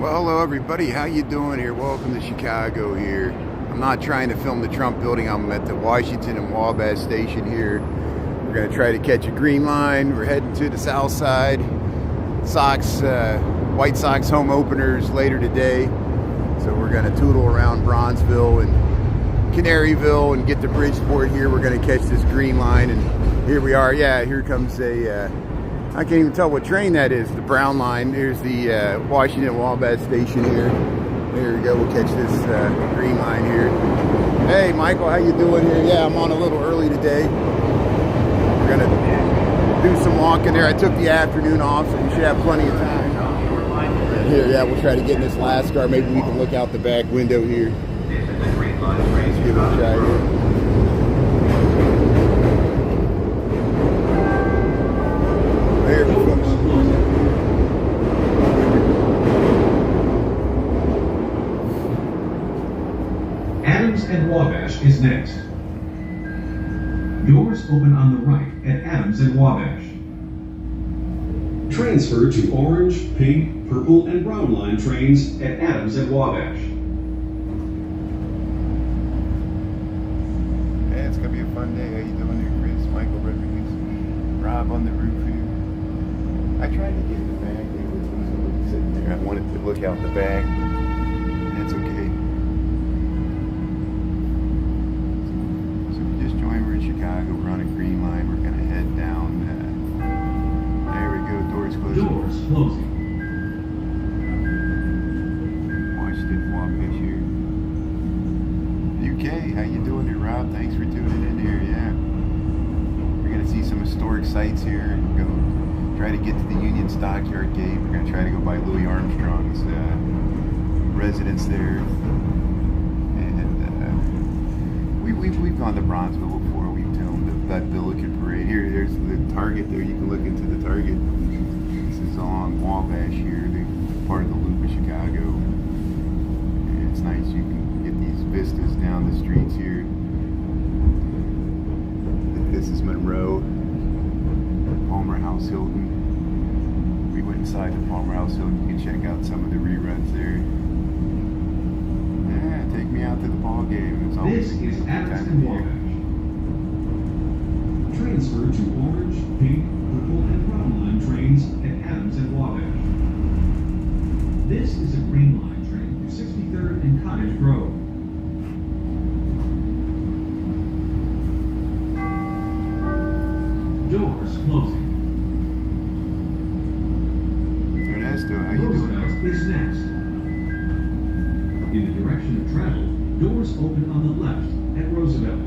Well, hello everybody, how you doing here? Welcome to Chicago here. I'm not trying to film the Trump building. I'm at the Washington and Wabash station here. We're going to try to catch a green line. We're heading to the Southside. White Sox home openers later today. So we're going to tootle around Bronzeville and Canaryville and get to Bridgeport here. We're going to catch this green line, and here we are. Yeah, here comes I can't even tell what train that is, the brown line. There's the Washington Wabash station here. There we go, we'll catch this green line here. Hey Michael, how you doing here? Yeah, I'm on a little early today. We're gonna do some walking there. I took the afternoon off, so we should have plenty of time. Here, yeah, we'll try to get in this last car. Maybe we can look out the back window here. Let's give it a try here. Adams and Wabash is next. Doors open on the right at Adams and Wabash. Transfer to orange, pink, purple, and brown line trains at Adams and Wabash. Hey, it's gonna be a fun day. How you doing there, Chris? Michael Rodriguez, Rob on the roof here. I tried to get in the back. There was somebody sitting there. I wanted to look out the back, but that's okay. We're in Chicago, we're on a green line, we're going to head down, there we go, doors closing. Doors closing. Washington, Wabash here. UK, how you doing there, Rob? Thanks for tuning in here, yeah. We're going to see some historic sites here, and go try to get to the Union Stockyard gate. We're going to try to go by Louis Armstrong's residence there. We've gone to Bronzeville before. We've filmed that Billiken Parade. Here, there's the Target there. You can look into the Target. This is along Wabash here, the part of the loop of Chicago. And it's nice. You can get these vistas down the streets here. This is Monroe, Palmer House Hilton. We went inside the Palmer House Hilton. You can check out some of the reruns there. Take me out to the ball game. It's always this is Adams and Wabash. Transfer to orange, pink, purple, and brown line trains at Adams and Wabash. This is a green line train through 63rd and Cottage Grove. Doors closing. Ernesto, how you doing? Roosevelt is next. In the direction of travel, doors open on the left at Roosevelt.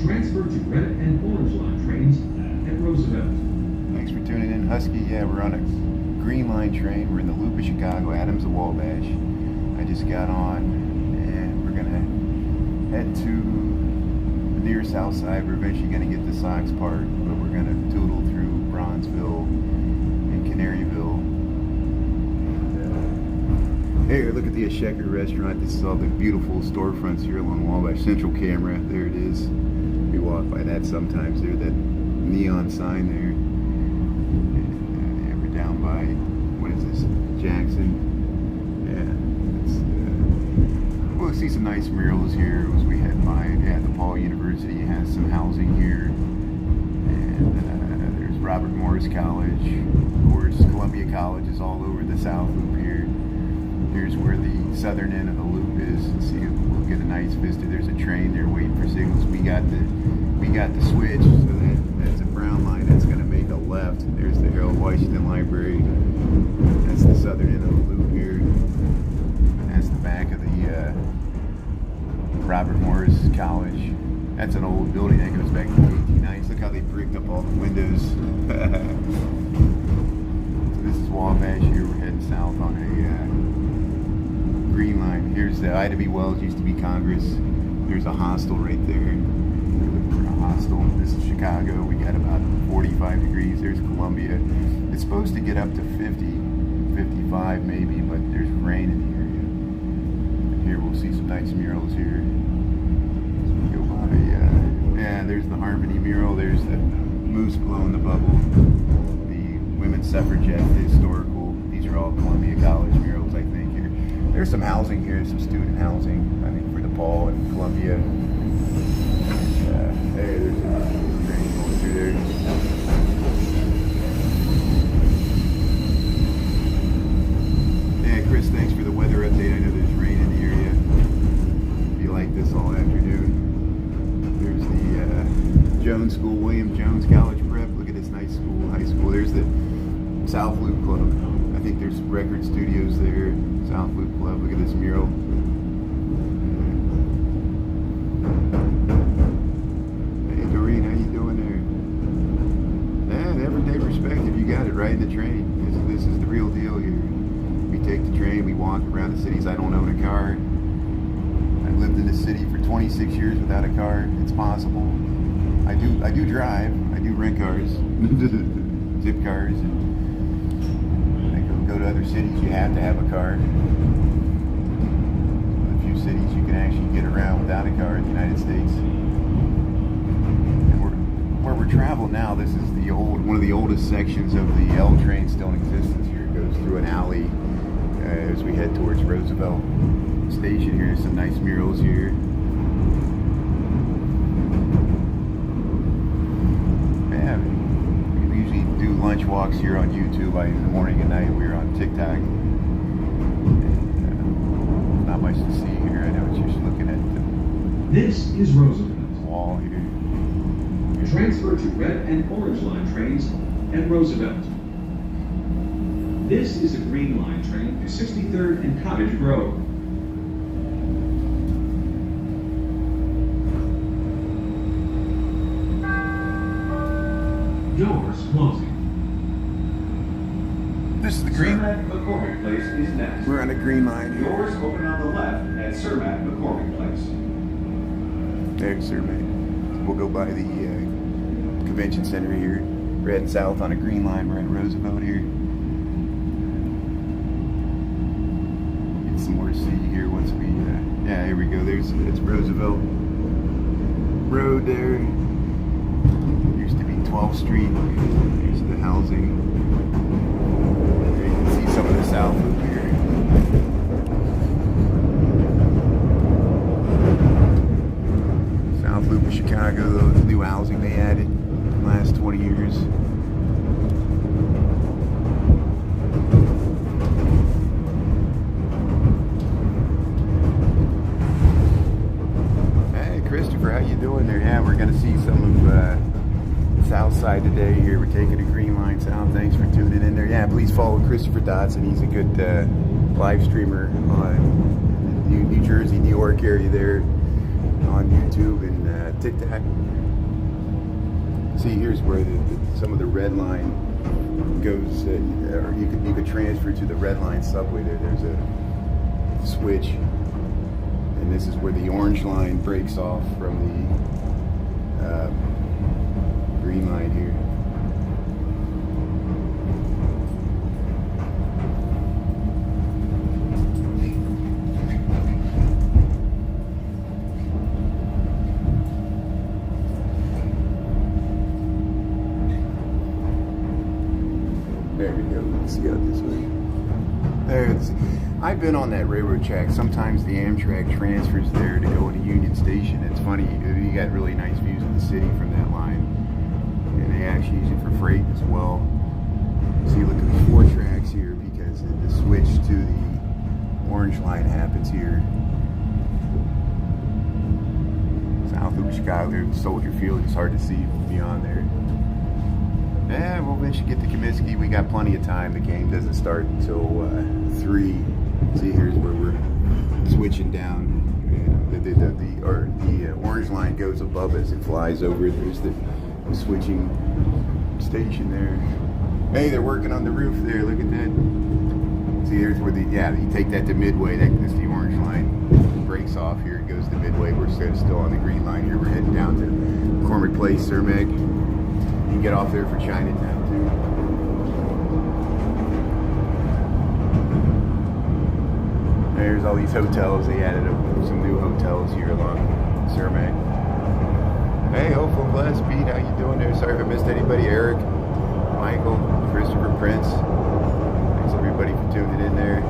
Transfer to red and orange line trains at Roosevelt. Thanks for tuning in, Husky. Yeah, we're on a green line train. We're in the loop of Chicago, Adams and Wabash. I just got on, and we're gonna head to the near Southside. We're eventually gonna get to Sox Park, but we're gonna tootle through Bronzeville and Canaryville. Hey, look at the Shecker restaurant. This is all the beautiful storefronts here along Wabash. Central Camera, there it is. We walk by that sometimes there, that neon sign there. And we're down by, what is this, Jackson. Yeah, we'll see some nice murals here as we head by. Yeah, DePaul University has some housing here. And there's Robert Morris College. Of course, Columbia College is all over the South Loop here. Here's where the southern end of the loop is. See, we'll get a nice vista. There's a train there waiting for signals. We got the switch, so that's a brown line. That's going to make a left. There's the Harold Washington Library. That's the southern end of the loop here. And that's the back of the Robert Morris College. That's an old building that goes back to the 1890s. Look how they bricked up all the windows. So this is Wabash here. We're heading south on a green line. Here's the Ida B. Wells, used to be Congress. There's a hostel right there. We're looking for a hostel. This is Chicago. We got about 45 degrees. There's Columbia. It's supposed to get up to 50, 55 maybe, but there's rain in the area. And here we'll see some nice murals here. So we go by, yeah, there's the Harmony mural. There's the moose blowing the bubble. The women's suffragette, the historical These are all Columbia College murals, I think. Here, there's some housing here, some student housing, I think, for DePaul and Columbia. Hey, there's a train going through there. Yeah, Chris, thanks for the weather update. I know there's rain in the area. Be like this all afternoon. There's the Jones School, William Jones College Prep. Look at this nice school, high school. There's the South Loop Club. I think there's record studios there. South Loop Club. Look at this mural. Hey Doreen, how you doing there? Yeah, everyday perspective. You got it right in the train. This is the real deal here. We take the train. We walk around the cities. I don't own a car. I've lived in this city for 26 years without a car. It's possible. I do drive. I do rent cars, zip cars. And I go to other cities. You have to have a car. A few cities you can actually get around without a car in the United States. And where we're traveling now, this is one of the oldest sections of the L train still in existence here. It goes through an alley as we head towards Roosevelt Station here. There's some nice murals here. Yeah, we usually do lunch walks here on YouTube in the morning and night. We're on TikTok. And, not much to see here. I know it's just looking at This is Roosevelt. the wall here. Transfer to red and orange line trains at Roosevelt. This is a green line train to 63rd and Cottage Grove. Doors closing. This is the green. Cermak McCormick Place is next. We're on the green line here. Doors open on the left at Cermak McCormick Place. There's Cermak. We'll go by the convention center here. We're heading south on a green line. We're in Roosevelt here. Get some more to see here once we. Yeah, here we go. It's Roosevelt Road there. Used to be 12th Street. Here's the housing. There you can see some of the South Loop here. South Loop of Chicago, the new housing they added in the last 20 years. Hey Christopher, how you doing there? Yeah, we're gonna see some of Southside today here. We're taking a green line south. Thanks for tuning in there. Yeah, please follow Christopher Dodson. He's a good live streamer on New Jersey, New York area there on YouTube and TikTok. See, here's where some of the red line goes, or you could transfer to the red line subway there. There's a switch, and this is where the orange line breaks off from the green line here. There we go. Let's go this way. I've been on that railroad track. Sometimes the Amtrak transfers there to go to Union Station. It's funny. You got really nice views of the city from that line. And they actually use it for freight as well. See, look at the 4 tracks here because the switch to the orange line happens here. South of Chicago, Soldier Field. It's hard to see beyond there. Yeah, we'll eventually get to Comiskey. We got plenty of time. The game doesn't start until 3. See, here's where we're switching down. The orange line goes above as it flies over. There's the switching station there. Hey, they're working on the roof there. Look at that. See, there's where you take that to Midway. That's the orange line. It breaks off here. It goes to Midway. We're still on the green line here. We're heading down to McCormick Place, Cermak. You can get off there for Chinatown too. There's all these hotels. They added some new hotels here along Cermak. Hey, Hopeful Blessed, Pete, how you doing there? Sorry if I missed anybody. Eric, Michael, Christopher Prince. Thanks everybody. everybody for tuning in there.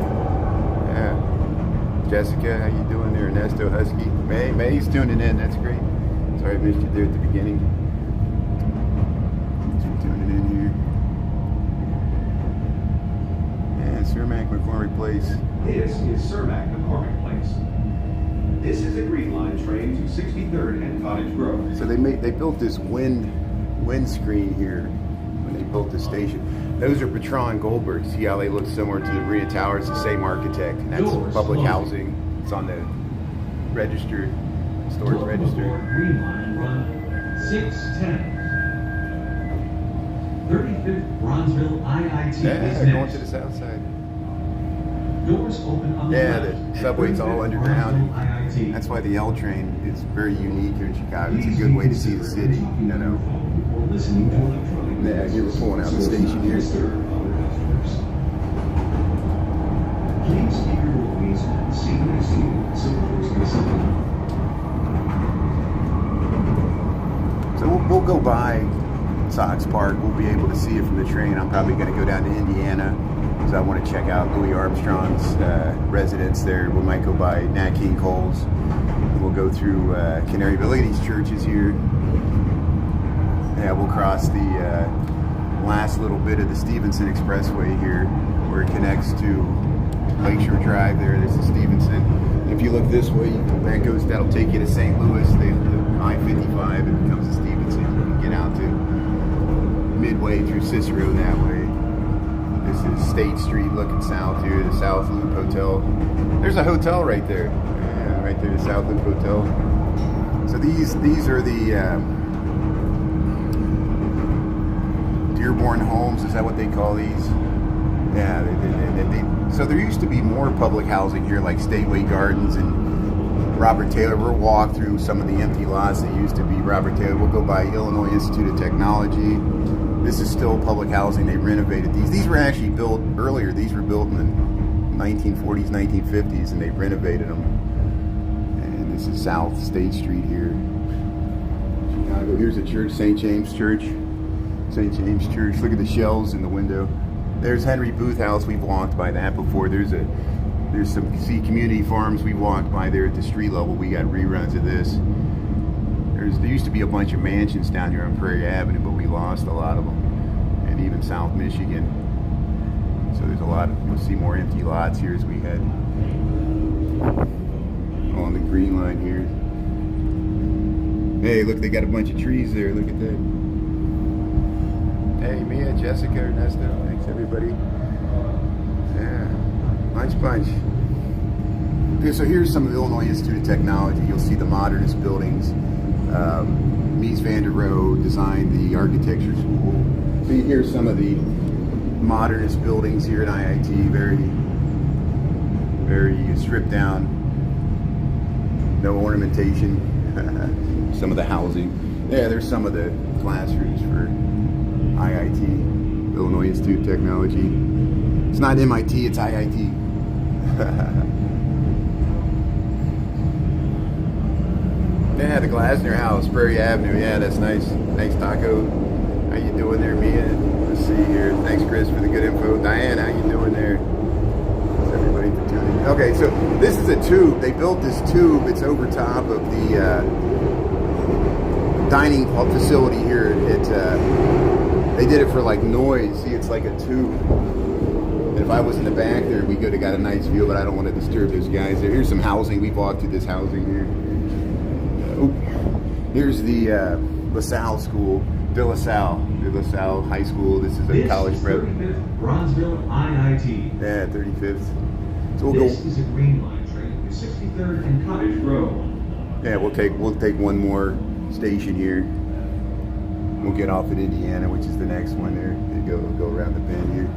Yeah. Jessica, how you doing there? Ernesto Husky. May's tuning in. That's great. Sorry I missed you there at the beginning. Thanks for tuning in here. And Cermak McCormick Place. This is Cermak McCormick Place. This is a Green Line train to 63rd and Cottage Grove. So they built this wind screen here when they built the station. Those are Patron Goldberg. See how they look similar to the Marina Towers, the same architect. And that's public housing. It's on the register, storage register. Green Line run 610. 35th Bronzeville IIT is Yeah, next. going to the Southside. Doors open on the Yeah, left. the subway's all underground. IIT. That's why the L train is very unique here in Chicago. It's a good way to see the city. You know. Listening to electronic Yeah, here we're pulling out the station here. Please keep your belongings on the seat next to you. Supporters may something. So we'll go by Sox Park. We'll be able to see it from the train. I'm probably going to go down to Indiana because I want to check out Louis Armstrong's residence there. We might go by Nat King Cole's. We'll go through Canaryville. Look at these churches here. Yeah, we'll cross the last little bit of the Stevenson Expressway here where it connects to Lakeshore Drive there. This is Stevenson. If you look this way, that'll take you to St. Louis, the I-55, and it comes to Stevenson. You can get out to Midway through Cicero that way. This is State Street looking south here, the South Loop Hotel. There's a hotel right there. Yeah, right there, the South Loop Hotel. So these are the Dearborn homes, is that what they call these? Yeah, so there used to be more public housing here, like Stateway Gardens and Robert Taylor. We'll walk through some of the empty lots that used to be Robert Taylor. We'll go by Illinois Institute of Technology. This is still public housing. They renovated these. These were actually built earlier. These were built in the 1940s, 1950s, and they renovated them. And this is South State Street here, Chicago. Here's a church, St. James Church. St. James Church. Look at the shells in the window. There's Henry Booth House. We've walked by that before. There's some community farms we walked by there at the street level. We got reruns of this. There used to be a bunch of mansions down here on Prairie Avenue, but we lost a lot of them, and even South Michigan. So there's a lot. You'll see more empty lots here as we head on the Green Line here. Hey, look, they got a bunch of trees there. Look at that. Hey, Mia, Jessica, Ernesto, thanks everybody. Yeah, bunch. Okay, so here's some of the Illinois Institute of Technology. You'll see the modernist buildings. Mies van der Rohe designed the architecture school. So here's some of the modernist buildings here at IIT. Very, very stripped down. No ornamentation. Some of the housing. Yeah, there's some of the classrooms for IIT, Illinois Institute of Technology. It's not MIT, it's IIT. Yeah, the Glasner House, Prairie Avenue. Yeah, that's nice. Nice taco. How you doing there, Mia? Let's see here. Thanks, Chris, for the good info. Diane, how you doing there? Thanks, everybody, for tuning in. Okay, so this is a tube. They built this tube. It's over top of the dining facility here. They did it for like noise. See, it's like a tube. And if I was in the back there, we could have got a nice view, but I don't want to disturb those guys there. Here's some housing. We walked through this housing here. Here's the LaSalle School, De La Salle High School. This is a college prep. 35th Bronzeville IIT. Yeah, 35th. So we'll This is a Green Line train to 63rd and Cottage Grove. Yeah, we'll take one more station here. We'll get off at Indiana, which is the next one there. They go around the bend here.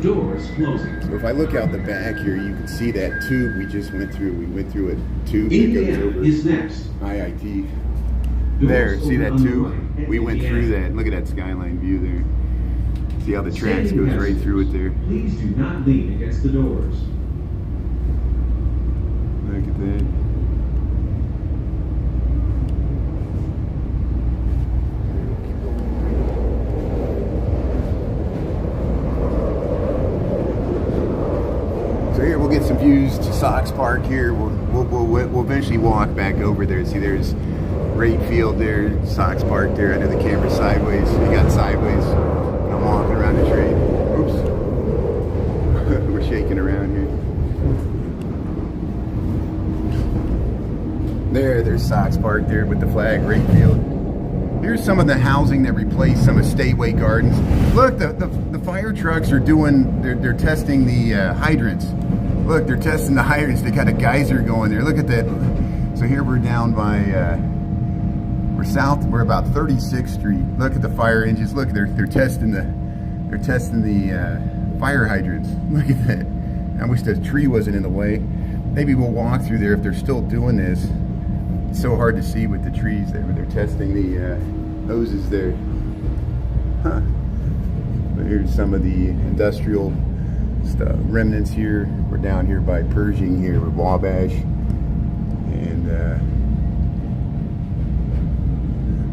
Doors closing. So if I look out the back here, you can see that tube we just went through. We went through a tube that goes Indiana over is next. IIT. Doors There, see that open on the tube? right. We went through that. Look at that skyline view there. See how the tracks Standing goes right through it there. Please do not lean against the doors. Look at that. Sox Park here. We'll eventually walk back over there. See, there's Rate Field there, Sox Park there. I know the camera's sideways. You got sideways. And I'm walking around the train. Oops. We're shaking around here. There's Sox Park there with the flag, Rate Field. Here's some of the housing that replaced some of Stateway Gardens. Look, the fire trucks are doing, they're testing the hydrants. Look, they're testing the hydrants. They got a geyser going there. Look at that. So here we're down by, we're about 36th Street. Look at the fire engines. Look, they're testing the fire hydrants. Look at that. I wish the tree wasn't in the way. Maybe we'll walk through there if they're still doing this. It's so hard to see with the trees there, but they're testing the hoses there. Huh. But here's some of the industrial stuff, remnants here. We're down here by Pershing here with Wabash. And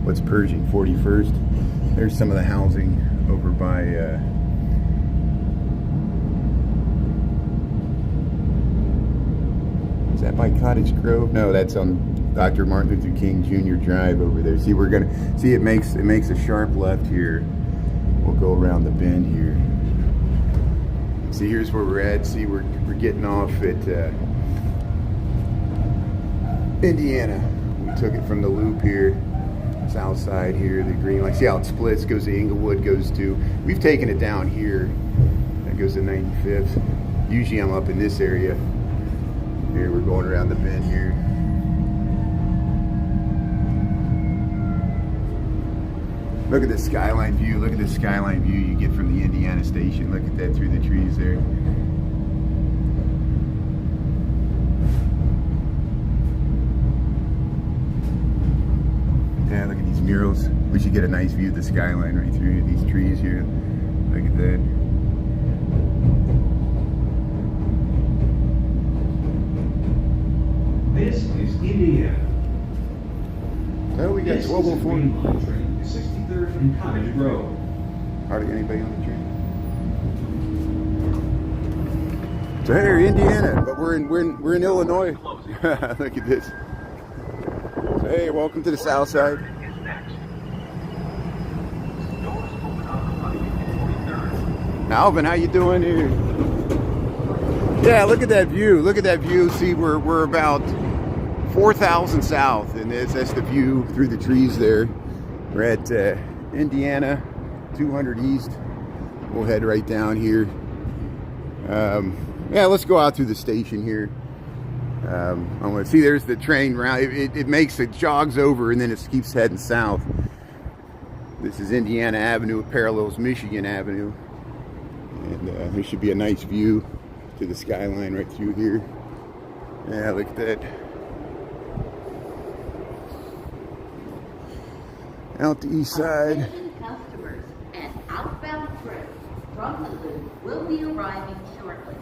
what's Pershing? 41st. There's some of the housing over by is that by Cottage Grove? No, that's on Dr. Martin Luther King Jr. Drive over there. See, we're gonna see it makes a sharp left here. We'll go around the bend here. See, here's where we're at. See, we're getting off at Indiana. We took it from the loop here, Southside here, the green line. See how it splits? Goes to Inglewood. Goes to. We've taken it down here. That goes to 95th. Usually I'm up in this area. Here we're going around the bend here. Look at the skyline view. Look at the skyline view you get from the Indiana station. Look at that through the trees there. Yeah, look at these murals. We should get a nice view of the skyline right through these trees here. Look at that. This is Indiana. Oh, we got 1204. 63rd and Cottage Grove. Hardly anybody on the train. So here, Indiana, but we're in Illinois. Look at this. So hey, welcome to the Southside. Alvin, how you doing here? Yeah, look at that view. Look at that view. See, we're about 4,000 south, and that's the view through the trees there. We're at Indiana, 200 East. We'll head right down here. Yeah, let's go out through the station here. I want to see. There's the train route. It jogs over, and then it keeps heading south. This is Indiana Avenue. It parallels Michigan Avenue, and there should be a nice view to the skyline right through here. Yeah, look at that. Out the east side. Attention customers, an outbound train from the loop will be arriving shortly.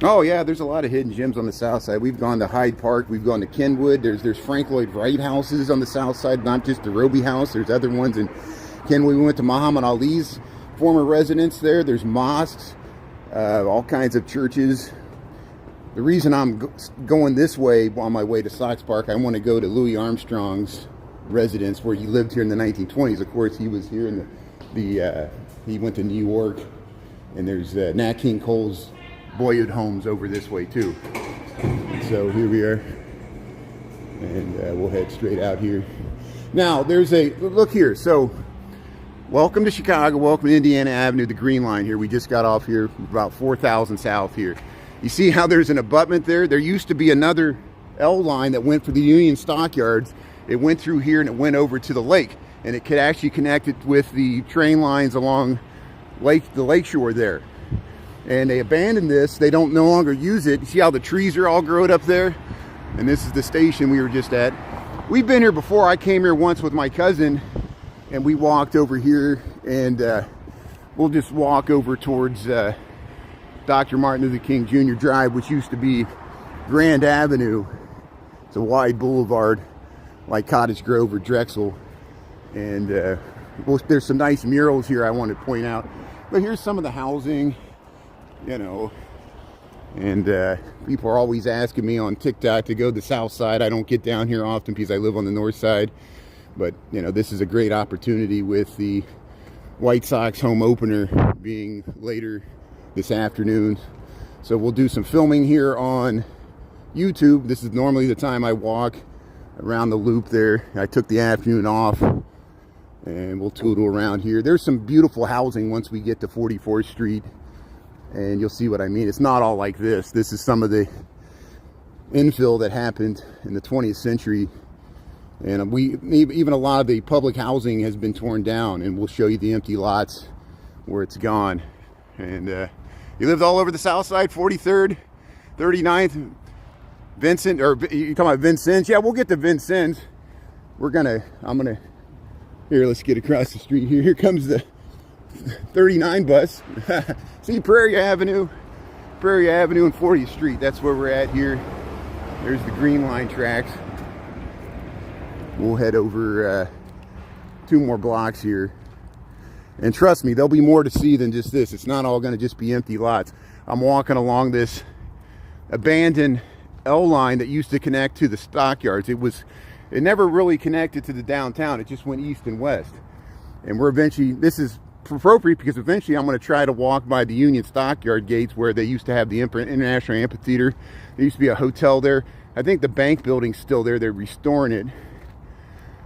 Oh yeah, there's a lot of hidden gems on the south side. We've gone to Hyde Park, we've gone to Kenwood. There's Frank Lloyd Wright houses on the south side, not just the Roby house. There's other ones in Kenwood. We went to Muhammad Ali's former residence there. There's mosques, all kinds of churches. The reason I'm going this way on my way to Sox Park, I want to go to Louis Armstrong's residence where he lived here in the 1920s. Of course, he was here in he went to New York, and there's Nat King Cole's boyhood homes over this way too. And so here we are, and we'll head straight out here. Now, there's a look here. So, welcome to Chicago. Welcome to Indiana Avenue, the Green Line here. We just got off here, about 4,000 south here. You see how there's an abutment there? There used to be another L line that went for the Union Stockyards. It went through here and it went over to the lake, and it could actually connect it with the train lines along the lakeshore there. And they abandoned this. They don't no longer use it. You see how the trees are all grown up there? And this is the station we were just at. We've been here before. I came here once with my cousin, and we walked over here, and we'll just walk over towards Dr. Martin Luther King Jr. Drive, which used to be Grand Avenue. It's a wide boulevard like Cottage Grove or Drexel. And there's some nice murals here I want to point out. But here's some of the housing. you know. And people are always asking me on TikTok to go to the south side. I don't get down here often because I live on the north side. But, you know, this is a great opportunity with the White Sox home opener being later this afternoon. So we'll do some filming here on YouTube. This is normally the time I walk around the loop there. I took the afternoon off and we'll tootle around here. There's some beautiful housing once we get to 44th Street. And you'll see what I mean. It's not all like this. This is some of the infill that happened in the 20th century. And even a lot of the public housing has been torn down. And we'll show you the empty lots where it's gone. And you lived all over the south side, 43rd, 39th, Vincent, or you talking about Vincennes? Yeah, we'll get to Vincennes. Here, let's get across the street here. Here comes the 39 bus. See Prairie Avenue and 40th Street. That's where we're at here. There's the Green Line tracks. We'll head over 2 more blocks here. And trust me, there'll be more to see than just this. It's not all going to just be empty lots. I'm walking along this abandoned L line that used to connect to the stockyards. It never really connected to the downtown. It just went east and west. And this is appropriate because eventually I'm going to try to walk by the Union Stockyard gates where they used to have the International Amphitheater. There used to be a hotel there. I think the bank building's still there. They're restoring it.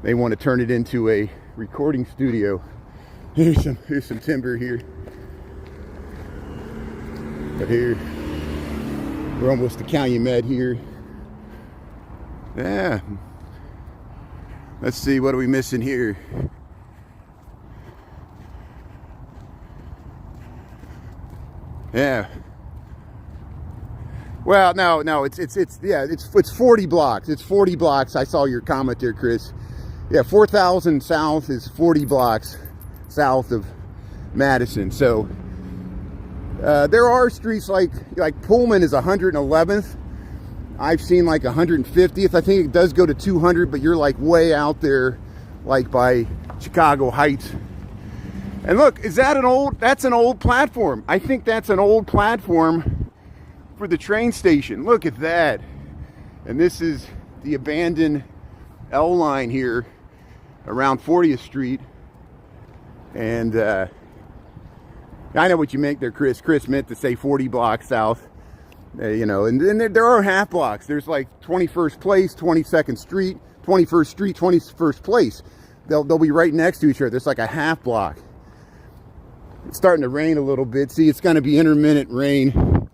They want to turn it into a recording studio. Here's some timber here. But here, we're almost to Calumet here. Yeah. Let's see, what are we missing here? Yeah. Well, no, it's 40 blocks. It's 40 blocks. I saw your comment there, Chris. Yeah, 4,000 south is 40 blocks south of Madison. So there are streets like Pullman is 111th. I've seen like 150th. I think it does go to 200, but you're like way out there, like by Chicago Heights. And look, that's an old platform. I think that's an old platform for the train station. Look at that. And this is the abandoned L line here around 40th Street. And I know what you meant there, Chris. Chris meant to say 40 blocks south. You know, and then there are half blocks. There's like 21st Place, 22nd Street, 21st Street, 21st Place. They'll be right next to each other. There's like a half block. It's starting to rain a little bit. See, it's going to be intermittent rain.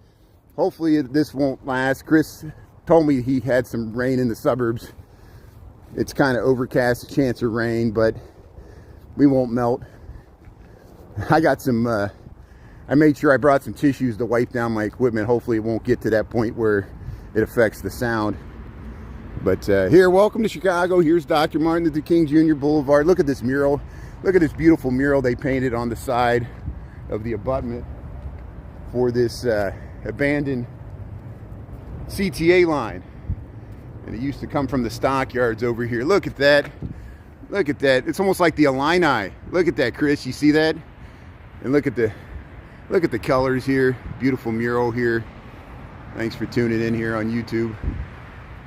Hopefully this won't last. Chris told me he had some rain in the suburbs. It's kind of overcast, a chance of rain, but we won't melt. I got some, I made sure I brought some tissues to wipe down my equipment. Hopefully it won't get to that point where it affects the sound. But here, welcome to Chicago. Here's Dr. Martin Luther King Jr. Boulevard. Look at this mural. Look at this beautiful mural they painted on the side of the abutment for this abandoned CTA line. And it used to come from the stockyards over here. Look at that. Look at that. It's almost like the Illini. Look at that, Chris. You see that? And look at the colors here. Beautiful mural here. Thanks for tuning in here on YouTube.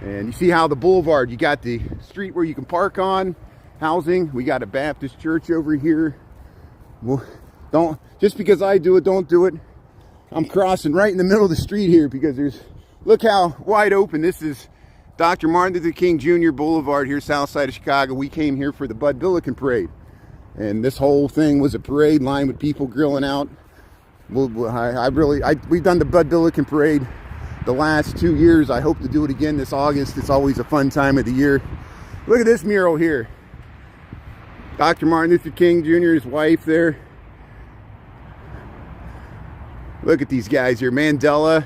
And you see how the boulevard, you got the street where you can park on, housing. We got a Baptist church over here. Well, just because I do it, don't do it. I'm crossing right in the middle of the street here because look how wide open. This is Dr. Martin Luther King Jr. Boulevard here, south side of Chicago. We came here for the Bud Billiken Parade. And this whole thing was a parade line with people grilling out. We've done the Bud Billiken Parade the last 2 years. I hope to do it again this August. It's always a fun time of the year. Look at this mural here. Dr. Martin Luther King Jr., his wife there. Look at these guys here. Mandela.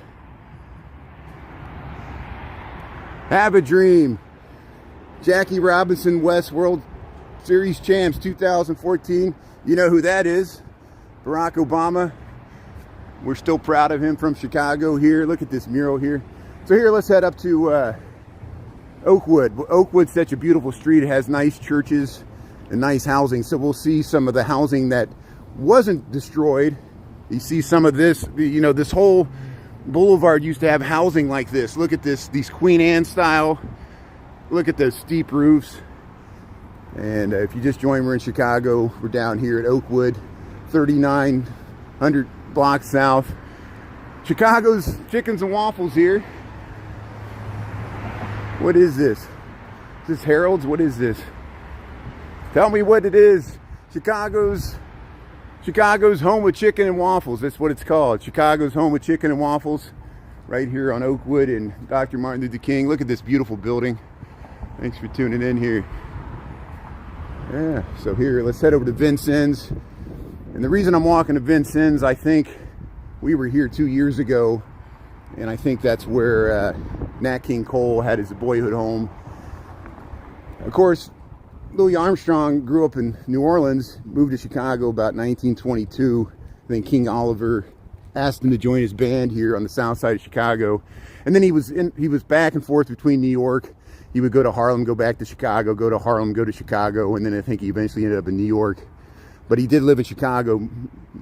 Have a Dream. Jackie Robinson West World Series champs 2014. You know who that is. Barack Obama. We're still proud of him from Chicago here. Look at this mural here. So here, let's head up to Oakwood. Oakwood's such a beautiful street. It has nice churches and nice housing. So we'll see some of the housing that wasn't destroyed You see some of this, you know, this whole boulevard used to have housing like this. Look at this, these Queen Anne style. Look at those steep roofs. And if you just joined, we're in Chicago. We're down here at Oakwood, 3900 blocks south. Chicago's Chickens and Waffles here. What is this? Is this Harold's? What is this? Tell me what it is. Chicago's home with chicken and waffles. That's what it's called. Chicago's home with chicken and waffles. Right here on Oakwood and Dr. Martin Luther King. Look at this beautiful building. Thanks for tuning in here. Yeah, so here, let's head over to Vincennes. And the reason I'm walking to Vincennes, I think we were here 2 years ago. And I think that's where Nat King Cole had his boyhood home. Of course, Louis Armstrong grew up in New Orleans, moved to Chicago about 1922. Then King Oliver asked him to join his band here on the south side of Chicago. And then he was back and forth between New York. He would go to Harlem, go back to Chicago, go to Harlem, go to Chicago, and then I think he eventually ended up in New York. But he did live in Chicago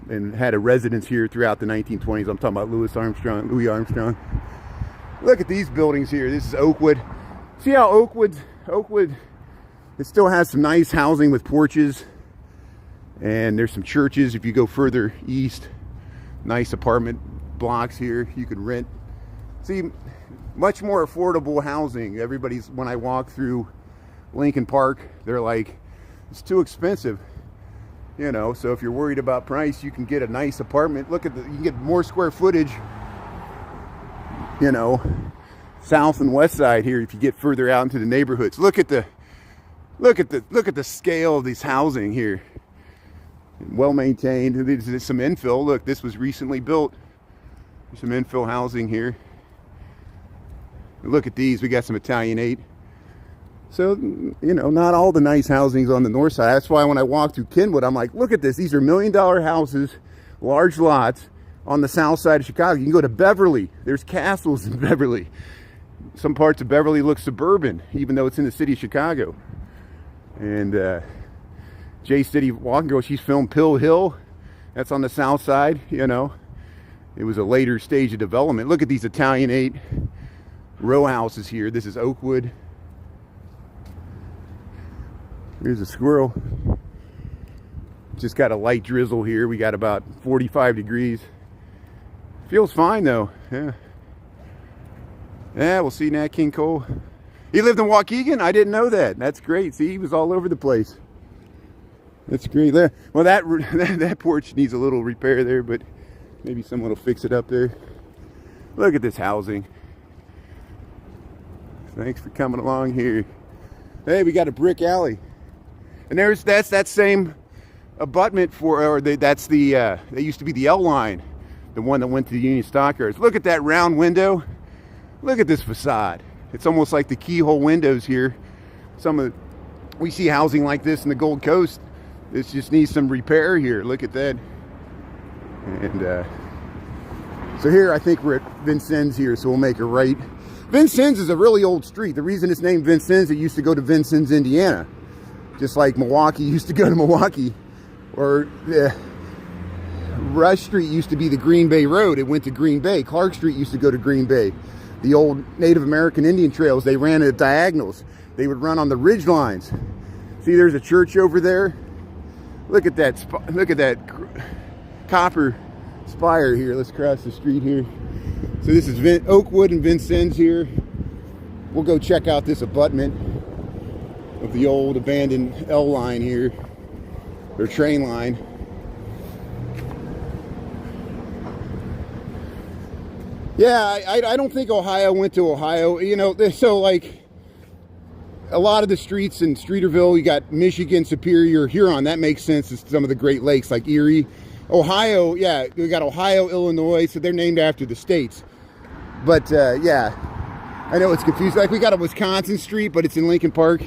and had a residence here throughout the 1920s. I'm talking about Louis Armstrong. Look at these buildings here. This is Oakwood. See how Oakwood, it still has some nice housing with porches. And there's some churches if you go further east. Nice apartment blocks here you could rent. See, much more affordable housing. Everybody's, when I walk through Lincoln Park, they're like, it's too expensive. You know, so if you're worried about price, you can get a nice apartment. Look at you can get more square footage, you know, south and west side here if you get further out into the neighborhoods. Look at the scale of this housing here. Well maintained. There's some infill. Look, this was recently built. There's some infill housing here. Look at these. We got some Italianate. So, you know, not all the nice housing's on the north side. That's why when I walk through Kenwood, I'm like, look at this. These are $1 million houses, large lots on the south side of Chicago. You can go to Beverly. There's castles in Beverly. Some parts of Beverly look suburban, even though it's in the city of Chicago. And J City Walking Girl, she's filmed Pill Hill. That's on the south side, you know. It was a later stage of development. Look at these Italianate row houses here. This is Oakwood. Here's a squirrel. Just got a light drizzle here. We got about 45 degrees. Feels fine though. Yeah. Yeah, we'll see Nat King Cole. He lived in Waukegan? I didn't know that. That's great. See, he was all over the place. That's great. Well, that porch needs a little repair there, but maybe someone will fix it up there. Look at this housing. Thanks for coming along here. Hey, we got a brick alley. And that's that same abutment they used to be the L line, the one that went to the Union Stockyards. Look at that round window. Look at this facade. It's almost like the keyhole windows here. We see housing like this in the Gold Coast. This just needs some repair here. Look at that. And so here I think we're at Vincennes here, so we'll make a right. Vincennes is a really old street. The reason it's named Vincennes, it used to go to Vincennes, Indiana. Just like Milwaukee used to go to Milwaukee. Or Rush Street used to be the Green Bay Road. It went to Green Bay. Clark Street used to go to Green Bay. The old Native American Indian trails, they ran at diagonals. They would run on the ridge lines. See, there's a church over there. Look at that. Look at that copper spire here. Let's cross the street here. So this is Oakwood and Vincennes here. We'll go check out this abutment of the old abandoned L line here, or train line. Yeah, I don't think Ohio went to Ohio. You know, so like a lot of the streets in Streeterville, you got Michigan, Superior, Huron. That makes sense. It's some of the Great Lakes like Erie. Ohio, yeah, we got Ohio, Illinois, so they're named after the states. But yeah, I know it's confusing. Like we got a Wisconsin street, but it's in Lincoln Park,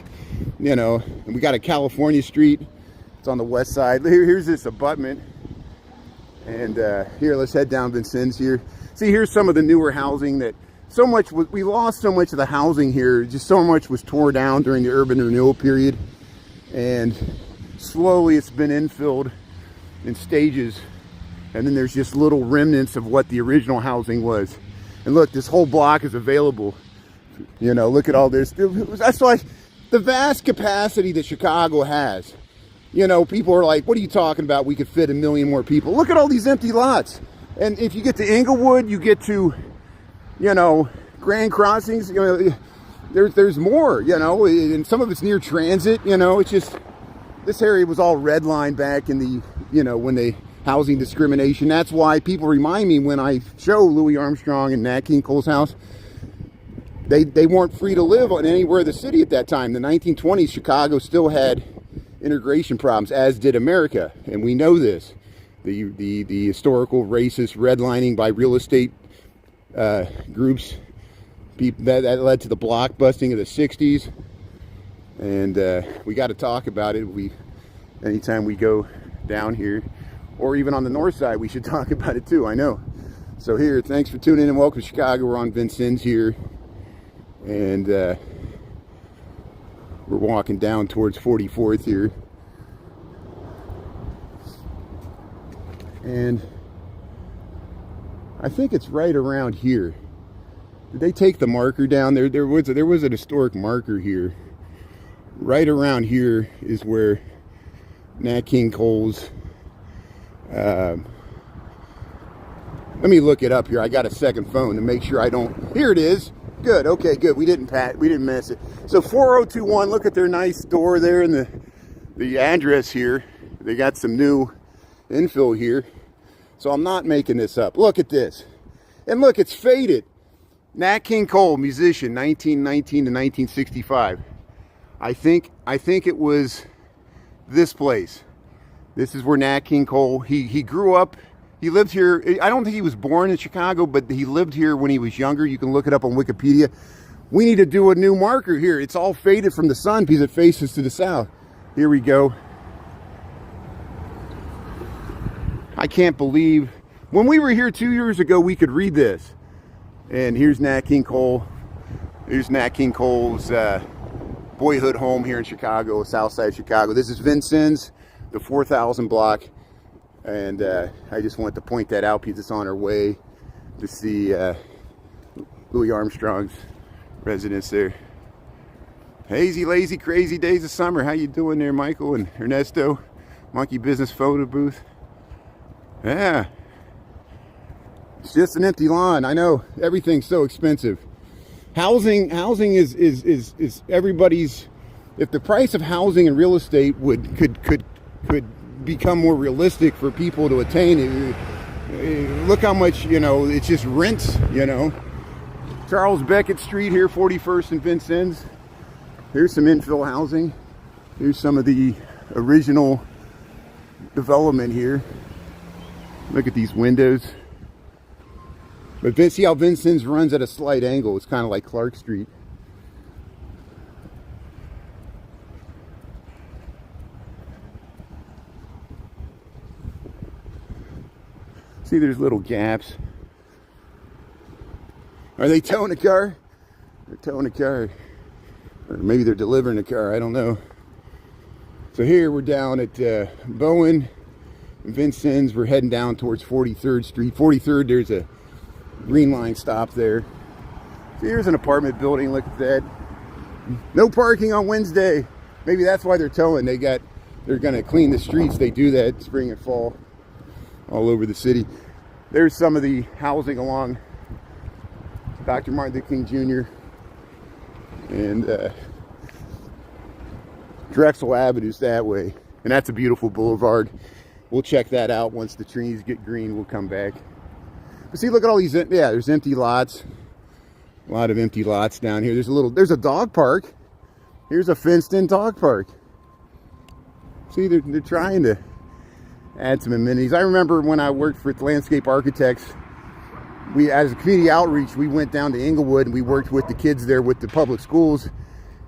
you know. And we got a California street. It's on the west side. Here's this abutment. And here, let's head down Vincennes here. See, here's some of the newer housing that we lost so much of the housing here. Just so much was torn down during the urban renewal period. And slowly it's been infilled in stages. And then there's just little remnants of what the original housing was. And look, this whole block is available. You know, look at all this. That's like the vast capacity that Chicago has. You know, people are like, what are you talking about? We could fit 1 million more people. Look at all these empty lots. And if you get to Inglewood, you get to, you know, Grand Crossings, you know, there's more, you know, and some of it's near transit, you know. It's just, this area was all redlined back in the, you know, when they, housing discrimination. That's why people remind me when I show Louis Armstrong and Nat King Cole's house, they weren't free to live on anywhere in the city at that time. The 1920s, Chicago still had integration problems, as did America, and we know this. The historical racist redlining by real estate groups that led to the block busting of the 60s, and we got to talk about it. Anytime we go down here, or even on the north side, we should talk about it too, I know. So here, thanks for tuning in and welcome to Chicago. We're on Vincennes here, and we're walking down towards 44th here. And I think it's right around here. Did they take the marker down there? There was an historic marker here. Right around here is where Nat King Cole's, let me look it up here. I got a second phone to make sure I don't. Here it is. Good. Okay, good. We didn't miss it. So 4021. Look at their nice door there, and the address here. They got some new infill here. So I'm not making this up. Look at this. And look, it's faded. Nat King Cole, musician, 1919 to 1965. I think it was this place. This is where Nat King Cole, he grew up, he lived here. I don't think he was born in Chicago, but he lived here when he was younger. You can look it up on Wikipedia. We need to do a new marker here. It's all faded from the sun because it faces to the south. Here we go. I can't believe, when we were here 2 years ago, we could read this. And here's Nat King Cole. Here's Nat King Cole's boyhood home here in Chicago, Southside Chicago. This is Vincennes, the 4000 block. And I just wanted to point that out because it's on our way to see Louis Armstrong's residence there. Hazy, lazy, crazy days of summer. How you doing there, Michael and Ernesto? Monkey Business photo booth. Yeah. It's just an empty lawn. I know everything's so expensive. Housing is everybody's. If the price of housing and real estate could become more realistic for people to attain, look how much, you know, it's just rents, you know. Charles Beckett Street here, 41st and Vincennes. Here's some infill housing. Here's some of the original development here. Look at these windows. But see how Vincennes runs at a slight angle. It's kind of like Clark Street. See, there's little gaps. Are they towing a car? They're towing a car. Or maybe they're delivering a car. I don't know. So here we're down at Bowen, Vincennes. We're heading down towards 43rd Street. 43rd, there's a green line stop there. So here's an apartment building. Look at that. No parking on Wednesday. Maybe that's why they're towing. They're going to clean the streets. They do that spring and fall all over the city. There's some of the housing along Dr. Martin Luther King Jr. and Drexel Avenue's that way. And that's a beautiful boulevard. We'll check that out once the trees get green. We'll come back. But see, look at all these, yeah, there's empty lots. A lot of empty lots down here. There's a dog park. Here's a fenced-in dog park. See, they're trying to add some amenities. I remember when I worked for Landscape Architects, as a community outreach, we went down to Inglewood and we worked with the kids there with the public schools.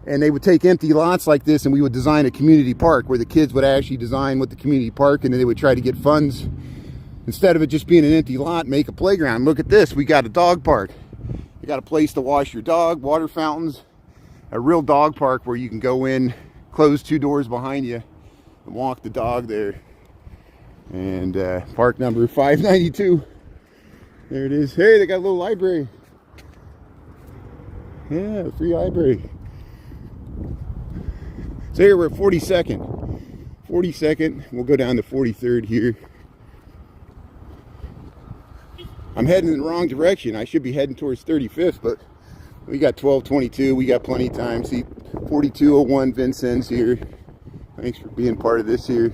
And they would take empty lots like this and we would design a community park where the kids would actually design what the community park, and then they would try to get funds. Instead of it just being an empty lot, make a playground. Look at this. We got a dog park. You got a place to wash your dog, water fountains, a real dog park where you can go in, close 2 doors behind you, and walk the dog there. And park number 592. There it is. Hey, they got a little library. Yeah, free library. So here we're at 42nd. 42nd. We'll go down to 43rd here. I'm heading in the wrong direction. I should be heading towards 35th, but we got 1222. We got plenty of time. See, 4201 Vincennes here. Thanks for being part of this here.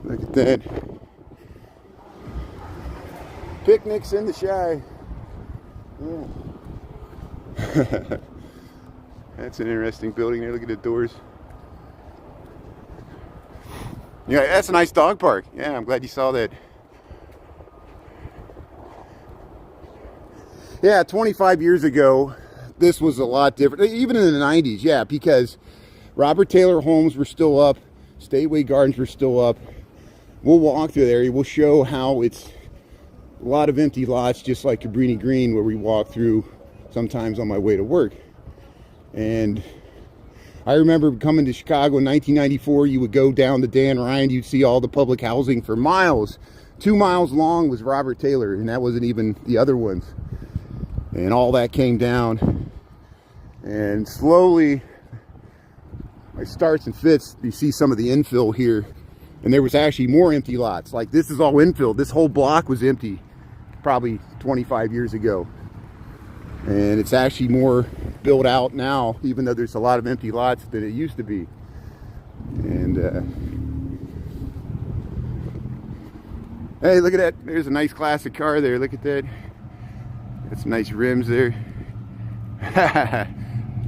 Look at that. Picnics in the Shy. Yeah. That's an interesting building there. Look at the doors. Yeah, that's a nice dog park. Yeah, I'm glad you saw that. Yeah, 25 years ago, this was a lot different. Even in the 90s, yeah, because Robert Taylor homes were still up. Stateway Gardens were still up. We'll walk through the area. We'll show how it's a lot of empty lots, just like Cabrini Green, where we walk through sometimes on my way to work. And I remember coming to Chicago in 1994. You would go down to Dan Ryan, you'd see all the public housing for miles. 2 miles long was Robert Taylor, and that wasn't even the other ones. And all that came down. And slowly, by starts and fits, you see some of the infill here. And there was actually more empty lots. Like, this is all infill. This whole block was empty probably 25 years ago. And it's actually more built out now, even though there's a lot of empty lots than it used to be. And hey, look at that. There's a nice classic car there. Look at that. Got some nice rims there.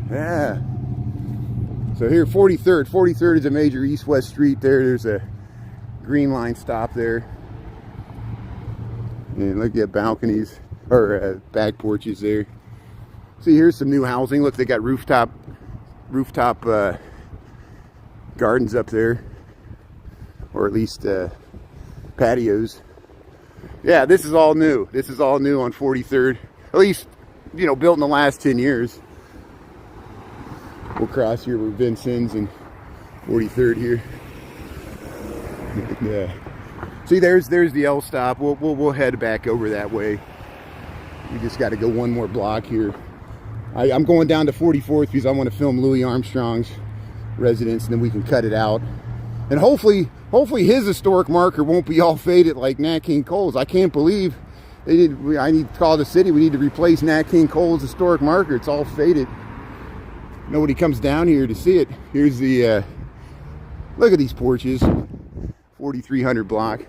Yeah. So here, 43rd. 43rd is a major east-west street there. There's a green line stop there. And look at balconies, or back porches there. See, here's some new housing. Look, they got rooftop gardens up there, or at least patios. Yeah, this is all new. This is all new on 43rd. At least, you know, built in the last 10 years. We'll cross here with Vincennes and 43rd here. Yeah. See, there's the L stop. We'll head back over that way. We just got to go one more block here. I'm going down to 44th because I want to film Louis Armstrong's residence, and then we can cut it out. And hopefully his historic marker won't be all faded like Nat King Cole's. I can't believe they did. I need to call the city. We need to replace Nat King Cole's historic marker. It's all faded. Nobody comes down here to see it. Here's the look at these porches. 4300 block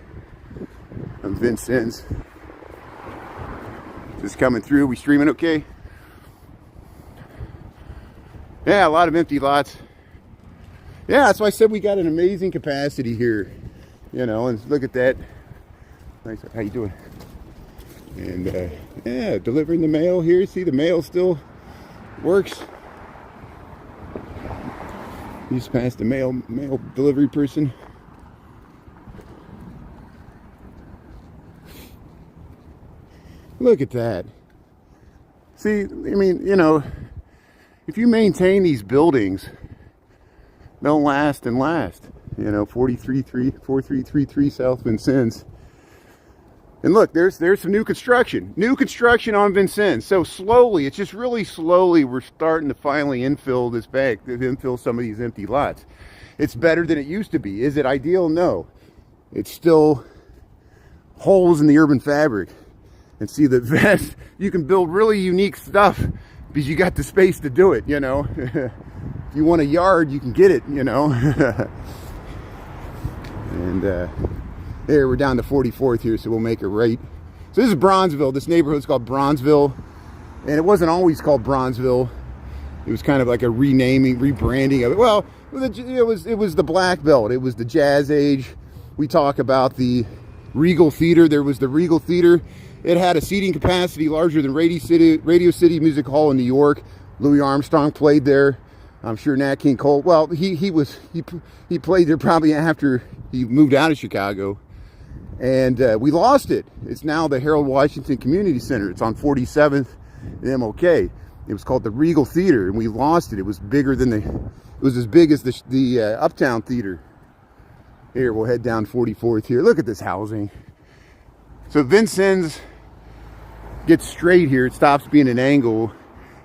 of Vincennes. Just coming through. We streaming okay? Yeah, a lot of empty lots. Yeah, that's why I said we got an amazing capacity here. You know, and look at that. Nice. How you doing? And yeah, delivering the mail here. See, the mail still works. You just passed the mail delivery person. Look at that. See, I mean, you know, if you maintain these buildings, they'll last and last. You know, 4333 South Vincennes. And look, there's some new construction. New construction on Vincennes. So slowly, it's just really slowly, we're starting to finally infill this back, infill some of these empty lots. It's better than it used to be. Is it ideal? No. It's still holes in the urban fabric. And see, the best, you can build really unique stuff because you got the space to do it, you know. If you want a yard, you can get it, you know. And there, we're down to 44th here, so we'll make a right. So this is Bronzeville. This neighborhood's called Bronzeville. And it wasn't always called Bronzeville. It was kind of like a renaming, rebranding of it. Well, it was the Black Belt. It was the Jazz Age. We talk about the Regal Theater. There was the Regal Theater. It had a seating capacity larger than Radio City Music Hall in New York. Louis Armstrong played there. I'm sure Nat King Cole. Well, he played there probably after he moved out of Chicago, and we lost it. It's now the Harold Washington Community Center. It's on 47th and MOK. It was called the Regal Theater, and we lost it. It was bigger than it was as big as the Uptown Theater. Here, we'll head down 44th here. Look at this housing. So Vincennes gets straight here. It stops being an angle.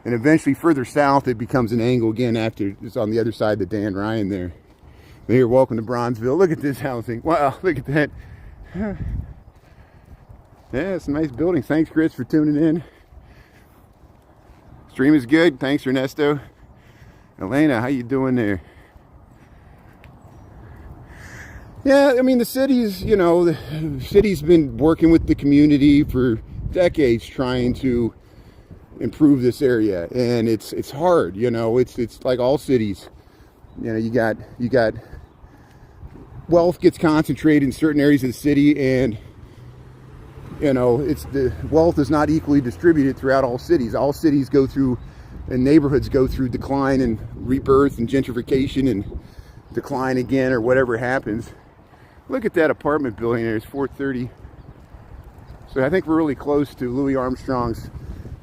And eventually further south, it becomes an angle again after it's on the other side of the Dan Ryan there. Here, welcome to Bronzeville. Look at this housing. Wow, look at that. Yeah, it's a nice building. Thanks, Chris, for tuning in. Stream is good. Thanks, Ernesto. Elena, how you doing there? Yeah, I mean, the city's, you know, the city's been working with the community for decades trying to improve this area, and it's hard, you know. It's like all cities. You know, you got wealth gets concentrated in certain areas of the city, and you know, the wealth is not equally distributed throughout all cities. All cities go through, and neighborhoods go through decline and rebirth and gentrification and decline again, or whatever happens. Look at that apartment building there. It's 430. So I think we're really close to Louis Armstrong's.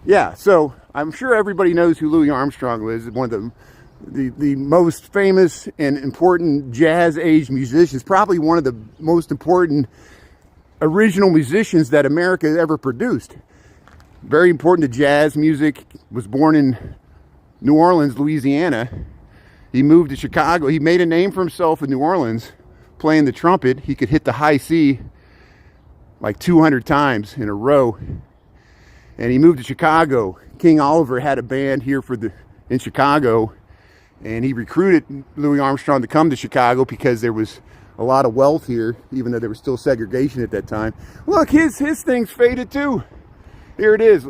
Yeah, so I'm sure everybody knows who Louis Armstrong was. One of the most famous and important jazz age musicians, probably one of the most important original musicians that America ever produced. Very important to jazz music. Was born in New Orleans, Louisiana. He moved to Chicago. He made a name for himself in New Orleans playing the trumpet. He could hit the high C like 200 times in a row. And he moved to Chicago. King Oliver had a band here in Chicago, and he recruited Louis Armstrong to come to Chicago because there was a lot of wealth here, even though there was still segregation at that time. Look, his thing's faded too. Here it is.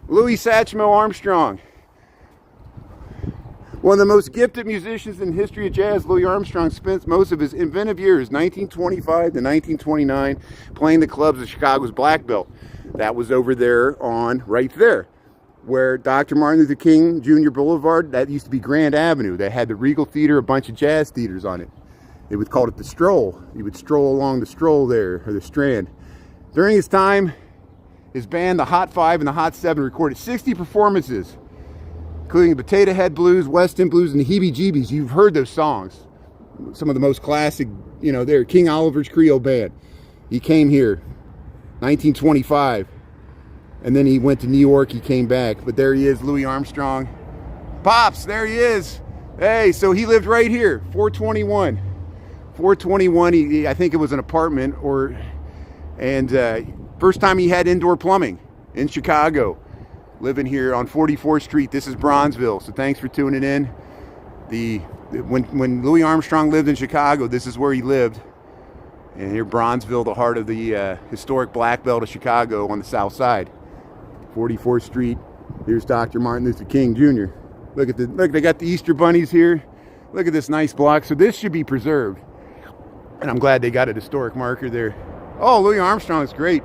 Louis Satchmo Armstrong. One of the most gifted musicians in the history of jazz, Louis Armstrong spent most of his inventive years, 1925 to 1929, playing the clubs of Chicago's Black Belt. That was over there right there, where Dr. Martin Luther King Jr. Boulevard, that used to be Grand Avenue. They had the Regal Theater, a bunch of jazz theaters on it. They would call it the Stroll. You would stroll along the Stroll there, or the Strand. During his time, his band, the Hot Five and the Hot Seven, recorded 60 performances, including the Potato Head Blues, West End Blues, and the Heebie Jeebies. You've heard those songs. Some of the most classic, you know, they're King Oliver's Creole Band. He came here, 1925. And then he went to New York, he came back. But there he is, Louis Armstrong. Pops, there he is. Hey, so he lived right here, 421. 421, I think it was an apartment, first time he had indoor plumbing in Chicago. Living here on 44th Street. This is Bronzeville, so thanks for tuning in. When Louis Armstrong lived in Chicago, this is where he lived. And here, Bronzeville, the heart of the historic Black Belt of Chicago on the south side. 44th Street. Here's Dr. Martin Luther King Jr. Look, they got the Easter bunnies here. Look at this nice block. So this should be preserved. And I'm glad they got a historic marker there. Oh, Louis Armstrong is great.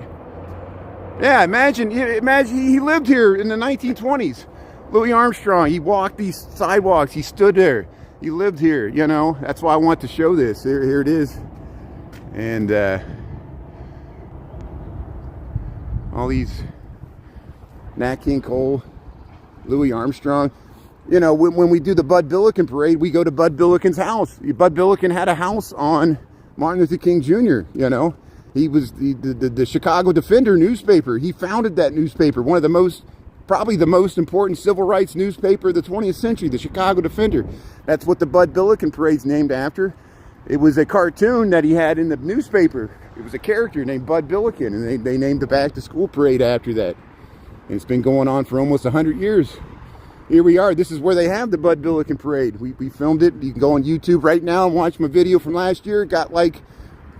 Yeah, imagine he lived here in the 1920s. Louis Armstrong, he walked these sidewalks. He stood there. He lived here, you know. That's why I want to show this. Here it is. And all these Nat King Cole, Louis Armstrong. You know, when we do the Bud Billiken parade, we go to Bud Billiken's house. Bud Billiken had a house on Martin Luther King Jr., you know. He was the Chicago Defender newspaper. He founded that newspaper, one of the probably the most important civil rights newspaper of the 20th century, the Chicago Defender. That's what the Bud Billiken parade's named after. It was a cartoon that he had in the newspaper. It was a character named Bud Billiken, and they named the Back to School parade after that. And it's been going on for almost 100 years. Here we are. This is where they have the Bud Billiken parade. We filmed it. You can go on YouTube right now and watch my video from last year. It got like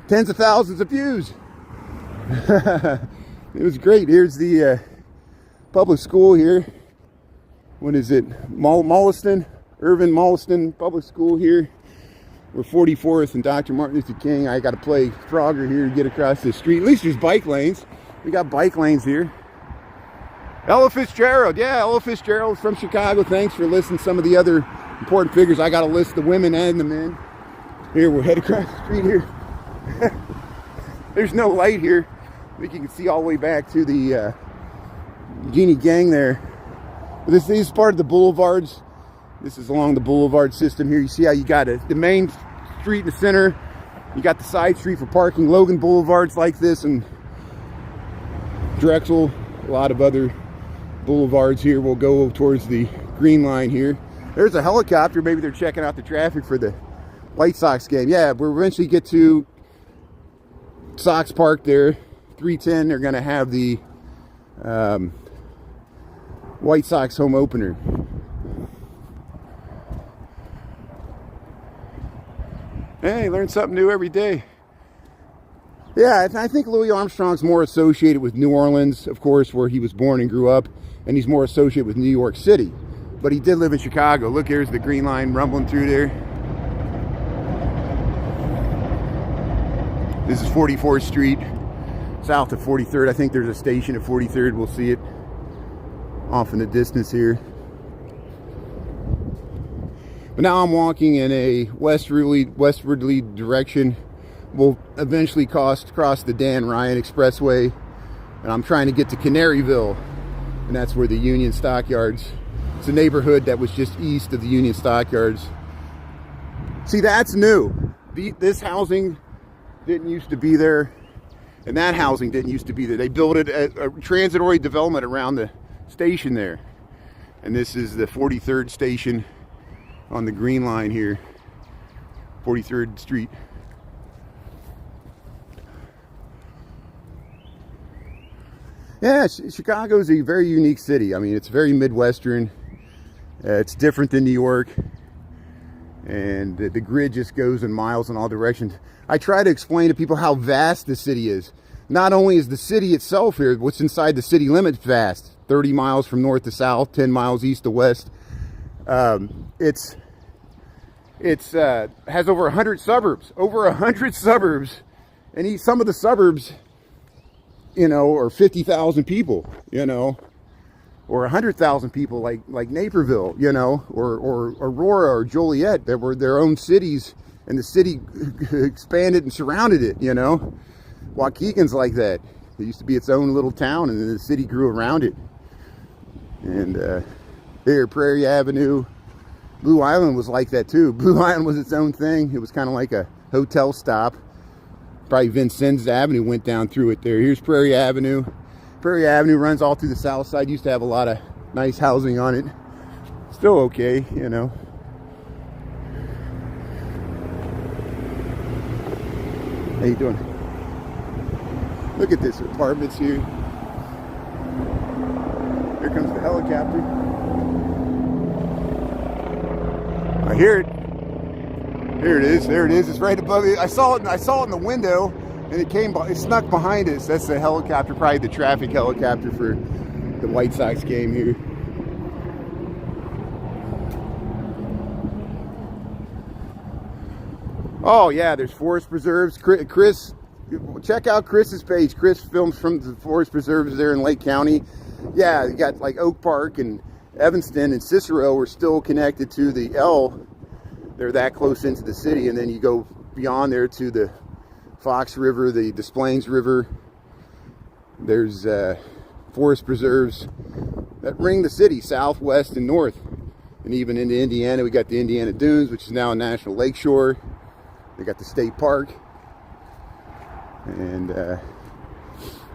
tens of thousands of views. It was great. Here's the public school here. What is it? Irvin Molliston Public School here. We're 44th and Dr. Martin Luther King. I got to play Frogger here to get across the street. At least there's bike lanes. We got bike lanes here. Ella Fitzgerald. Yeah, Ella Fitzgerald from Chicago. Thanks for listing some of the other important figures. I got to list the women and the men. Here, we're heading across the street here. There's no light here. I think you can see all the way back to the Genie Gang there. This is part of the boulevards. This is along the boulevard system here. You see how you got the main street in the center, You got the side street for parking. Logan Boulevard's like this, and Drexel, a lot of other boulevards here will go towards the green line here. There's a helicopter. Maybe they're checking out the traffic for the White Sox game. Yeah, we'll eventually get to Sox Park there. 3:10, they're going to have the White Sox home opener. Hey, learn something new every day. Yeah, I think Louis Armstrong's more associated with New Orleans, of course, where he was born and grew up, and he's more associated with New York City. But he did live in Chicago. Look, here's the green line rumbling through there. This is 44th Street, south of 43rd. I think there's a station at 43rd. We'll see it off in the distance here. But now I'm walking in a westwardly direction. We'll eventually cross the Dan Ryan Expressway, and I'm trying to get to Canaryville, and that's where the Union Stockyards. It's a neighborhood that was just east of the Union Stockyards. See, that's new. This housing didn't used to be there, and that housing didn't used to be there. They built it a transitory development around the station there, and this is the 43rd station on the green line here, 43rd Street. Yeah, Chicago is a very unique city. I mean, it's very Midwestern. It's different than New York, and the grid just goes in miles in all directions. I try to explain to people how vast the city is. Not only is the city itself here, what's inside the city limits vast, 30 miles from north to south, 10 miles east to west. It's has over 100 suburbs, and some of the suburbs, you know, are 50,000 people, you know, or 100,000 people, like Naperville, you know, or Aurora or Joliet. There were their own cities, and the city expanded and surrounded it, you know. Waukegan's like that. It used to be its own little town, and then the city grew around it. And there, Prairie Avenue, Blue Island was like that too. Blue Island was its own thing. It was kind of like a hotel stop. Probably Vincennes Avenue went down through it there. Here's Prairie Avenue. Prairie Avenue runs all through the south side. Used to have a lot of nice housing on it. Still okay, you know. How you doing? Look at this, apartments here. Here comes the helicopter. I hear it. Here it is. There it is. It's right above it. I saw it in the window, and it snuck behind us. That's the helicopter, probably the traffic helicopter for the White Sox game here. Oh yeah, there's forest preserves. Chris, check out Chris's page. Chris films from the forest preserves there in Lake County. Yeah, you got like Oak Park and Evanston and Cicero are still connected to the L. They're that close into the city, and then you go beyond there to the Fox River, the Des Plaines River. There's forest preserves that ring the city south, west, and north. And even into Indiana, we got the Indiana Dunes, which is now a national lakeshore. They got the state park. And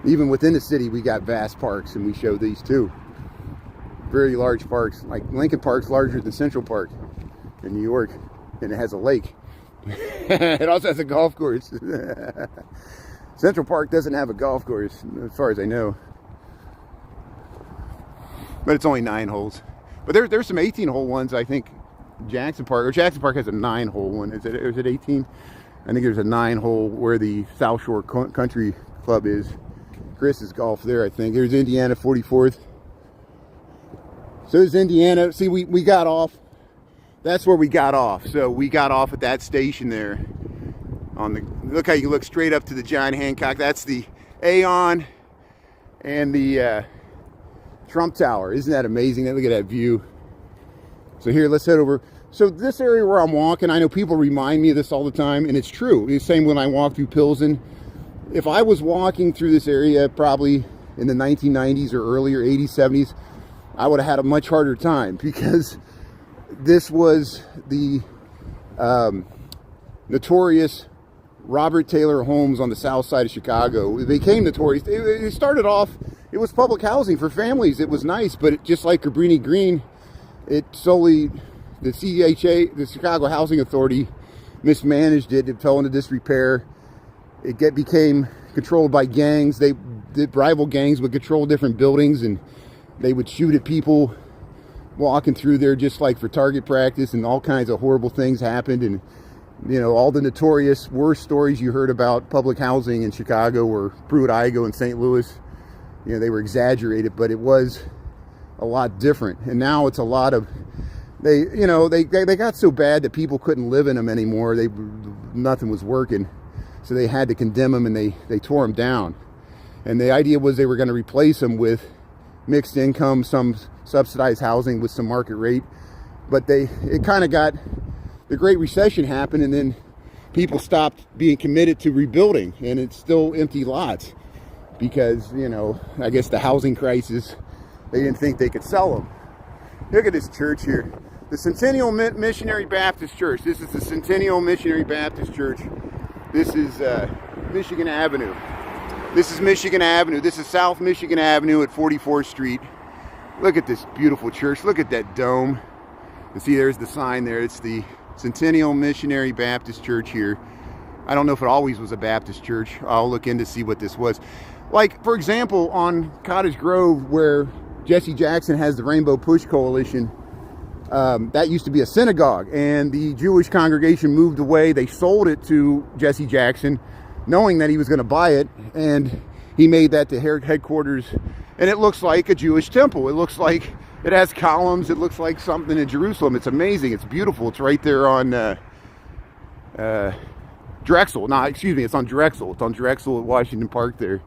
even within the city, we got vast parks, and we show these too. Very large parks, like Lincoln Park's larger than Central Park in New York, and it has a lake. It also has a golf course. Central Park doesn't have a golf course, as far as I know. But it's only 9 holes. But there's some 18-hole ones, I think. Jackson Park has a 9-hole one. Is it 18? I think there's a 9-hole where the South Shore Country Club is. Chris is golf there, I think. There's Indiana 44th. So there's Indiana. See, we got off. That's where we got off. So we got off at that station there. Look how you look straight up to the John Hancock. That's the Aon and the Trump Tower. Isn't that amazing? Look at that view. So here, let's head over. So this area where I'm walking, I know people remind me of this all the time, and it's true. It's the same when I walk through Pilsen. If I was walking through this area probably in the 1990s or earlier, 80s, 70s, I would have had a much harder time, because this was the notorious Robert Taylor homes on the south side of Chicago. It became notorious. It started off, it was public housing for families. It was nice, but just like Cabrini Green, it solely, the CHA, the Chicago Housing Authority, mismanaged it. It fell into disrepair. It became controlled by gangs. The rival gangs would control different buildings, and they would shoot at people walking through there just like for target practice, and all kinds of horrible things happened. And you know, all the notorious worst stories you heard about public housing in Chicago or Pruitt-Igoe and St. Louis, you know, they were exaggerated, but it was a lot different. And now it's a lot of, they got so bad that people couldn't live in them anymore. Nothing was working, so they had to condemn them, and they tore them down. And the idea was they were going to replace them with mixed income, some subsidized housing with some market rate. But it kind of got, the Great Recession happened, and then people stopped being committed to rebuilding, and it's still empty lots because, you know, I guess the housing crisis, they didn't think they could sell them. Look at this church here, the Centennial Missionary Baptist Church. This is the Centennial Missionary Baptist Church. This is Michigan Avenue. This is Michigan Avenue. This is South Michigan Avenue at 44th Street. Look at this beautiful church. Look at that dome. And see, there's the sign there. It's the Centennial Missionary Baptist Church here. I don't know if it always was a Baptist church. I'll look in to see what this was. Like, for example, on Cottage Grove, where Jesse Jackson has the Rainbow Push Coalition, that used to be a synagogue, and the Jewish congregation moved away. They sold it to Jesse Jackson, knowing that he was going to buy it, and he made that the headquarters. And it looks like a Jewish temple. It looks like it has columns. It looks like something in Jerusalem. It's amazing. It's beautiful. It's right there on Drexel. No, excuse me. It's on Drexel. It's on Drexel at Washington Park there.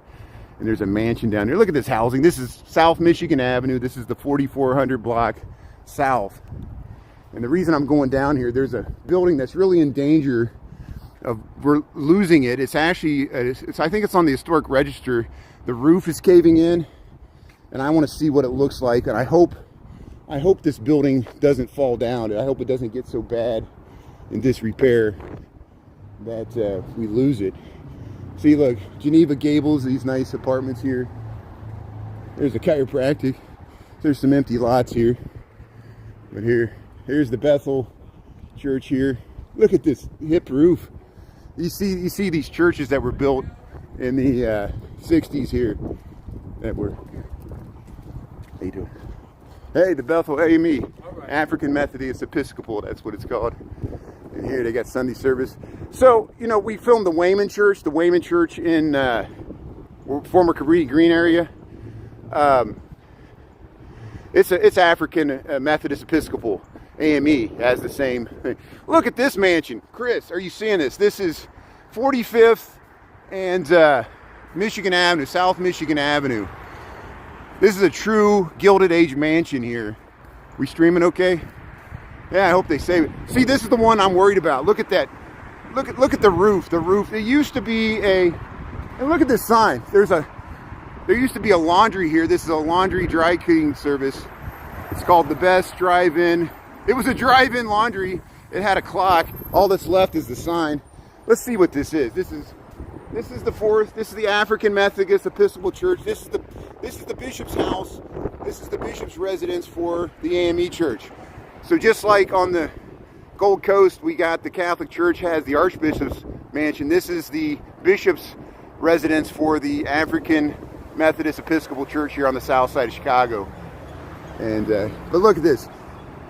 And there's a mansion down there. Look at this housing. This is South Michigan Avenue. This is the 4400 block south. And the reason I'm going down here, there's a building that's really in danger of we're losing it. It's actually, I think it's on the historic register. The roof is caving in, and I want to see what it looks like. And I hope this building doesn't fall down. I hope it doesn't get so bad in disrepair that we lose it. See, look, Geneva Gables, these nice apartments here. There's a chiropractic. There's some empty lots here. But here's the Bethel Church here. Look at this hip roof. You see these churches that were built in the 60s here that were, how you doing? Hey, the Bethel AME, right. African Methodist Episcopal, that's what it's called. And here they got Sunday service. So, you know, we filmed the Wayman Church in former Cabrini Green area. It's African Methodist Episcopal. AME has the same thing. Look at this mansion. Chris, are you seeing this? This is 45th and Michigan Avenue, South Michigan Avenue. This is a true Gilded Age mansion here. We streaming okay? Yeah, I hope they save it. See, this is the one I'm worried about. Look at that. Look at the roof. The roof. It used to be and look at this sign. There used to be a laundry here. This is a laundry dry cleaning service. It's called The Best Drive-In. It was a drive-in laundry. It had a clock. All that's left is the sign. Let's see what this is. This is the fourth. This is the African Methodist Episcopal Church. This is the bishop's house. This is the bishop's residence for the AME Church. So just like on the Gold Coast, we got the Catholic Church has the Archbishop's mansion. This is the bishop's residence for the African Methodist Episcopal Church here on the south side of Chicago. And but look at this.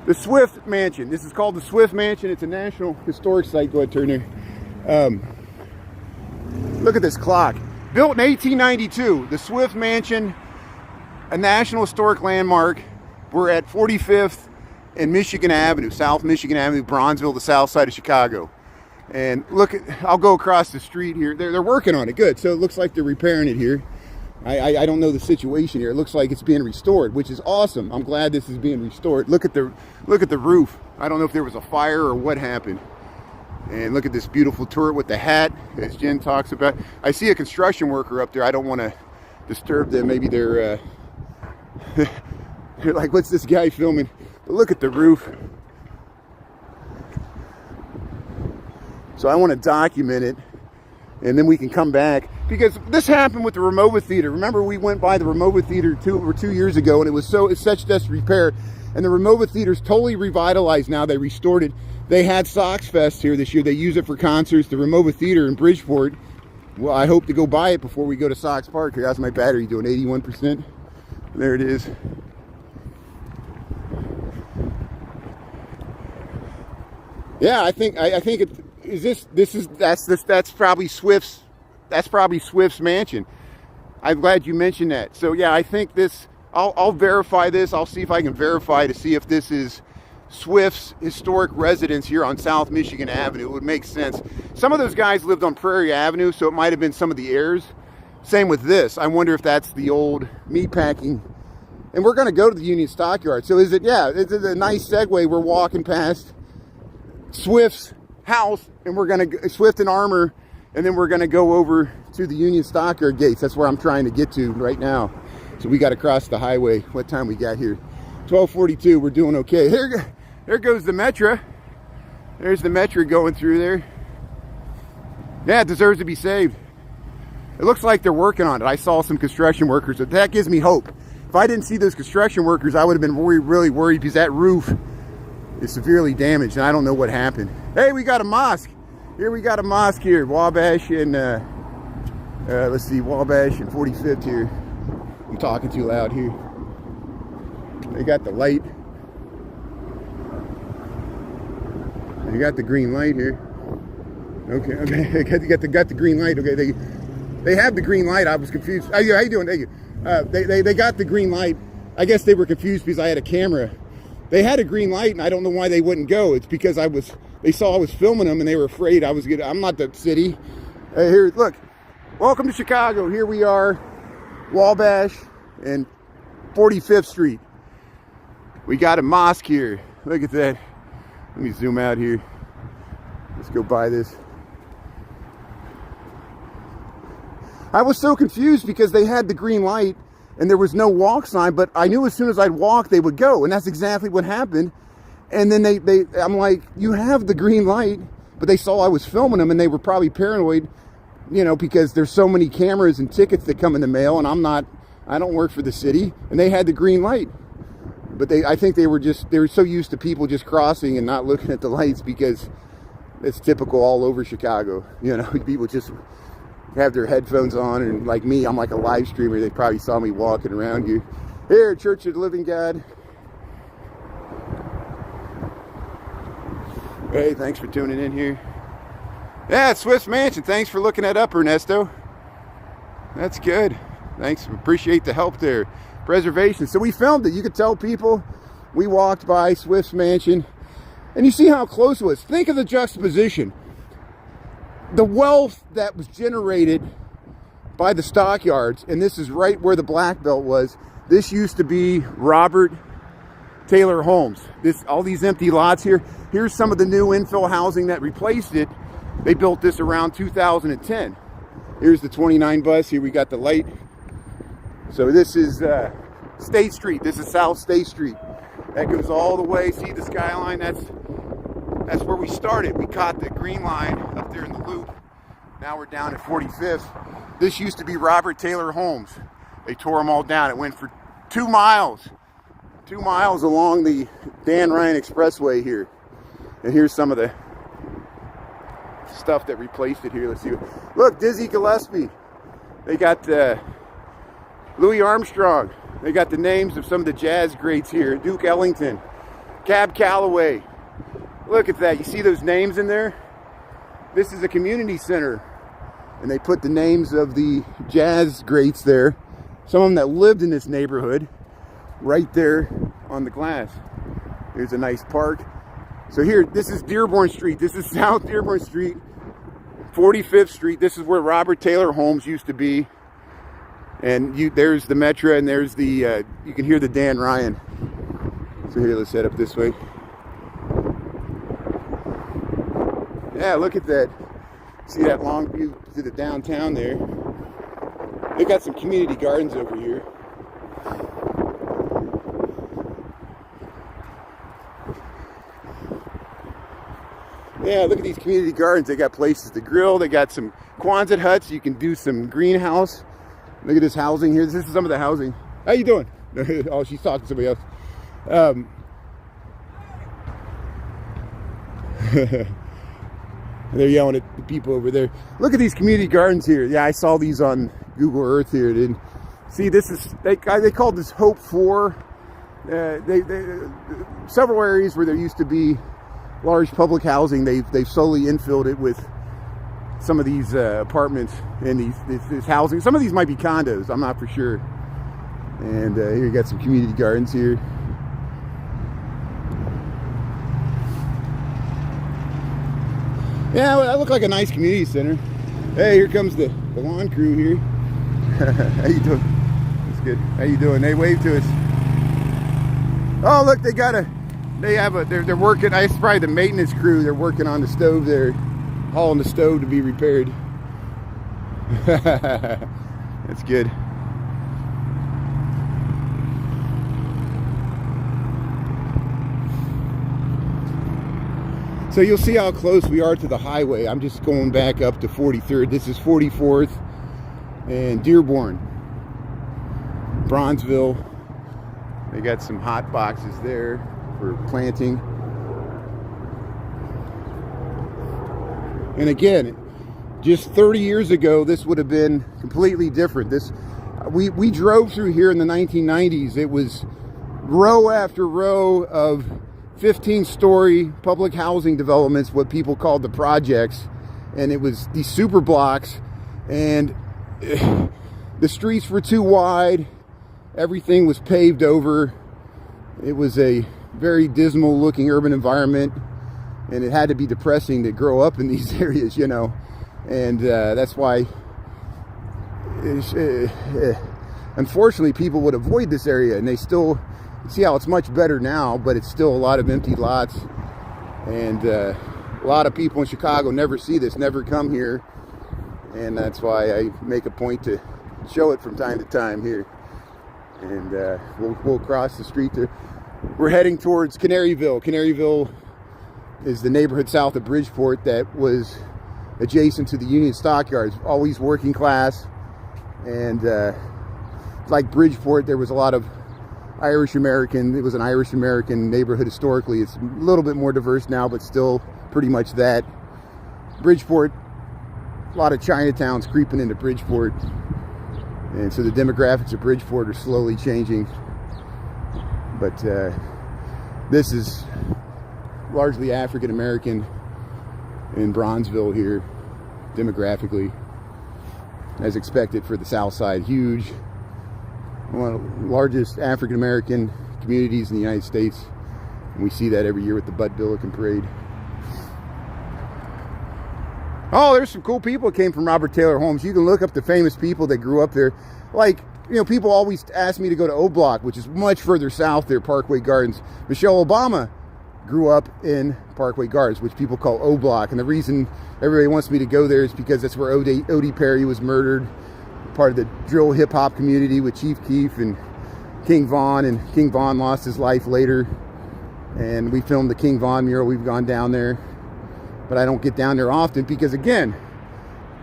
The Swift Mansion. This is called the Swift Mansion. It's a National Historic Site. Go ahead, turn there. Look at this clock. Built in 1892. The Swift Mansion, a National Historic Landmark. We're at 45th and Michigan Avenue, South Michigan Avenue, Bronzeville, the south side of Chicago. And look, I'll go across the street here. They're working on it. Good. So it looks like they're repairing it here. I don't know the situation here. It looks like it's being restored, which is awesome. I'm glad this is being restored. Look at the roof. I don't know if there was a fire or what happened. And look at this beautiful turret with the hat, as Jen talks about. I see a construction worker up there. I don't want to disturb them. Maybe they're they're like, what's this guy filming? But look at the roof. So I want to document it. and then we can come back, because this happened with the Ramova Theater. Remember, we went by the Ramova Theater 2 years ago, and it's such disrepair. And the Ramova Theater's totally revitalized now. They restored it. They had Sox Fest here this year. They use it for concerts. The Ramova Theater in Bridgeport. Well, I hope to go by it before we go to Sox Park. Here, how's my battery doing? 81%. There it is. Yeah, I think it is that's probably Swift's mansion. I'm glad you mentioned that. So yeah, I think this, I'll verify this. I'll see if I can verify to see if this is Swift's historic residence here on South Michigan Avenue. It would make sense. Some of those guys lived on Prairie Avenue, so it might have been some of the heirs. Same with this. I wonder if that's the old meatpacking. And we're going to go to the Union Stockyard. So is it, yeah, it's a nice segue. We're walking past Swift's house, and we're going to, Swift and Armor, and then we're going to go over to the Union Stockyard gates. That's where I'm trying to get to right now. So we got to cross the highway. What time we got here? 12:42. We're doing okay. There goes the Metro. There's the Metro going through there. Yeah, it deserves to be saved. It looks like they're working on it. I saw some construction workers. That gives me hope. If I didn't see those construction workers, I would have been really worried, because that roof is severely damaged, and I don't know what happened. Hey, we got a mosque. Here we got a mosque here. Wabash and, let's see, Wabash and 45th here. I'm talking too loud here. They got the light. They got the green light here. Okay, they got the green light. Okay, they have the green light. I was confused. How you doing? Thank you. They got the green light. I guess they were confused because I had a camera. They had a green light, and I don't know why they wouldn't go. It's because they saw I was filming them, and they were afraid I was gonna. I'm not the city. Here, look. Welcome to Chicago. Here we are, Wabash and 45th Street. We got a mosque here. Look at that. Let me zoom out here. Let's go by this. I was so confused because they had the green light and there was no walk sign, but I knew as soon as I'd walk, they would go. And that's exactly what happened. And then I'm like, you have the green light, but they saw I was filming them, and they were probably paranoid, you know, because there's so many cameras and tickets that come in the mail, and I don't work for the city, and they had the green light. But I think they were so used to people just crossing and not looking at the lights, because it's typical all over Chicago. You know, people just have their headphones on, and like me, I'm like a live streamer. They probably saw me walking around here. Here, Church of the Living God. Hey, thanks for tuning in here. Yeah, it's Swift's Mansion. Thanks for looking that up, Ernesto. That's good. Thanks. Appreciate the help there. Preservation. So we filmed it. You could tell people we walked by Swift's Mansion, and you see how close it was. Think of the juxtaposition. The wealth that was generated by the stockyards, and this is right where the Black Belt was. This used to be Robert Taylor Homes. All these empty lots here. Here's some of the new infill housing that replaced it. They built this around 2010. Here's the 29 bus. Here we got the light. So this is State Street. This is South State Street. That goes all the way. See the skyline? That's where we started. We caught the green line up there in the loop. Now we're down at 45th. This used to be Robert Taylor Homes. They tore them all down. It went for 2 miles. 2 miles along the Dan Ryan Expressway here. And here's some of the stuff that replaced it here. Let's see. Look, Dizzy Gillespie. They got Louis Armstrong. They got the names of some of the jazz greats here. Duke Ellington. Cab Calloway. Look at that. You see those names in there? This is a community center. And they put the names of the jazz greats there. Some of them that lived in this neighborhood. Right there on the glass. Here's a nice park. So here, this is Dearborn Street. This is South Dearborn Street. 45th Street. This is where Robert Taylor Homes used to be. And there's the Metro, and there's the, you can hear the Dan Ryan. So here, let's head up this way. Yeah, look at that. See that long view to the downtown there. They got some community gardens over here. Yeah, look at these community gardens. They got places to grill. They got some Quonset huts. You can do some greenhouse. Look at this housing here. This is some of the housing. How you doing? Oh, she's talking to somebody else. They're yelling at the people over there. Look at these community gardens here. Yeah, I saw these on Google Earth here. Didn't see this is they called this Hope 4. Several areas where there used to be large public housing, they've slowly infilled it with some of these apartments and this housing. Some of these might be condos, I'm not for sure. And here you got some community gardens here. Yeah, well, that looked like a nice community center. Hey, here comes the lawn crew here. How you doing? That's good. How you doing? They wave to us. Oh, look, they're working. It's probably the maintenance crew. They're working on the stove there, hauling the stove to be repaired. That's good. So you'll see how close we are to the highway. I'm just going back up to 43rd. This is 44th and Dearborn, Bronzeville. They got some hot boxes there for planting. And again, just 30 years ago, this would have been completely different. We drove through here in the 1990s. It was row after row of 15-story public housing developments, what people called the projects, and it was these super blocks, and the streets were too wide. Everything was paved over. It was a very dismal looking urban environment, and it had to be depressing to grow up in these areas, you know. And that's why unfortunately people would avoid this area, and they still see how it's much better now, but it's still a lot of empty lots. And a lot of people in Chicago never see this, never come here, and that's why I make a point to show it from time to time here. And we'll cross the street there. We're heading towards Canaryville. Canaryville is the neighborhood south of Bridgeport that was adjacent to the Union Stockyards, always working class. And like Bridgeport, there was a lot of Irish American. It was an Irish American neighborhood historically. It's a little bit more diverse now, but still pretty much that. Bridgeport, a lot of Chinatowns creeping into Bridgeport. And so the demographics of Bridgeport are slowly changing. But this is largely African American in Bronzeville here, demographically, as expected for the Southside. Huge, one of the largest African American communities in the United States. And we see that every year with the Bud Billiken Parade. Oh, there's some cool people that came from Robert Taylor Homes. You can look up the famous people that grew up there. Like, you know, people always ask me to go to O Block, which is much further south there, Parkway Gardens. Michelle Obama grew up in Parkway Gardens, which people call O Block. And the reason everybody wants me to go there is because that's where Odie Perry was murdered, part of the drill hip-hop community with Chief Keef and King Von. And King Von lost his life later. And we filmed the King Von mural. We've gone down there. But I don't get down there often because, again,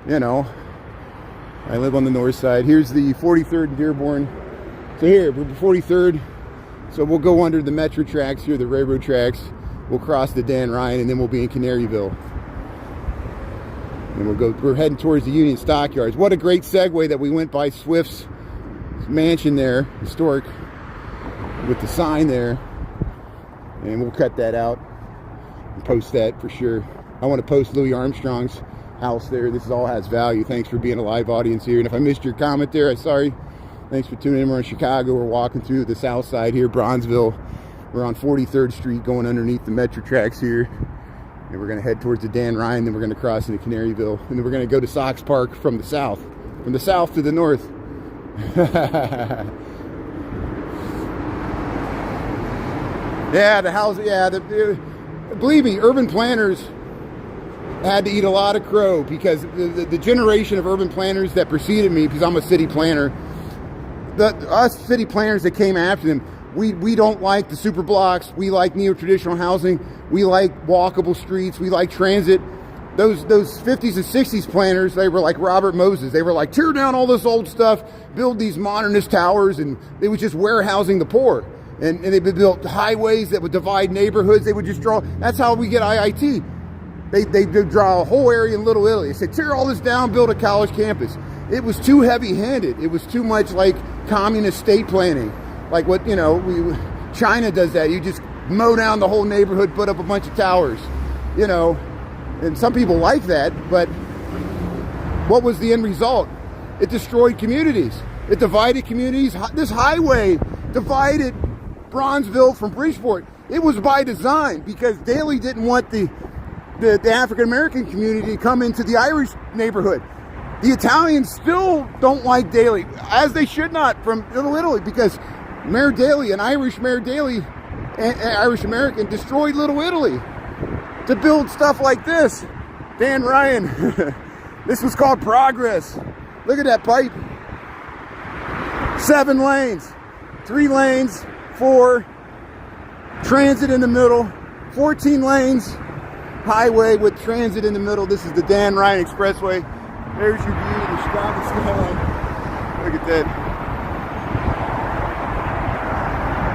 you know, I live on the north side. Here's the 43rd and Dearborn. So here, we're 43rd. So we'll go under the metro tracks here, the railroad tracks. We'll cross the Dan Ryan, and then we'll be in Canaryville. And we're heading towards the Union Stockyards. What a great segue that we went by Swift's mansion there, historic, with the sign there. And we'll cut that out and post that for sure. I want to post Louis Armstrong's house there. This all has value. Thanks for being a live audience here. And if I missed your comment there, I'm sorry. Thanks for tuning in. We're in Chicago. We're walking through the south side here, Bronzeville. We're on 43rd Street going underneath the metro tracks here. And we're going to head towards the Dan Ryan. Then we're going to cross into Canaryville. And then we're going to go to Sox Park from the south. From the south to the north. Yeah, the house. Yeah, believe me, urban planners had to eat a lot of crow because the generation of urban planners that preceded me, because I'm a city planner, us city planners that came after them, We don't like the super blocks. We like neo-traditional housing. We like walkable streets. We like transit. Those 50s and 60s planners, they were like Robert Moses. They were like, tear down all this old stuff, build these modernist towers, and they was just warehousing the poor. And they built highways that would divide neighborhoods. They would just draw. That's how we get IIT. They draw a whole area in Little Italy. They said, tear all this down, build a college campus. It was too heavy-handed. It was too much like communist state planning. Like what, China does that. You just mow down the whole neighborhood, put up a bunch of towers, And some people like that, but what was the end result? It destroyed communities. It divided communities. This highway divided Bronzeville from Bridgeport. It was by design because Daley didn't want the African-American community to come into the Irish neighborhood. The Italians still don't like Daley, as they should not, from Little Italy, because Mayor Daley, an Irish Mayor Daley, Irish-American, destroyed Little Italy to build stuff like this. Dan Ryan, this was called progress. Look at that pipe. 7 lanes, 3 lanes, 4, transit in the middle, 14 lanes, highway with transit in the middle. This is the Dan Ryan Expressway. There's your view of the Chicago skyline. Look at that.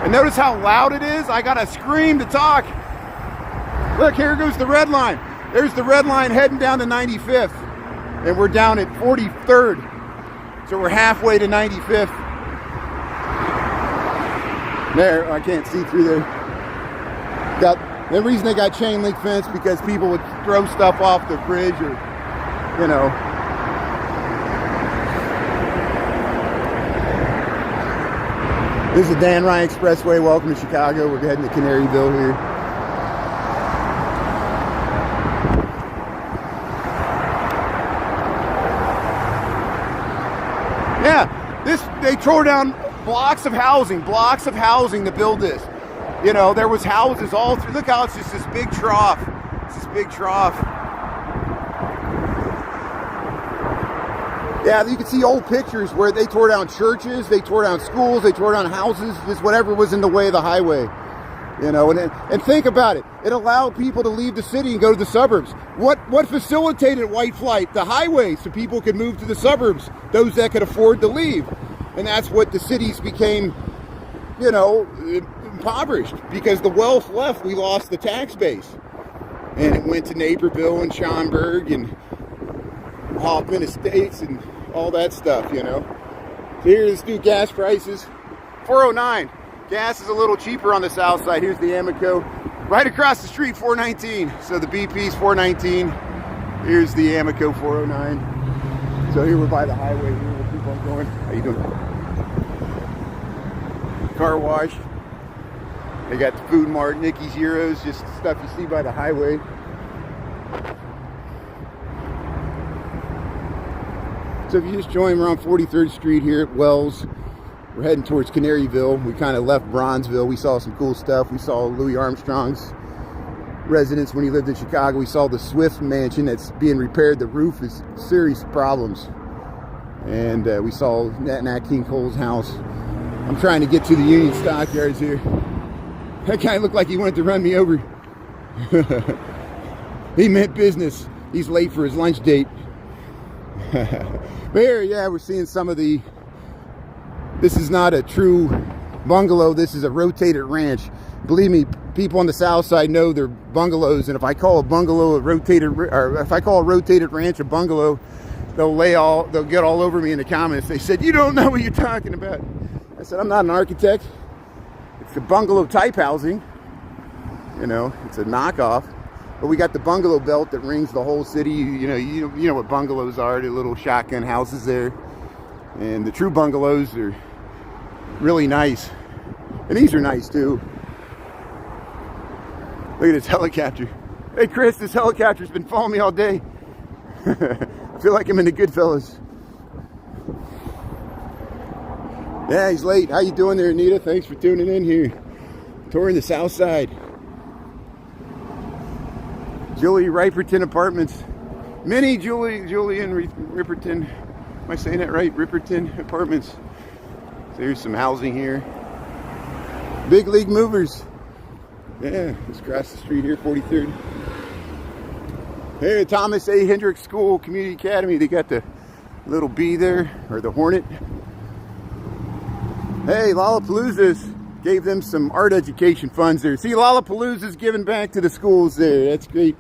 And notice how loud it is. I gotta scream to talk. Look, here goes the red line. There's the red line heading down to 95th. And we're down at 43rd. So we're halfway to 95th. There, I can't see through there. The reason they got chain link fence because people would throw stuff off the bridge or, This is the Dan Ryan Expressway. Welcome to Chicago. We're heading to Canaryville here. Yeah, they tore down blocks of housing to build this. There was houses all through. Look how it's just this big trough. It's this big trough. Yeah, you can see old pictures where they tore down churches, they tore down schools, they tore down houses, just whatever was in the way of the highway. And think about it. It allowed people to leave the city and go to the suburbs. What facilitated white flight? The highway, so people could move to the suburbs, those that could afford to leave. And that's what the cities became, impoverished. Because the wealth left, we lost the tax base. And it went to Naperville and Schaumburg and Hoffman Estates and all that stuff, So here's new gas prices. $4.09. Gas is a little cheaper on the south side. Here's the Amoco. Right across the street, $4.19. So the BP's $4.19. Here's the Amoco, $4.09. So here we're by the highway. Here we'll keep on going. How you doing? Car wash. They got the Food Mart, Nicky's Euros, just stuff you see by the highway. So if you just joined, we're on 43rd Street here at Wells. We're heading towards Canaryville. We kind of left Bronzeville. We saw some cool stuff. We saw Louis Armstrong's residence when he lived in Chicago. We saw the Swift mansion that's being repaired. The roof is serious problems. And we saw Nat King Cole's house. I'm trying to get to the Union Stockyards here. That guy looked like he wanted to run me over. He meant business. He's late for his lunch date. But here, yeah, we're seeing some of the... This is not a true bungalow. This is a rotated ranch. Believe me, people on the south side know they're bungalows. And if I call a bungalow a rotated, or if I call a rotated ranch a bungalow, they'll get all over me in the comments. They said, you don't know what you're talking about. I said, I'm not an architect. It's a bungalow type housing. It's a knockoff. But we got the bungalow belt that rings the whole city. You know what bungalows are. They're little shotgun houses there. And the true bungalows are really nice. And these are nice too. Look at this helicopter. Hey Chris, this helicopter's been following me all day. I feel like I'm in the Goodfellas. Yeah, he's late. How you doing there, Anita? Thanks for tuning in here. Touring the south side. Julie Riperton Apartments. Mini Julian Riperton. Am I saying that right? Riperton Apartments. So here's some housing here. Big league movers. Yeah, just across the street here, 43rd. Here, Thomas A. Hendricks School Community Academy. They got the little bee there, or the hornet. Hey, Lollapalooza's gave them some art education funds there. See, Lollapalooza's giving back to the schools there. That's great.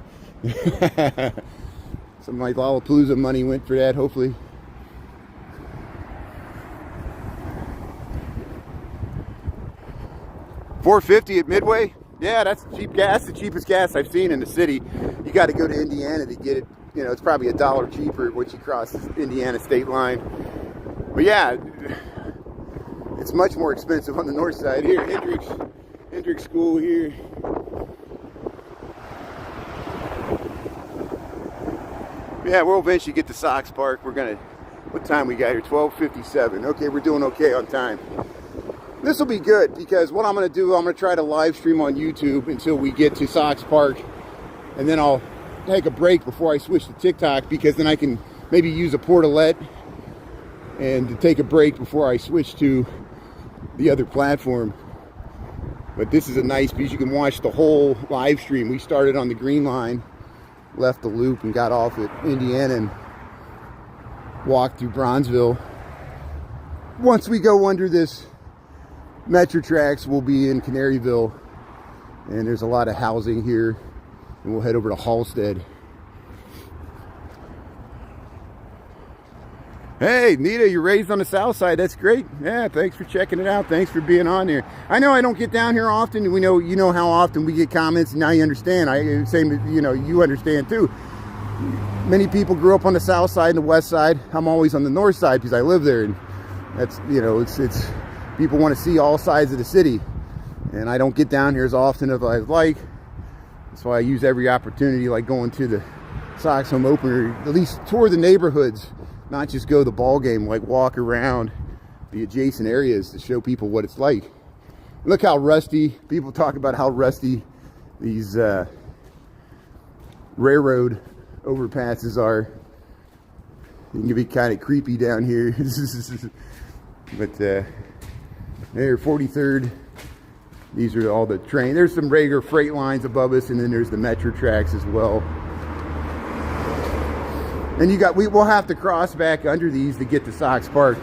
Some of my Lollapalooza money went for that, hopefully. $4.50 at Midway. Yeah, that's cheap gas, the cheapest gas I've seen in the city. You got to go to Indiana to get it. You know, it's probably $1 cheaper once you cross the Indiana state line. But yeah, it's much more expensive on the north side. Here, Hendricks School here. Yeah, we'll eventually get to Sox Park. We're gonna, what time we got here? 12:57. Okay, we're doing okay on time. This will be good because what I'm gonna do, I'm gonna try to live stream on YouTube until we get to Sox Park, and then I'll take a break before I switch to TikTok, because then I can maybe use a portalette and to take a break before I switch to the other platform. But this is a nice because you can watch the whole live stream. We started on the Green Line, left the loop and got off at Indiana and walked through Bronzeville. Once we go under this Metro tracks, we'll be in Canaryville, and there's a lot of housing here, and we'll head over to Halstead. Hey, Nita, you're raised on the Southside. That's great. Yeah, thanks for checking it out. Thanks for being on there. I know I don't get down here often. You know how often we get comments, and now you understand. You understand too. Many people grew up on the South Side and the West Side. I'm always on the North Side because I live there, and that's, it's people want to see all sides of the city, and I don't get down here as often as I'd like. So I use every opportunity, like going to the Sox home opener, at least tour the neighborhoods. Not just go to the ball game, like walk around the adjacent areas to show people what it's like. Look how rusty, people talk about how rusty these railroad overpasses are. It can be kind of creepy down here. But there, 43rd, these are all the train. There's some regular freight lines above us, and then there's the Metro tracks as well. And we'll have to cross back under these to get to Sox Park,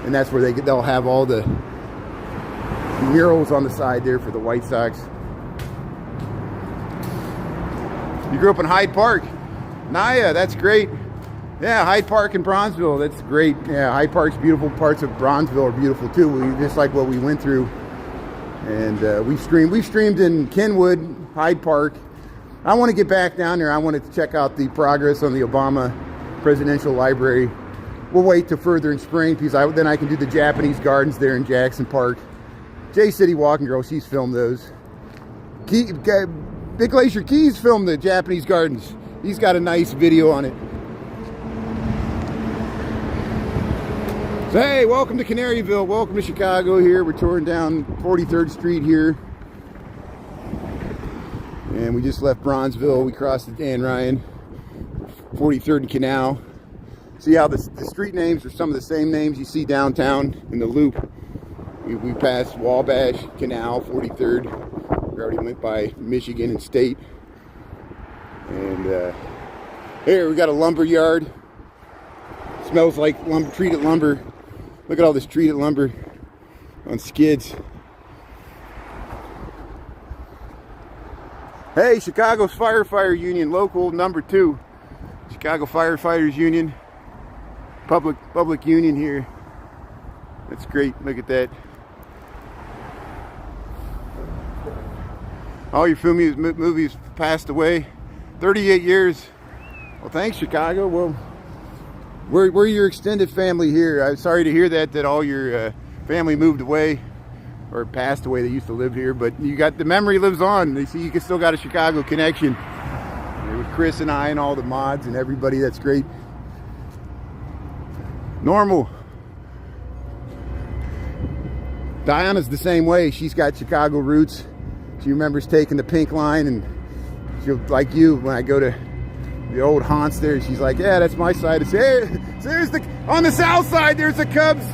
and that's where they'll have all the murals on the side there for the White Sox. You grew up in Hyde Park, Naya. That's great. Yeah, Hyde Park in Bronzeville. That's great. Yeah, Hyde Park's beautiful. Parts of Bronzeville are beautiful too. Just like what we went through, and we streamed in Kenwood, Hyde Park. I want to get back down there. I wanted to check out the progress on the Obama Presidential Library. We'll wait till further in spring because then I can do the Japanese gardens there in Jackson Park. J City Walking Girl, she's filmed those. Big Glacier Keys filmed the Japanese gardens. He's got a nice video on it. So hey, welcome to Canaryville. Welcome to Chicago here. We're touring down 43rd Street here. And we just left Bronzeville. We crossed the Dan Ryan, 43rd and Canal. See how the street names are some of the same names you see downtown in the loop. We passed Wabash, Canal, 43rd. We already went by Michigan and State. And here we got a lumber yard. Smells like treated lumber. Look at all this treated lumber on skids. Hey, Chicago's Firefighter Union, local number 2. Chicago Firefighters Union, public union here. That's great. Look at that. All your movies passed away. 38 years. Well, thanks, Chicago. Well, we're your extended family here. I'm sorry to hear that all your family moved away or passed away. They used to live here, but the memory lives on. They see you still got a Chicago connection with Chris and I and all the mods and everybody. That's great. Normal. Diana's the same way. She's got Chicago roots. She remembers taking the pink line, and she'll, like you, when I go to the old haunts there, she's like, yeah, that's my side. It's, hey, there's on the south side, there's the Cubs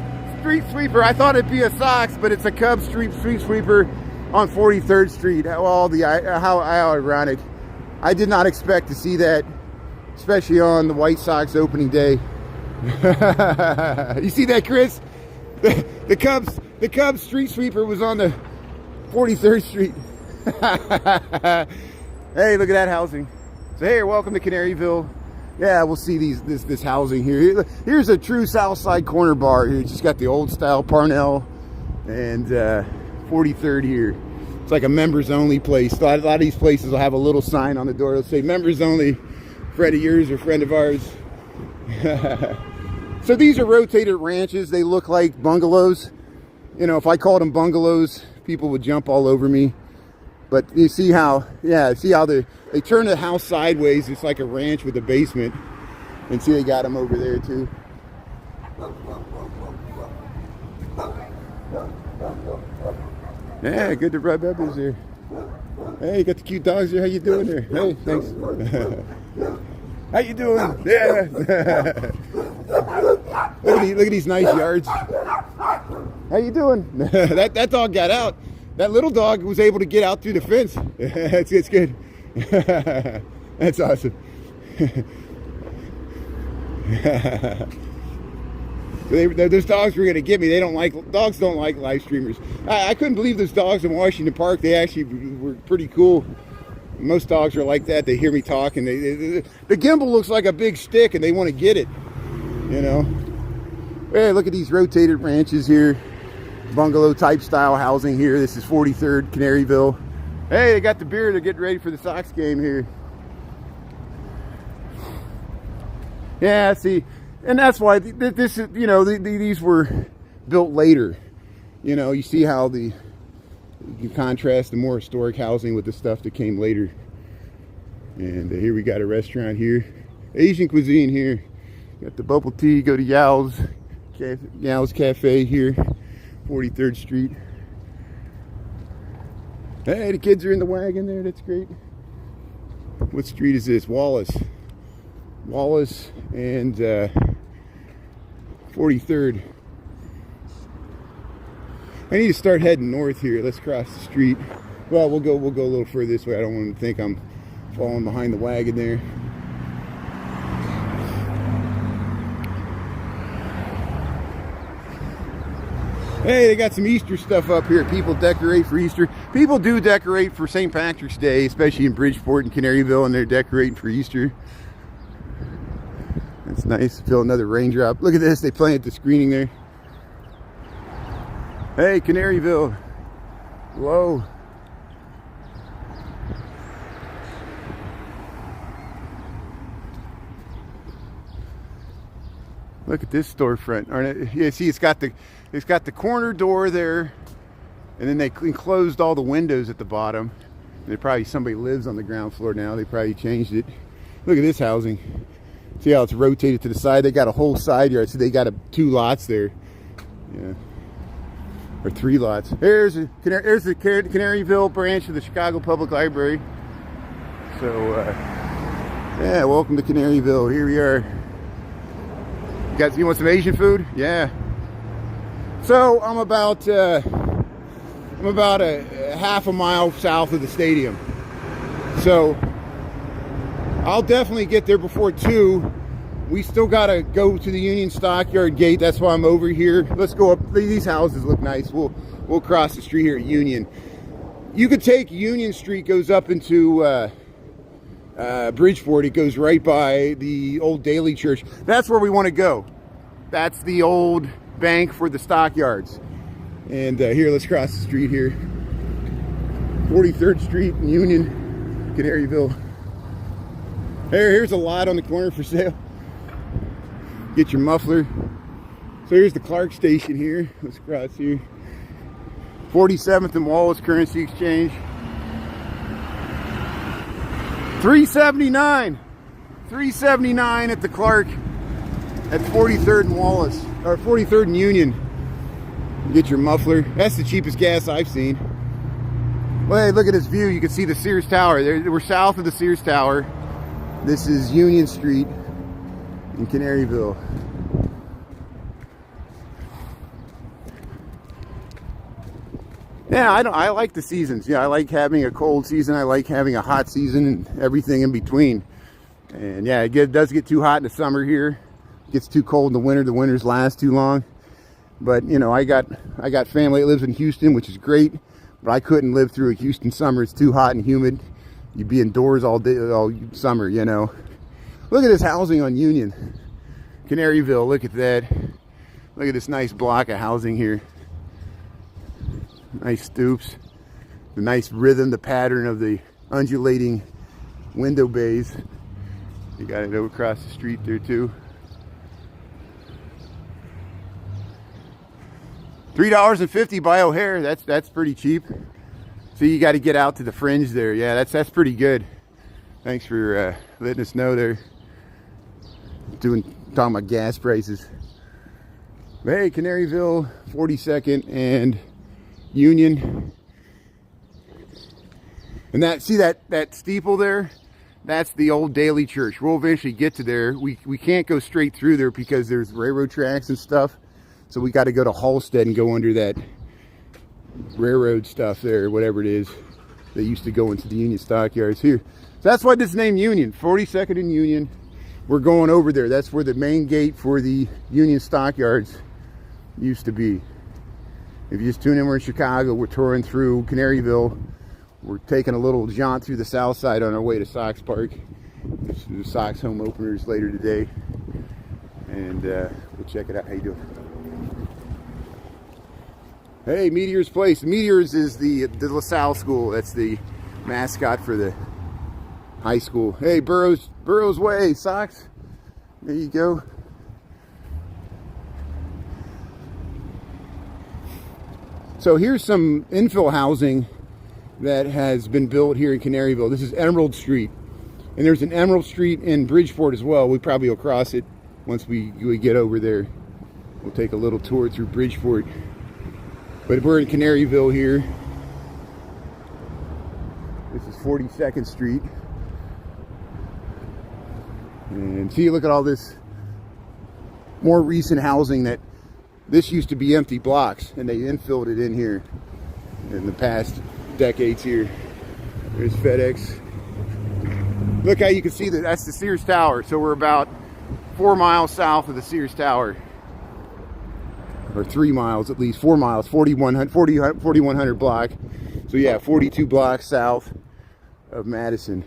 street sweeper. I thought it'd be a Sox, but it's a Cubs street sweeper on 43rd Street. Well, how ironic. I did not expect to see that, especially on the White Sox opening day. You see that, Chris? The Cubs street sweeper was on the 43rd Street. Hey, look at that housing. So hey, welcome to Canaryville. Yeah, we'll see this housing here. Here's a true Southside corner bar here. It's just got the old style Parnell and 43rd here. It's like a members only place. A lot of these places will have a little sign on the door. It'll say members only, friend of yours or friend of ours. So these are rotated ranches. They look like bungalows. You know, if I called them bungalows, people would jump all over me. But you see how, see how they turn the house sideways. It's like a ranch with a basement. And see, they got them over there too. Yeah, good to rub elbows here. Hey, you got the cute dogs here. How you doing there? Hey, thanks. How you doing? Yeah. Look at these nice yards. How you doing? That dog got out. That little dog was able to get out through the fence. It's good. That's awesome. Those dogs were going to get me. Dogs don't like live streamers. I couldn't believe those dogs in Washington Park. They actually were pretty cool. Most dogs are like that. They hear me talk, and the gimbal looks like a big stick, and they want to get it. You know. Hey, look at these rotated ranches here. Bungalow type style housing here. This is 43rd Canaryville. Hey, they got the beer. They're getting ready for the Sox game here. Yeah, see, and that's why this is, you know, these were built later. You know, you see how you can contrast the more historic housing with the stuff that came later. And here we got a restaurant here. Asian cuisine here. Got the bubble tea. Go to Yao's Cafe here. 43rd Street. Hey, the kids are in the wagon there. That's great. What street is this? Wallace and 43rd. I need to start heading north here. Let's cross the street. Well, we'll go a little further this way. I don't want them to think I'm falling behind the wagon there. Hey, they got some Easter stuff up here. People decorate for Easter. People do decorate for St. Patrick's Day, especially in Bridgeport and Canaryville, and they're decorating for Easter. That's nice. Feel another raindrop. Look at this. They planted the screening there. Hey, Canaryville. Whoa. Look at this storefront. Yeah, see, it's got the corner door there, and then they enclosed all the windows at the bottom. And probably somebody lives on the ground floor now. They probably changed it. Look at this housing. See how it's rotated to the side? They got a whole side yard. So they got 2 lots there. Yeah. Or 3 lots. There's the Canaryville branch of the Chicago Public Library. So, yeah, welcome to Canaryville. Here we are. You want some Asian food? Yeah. So I'm about a half a mile south of the stadium. So I'll definitely get there before 2. We still gotta go to the Union Stockyard gate. That's why I'm over here. Let's go up. These houses look nice. We'll cross the street here at Union. You could take Union Street, goes up into Bridgeport. It goes right by the old Daily Church. That's where we want to go. That's the old bank for the stockyards. And here, let's cross the street here. 43rd Street in Union, Canaryville. Here's a lot on the corner for sale. Get your muffler. So here's the Clark station here. Let's cross here. 47th and Wallace Currency Exchange. $3.79. $3.79 at the Clark at 43rd and Wallace, or 43rd and Union. Get your muffler. That's the cheapest gas I've seen. Well, hey, look at this view. You can see the Sears Tower. We're south of the Sears Tower. This is Union Street in Canaryville. Yeah, I like the seasons. Yeah, I like having a cold season. I like having a hot season and everything in between. And yeah, it does get too hot in the summer here. It gets too cold in the winter. The winters last too long. But you know, I got family that lives in Houston, which is great. But I couldn't live through a Houston summer. It's too hot and humid. You'd be indoors all day, all summer. You know. Look at this housing on Union, Canaryville. Look at that. Look at this nice block of housing here. Nice stoops, the nice rhythm, the pattern of the undulating window bays. You got it over across the street there too. $3.50 by O'Hare. That's pretty cheap. So you got to get out to the fringe there. Yeah, that's pretty good. Thanks for letting us know there. Talking about gas prices. But hey, Canaryville, 42nd and Union. And that steeple there, that's the old Daily Church. We'll eventually get to there. We can't go straight through there because there's railroad tracks and stuff. So we got to go to Halstead and go under that railroad stuff there, whatever it is. They used to go into the Union Stockyards here. So that's why this is named Union, 42nd and Union. We're going over there. That's where the main gate for the Union Stockyards used to be. If you just tune in, we're in Chicago. We're touring through Canaryville. We're taking a little jaunt through the Southside on our way to Sox Park. The Sox home openers later today. And we'll check it out. How you doing? Hey, Meteors Place. Meteors is the LaSalle school. That's the mascot for the high school. Hey, Burroughs Way, Sox. There you go. So here's some infill housing that has been built here in Canaryville. This is Emerald Street. And there's an Emerald Street in Bridgeport as well. We probably will cross it once we get over there. We'll take a little tour through Bridgeport. But we're in Canaryville here. This is 42nd Street. And see, look at all this more recent housing that this used to be empty blocks, and they infilled it in here in the past decades here. There's FedEx. Look how you can see that's the Sears Tower. So we're about 4 miles south of the Sears Tower. Or 3 miles at least, 4 miles, 4100 block. So yeah, 42 blocks south of Madison.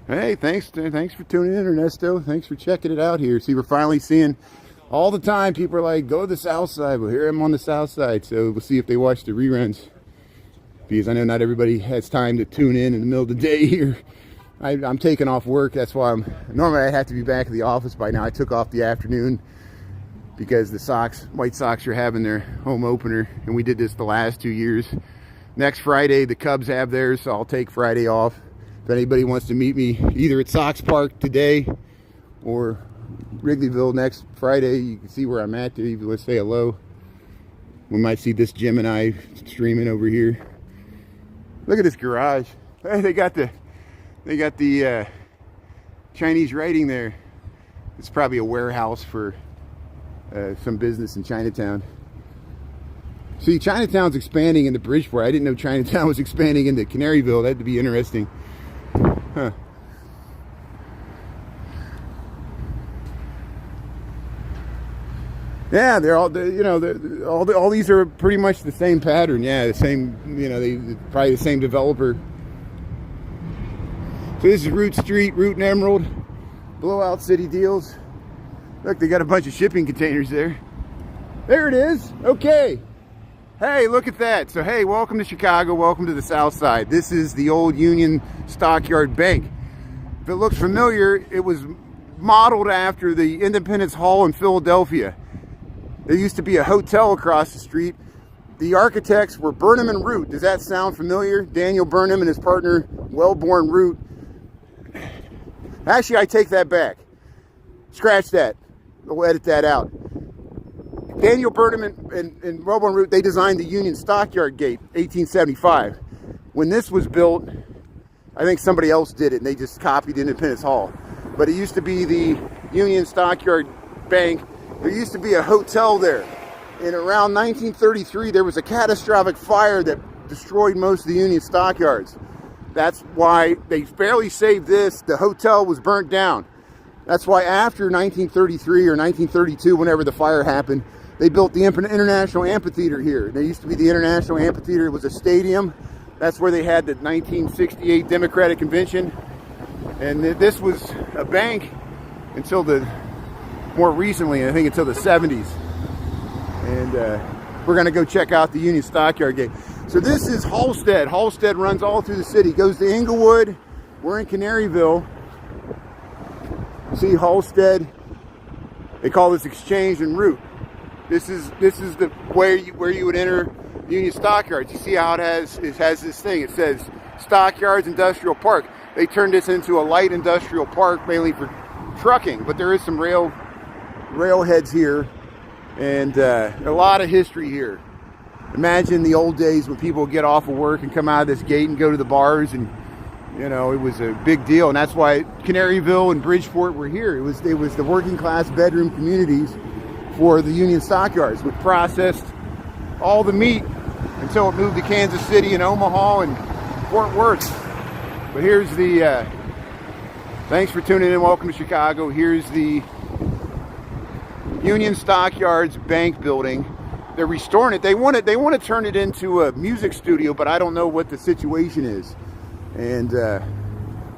Hey, thanks for tuning in, Ernesto. Thanks for checking it out here. See, we're finally seeing all the time. People are like, go to the South Side. Well, here I'm on the South Side. So we'll see if they watch the reruns. Because I know not everybody has time to tune in the middle of the day here. I'm taking off work. That's why normally I have to be back at the office by now. I took off the afternoon because the White Sox are having their home opener. And we did this the last 2 years. Next Friday, the Cubs have theirs. So I'll take Friday off. If anybody wants to meet me either at Sox Park today or Wrigleyville next Friday, you can see where I'm at there. Let's say hello. We might see this Gemini streaming over here. Look at this garage. Hey, they got the Chinese writing there. It's probably a warehouse for some business in Chinatown. See, Chinatown's expanding into Bridgeport. I didn't know Chinatown was expanding into Canaryville. That'd be interesting. Huh. Yeah, all these are pretty much the same pattern. Yeah, the same, probably the same developer. So this is Route Street, Route and Emerald, Blowout City Deals. Look, they got a bunch of shipping containers there. There it is. Okay. Hey, look at that. So, hey, welcome to Chicago. Welcome to the South Side. This is the old Union Stockyard Bank. If it looks familiar, it was modeled after the Independence Hall in Philadelphia. There used to be a hotel across the street. The architects were Burnham and Root. Does that sound familiar? Daniel Burnham and his partner, Wellborn Root. Actually, I take that back. Scratch that. We'll edit that out. Daniel Burnham and Wellborn Root, they designed the Union Stockyard Gate, 1875. When this was built, I think somebody else did it, and they just copied Independence Hall. But it used to be the Union Stockyard Bank, There used to be a hotel there. And around 1933, there was a catastrophic fire that destroyed most of the Union stockyards. That's why they barely saved this. The hotel was burnt down. That's why after 1933 or 1932, whenever the fire happened, they built the International Amphitheater here. There used to be the International Amphitheater. It was a stadium. That's where they had the 1968 Democratic Convention. And this was a bank until more recently, I think until the 70s. And we're going to go check out the Union Stockyard Gate. So this is Halstead. Halstead runs all through the city. Goes to Inglewood. We're in Canaryville. See Halstead. They call this exchange and route. This is the where you would enter Union Stockyards. You see how it has this thing. It says Stockyards Industrial Park. They turned this into a light industrial park mainly for trucking, but there is some railheads here, and a lot of history here. Imagine the old days when people would get off of work and come out of this gate and go to the bars, and you know, it was a big deal. And that's why Canaryville and Bridgeport were here. It was the working class bedroom communities for the Union Stockyards, which processed all the meat until it moved to Kansas City and Omaha and Fort Worth. But here's the thanks for tuning in. Welcome to Chicago. Here's the Union Stockyards Bank building. They're restoring it. They want to turn it into a music studio, but I don't know what the situation is. And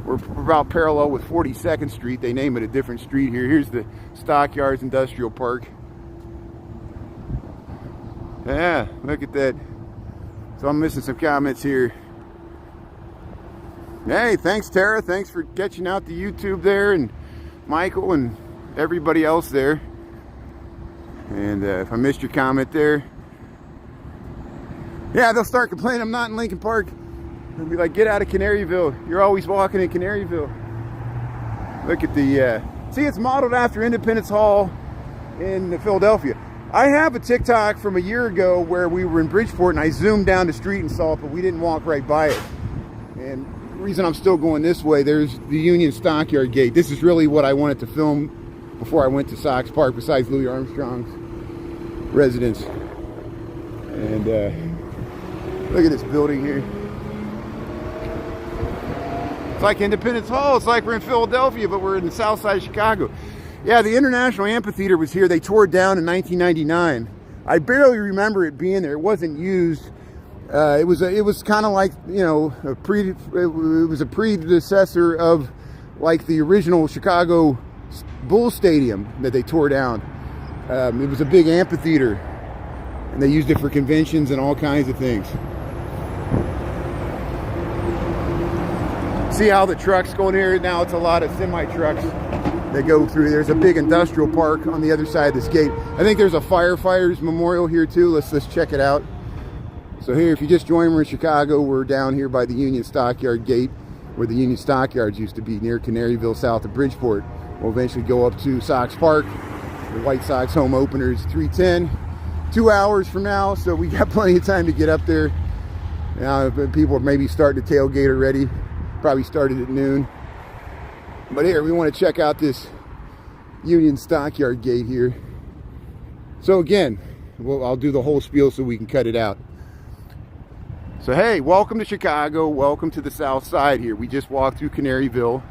we're about parallel with 42nd Street. They name it a different street here. Here's the Stockyards Industrial Park. Yeah, look at that. So I'm missing some comments here. Hey, thanks Tara. Thanks for catching out the YouTube there, and Michael and everybody else there. And if I missed your comment there, yeah, they'll start complaining I'm not in Lincoln Park. They'll be like, get out of Canaryville. You're always walking in Canaryville. Look at the, see, it's modeled after Independence Hall in Philadelphia. I have a TikTok from a year ago where we were in Bridgeport and I zoomed down the street and saw it, but we didn't walk right by it. And the reason I'm still going this way, there's the Union Stockyard Gate. This is really what I wanted to film before I went to Sox Park, besides Louis Armstrong's residence. And look at this building here. It's like Independence Hall. It's like we're in Philadelphia, but we're in the south side of Chicago. Yeah, the International Amphitheater was here. They tore it down in 1999. I barely remember it being there. It wasn't used. It was kind of like, you know, it was a predecessor of like the original Chicago Bulls Stadium that they tore down. It was a big amphitheater, and they used it for conventions and all kinds of things. See how the trucks going here? Now it's a lot of semi-trucks that go through. There's a big industrial park on the other side of this gate. I think there's a firefighters memorial here too. Let's check it out. So here, if you just joined, we're in Chicago. We're down here by the Union Stockyard Gate, where the Union Stockyards used to be, near Canaryville, south of Bridgeport. We'll eventually go up to Sox Park. The White Sox home opener is 3:10, 2 hours from now, so we got plenty of time to get up there. Now, people are maybe starting to tailgate already. Probably started at noon. But here, we want to check out this Union Stockyard Gate here. So again, I'll do the whole spiel so we can cut it out. So hey, welcome to Chicago. Welcome to the south side here. We just walked through Canaryville.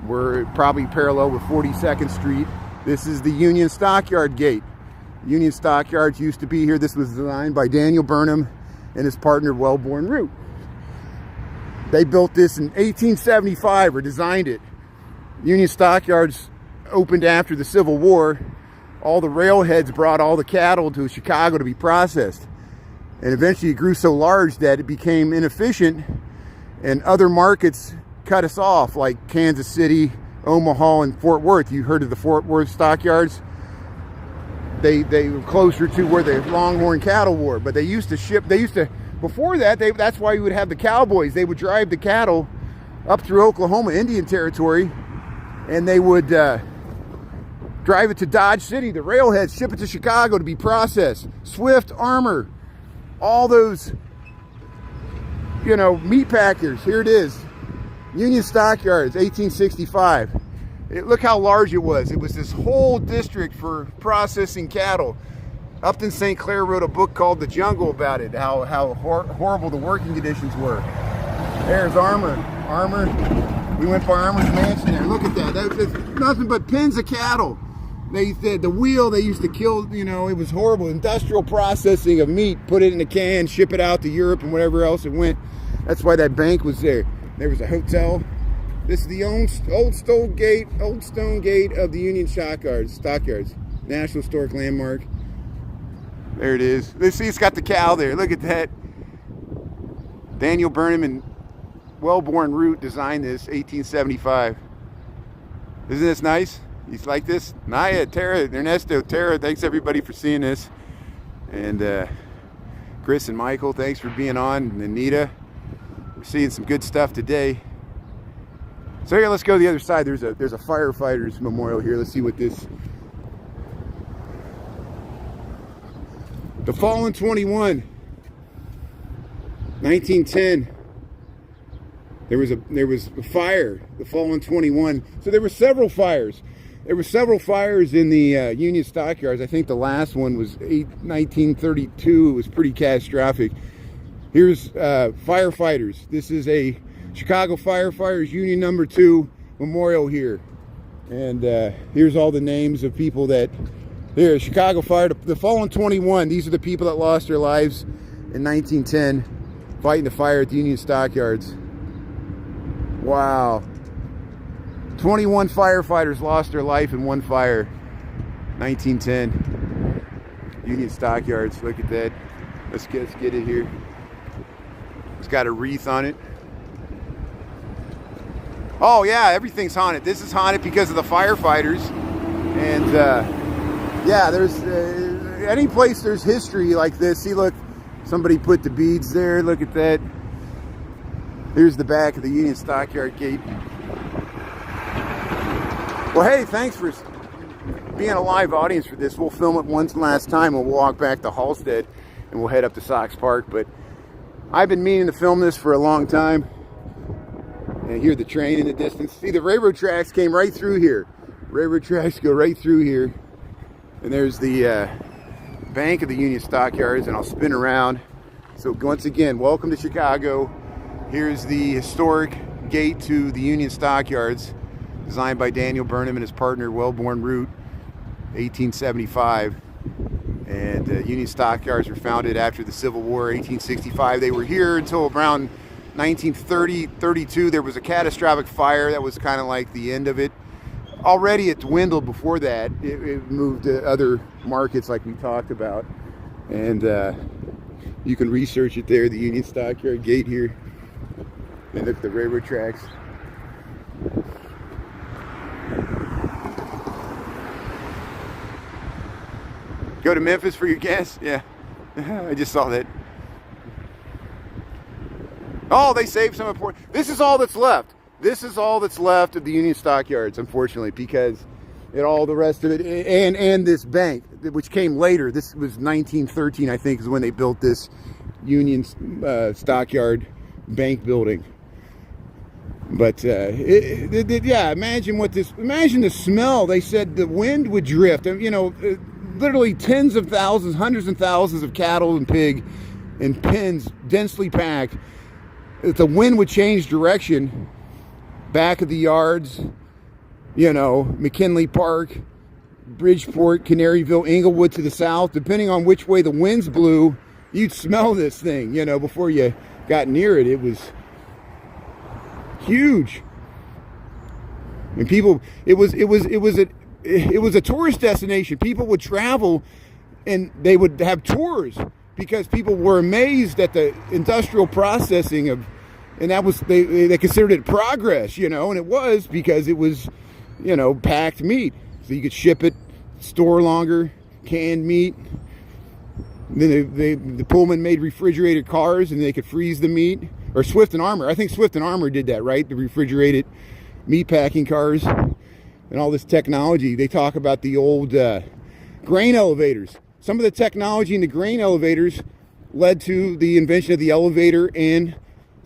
We're probably parallel with 42nd Street. This is the Union Stockyard Gate. Union Stockyards used to be here. This was designed by Daniel Burnham and his partner Wellborn Root. They built this in 1875, or designed it. Union Stockyards opened after the Civil War. All the railheads brought all the cattle to Chicago to be processed. And eventually it grew so large that it became inefficient, and other markets cut us off, like Kansas City, Omaha, and Fort Worth. You heard of the Fort Worth stockyards? They were closer to where the Longhorn cattle were, but they used to before that, that's why you would have the cowboys. They would drive the cattle up through Oklahoma, Indian Territory, and they would drive it to Dodge City, the railheads, ship it to Chicago to be processed. Swift, Armor, all those, you know, meat packers. Here it is. Union Stockyards, 1865. Look how large it was. It was this whole district for processing cattle. Upton St. Clair wrote a book called The Jungle about it, how horrible the working conditions were. There's Armour. We went by Armour's mansion there. Look at that. That's nothing but pens of cattle. The wheel they used to kill, you know, it was horrible. Industrial processing of meat, put it in a can, ship it out to Europe and wherever else it went. That's why that bank was there. There was a hotel. This is the old stone gate of the Union Stockyards, National Historic Landmark. There it is. Let's see, it's got the cow there. Look at that. Daniel Burnham and Wellborn Root designed this, 1875. Isn't this nice? You like this? Naya, Tara, Ernesto, Tara, thanks everybody for seeing this. And Chris and Michael, thanks for being on. And Anita, we're seeing some good stuff today. So here, let's go to the other side. There's a firefighters memorial here. Let's see what this. The Fallen 21, 1910. There was a fire. The Fallen 21. So there were several fires. There were several fires in the Union Stockyards. I think the last one was 1932. It was pretty catastrophic. Here's firefighters. This is a Chicago Firefighters Union Number 2 memorial here. And here's all the names of people that... Here, Chicago Fire, the Fallen 21. These are the people that lost their lives in 1910 fighting the fire at the Union Stockyards. Wow. 21 firefighters lost their life in one fire. 1910. Union Stockyards. Look at that. Let's get it here. It's got a wreath on it. Oh yeah, everything's haunted. This is haunted because of the firefighters. And yeah, there's any place there's history like this. See, look, somebody put the beads there. Look at that. Here's the back of the Union Stockyard gate. Well, hey, thanks for being a live audience for this. We'll film it one last time and we'll walk back to Halstead and we'll head up to Sox Park. But I've been meaning to film this for a long time. And hear the train in the distance. See, the railroad tracks came right through here. Railroad tracks go right through here. And there's the bank of the Union Stockyards, and I'll spin around. So once again, welcome to Chicago. Here's the historic gate to the Union Stockyards, designed by Daniel Burnham and his partner Wellborn Root, 1875. And Union Stockyards were founded after the Civil War, 1865. They were here until around 1930-32. There was a catastrophic fire that was kind of like the end of it. Already it dwindled before that. It moved to other markets like we talked about. And you can research it there, the Union Stockyard gate here. And look at the railroad tracks. Go to Memphis for your guess? Yeah. I just saw that. Oh, they saved some important. This is all that's left. This is all that's left of the Union Stockyards, unfortunately, because all the rest of it, and this bank, which came later. This was 1913, I think, is when they built this Union Stockyard bank building. But yeah, imagine the smell. They said the wind would drift. You know, literally tens of thousands, hundreds of thousands of cattle and pig in pens, densely packed. If the wind would change direction, back of the yards, you know, McKinley Park, Bridgeport, Canaryville, Inglewood to the south, depending on which way the winds blew, you'd smell this thing, you know, before you got near it. It was huge. And people, it was a tourist destination. People would travel and they would have tours because people were amazed at the industrial processing of. And that was, they considered it progress, you know, and it was because it was, you know, packed meat. So you could ship it, store longer, canned meat. And then the Pullman made refrigerated cars and they could freeze the meat. Or Swift and Armour. I think Swift and Armour did that, right? The refrigerated meat packing cars and all this technology. They talk about the old grain elevators. Some of the technology in the grain elevators led to the invention of the elevator and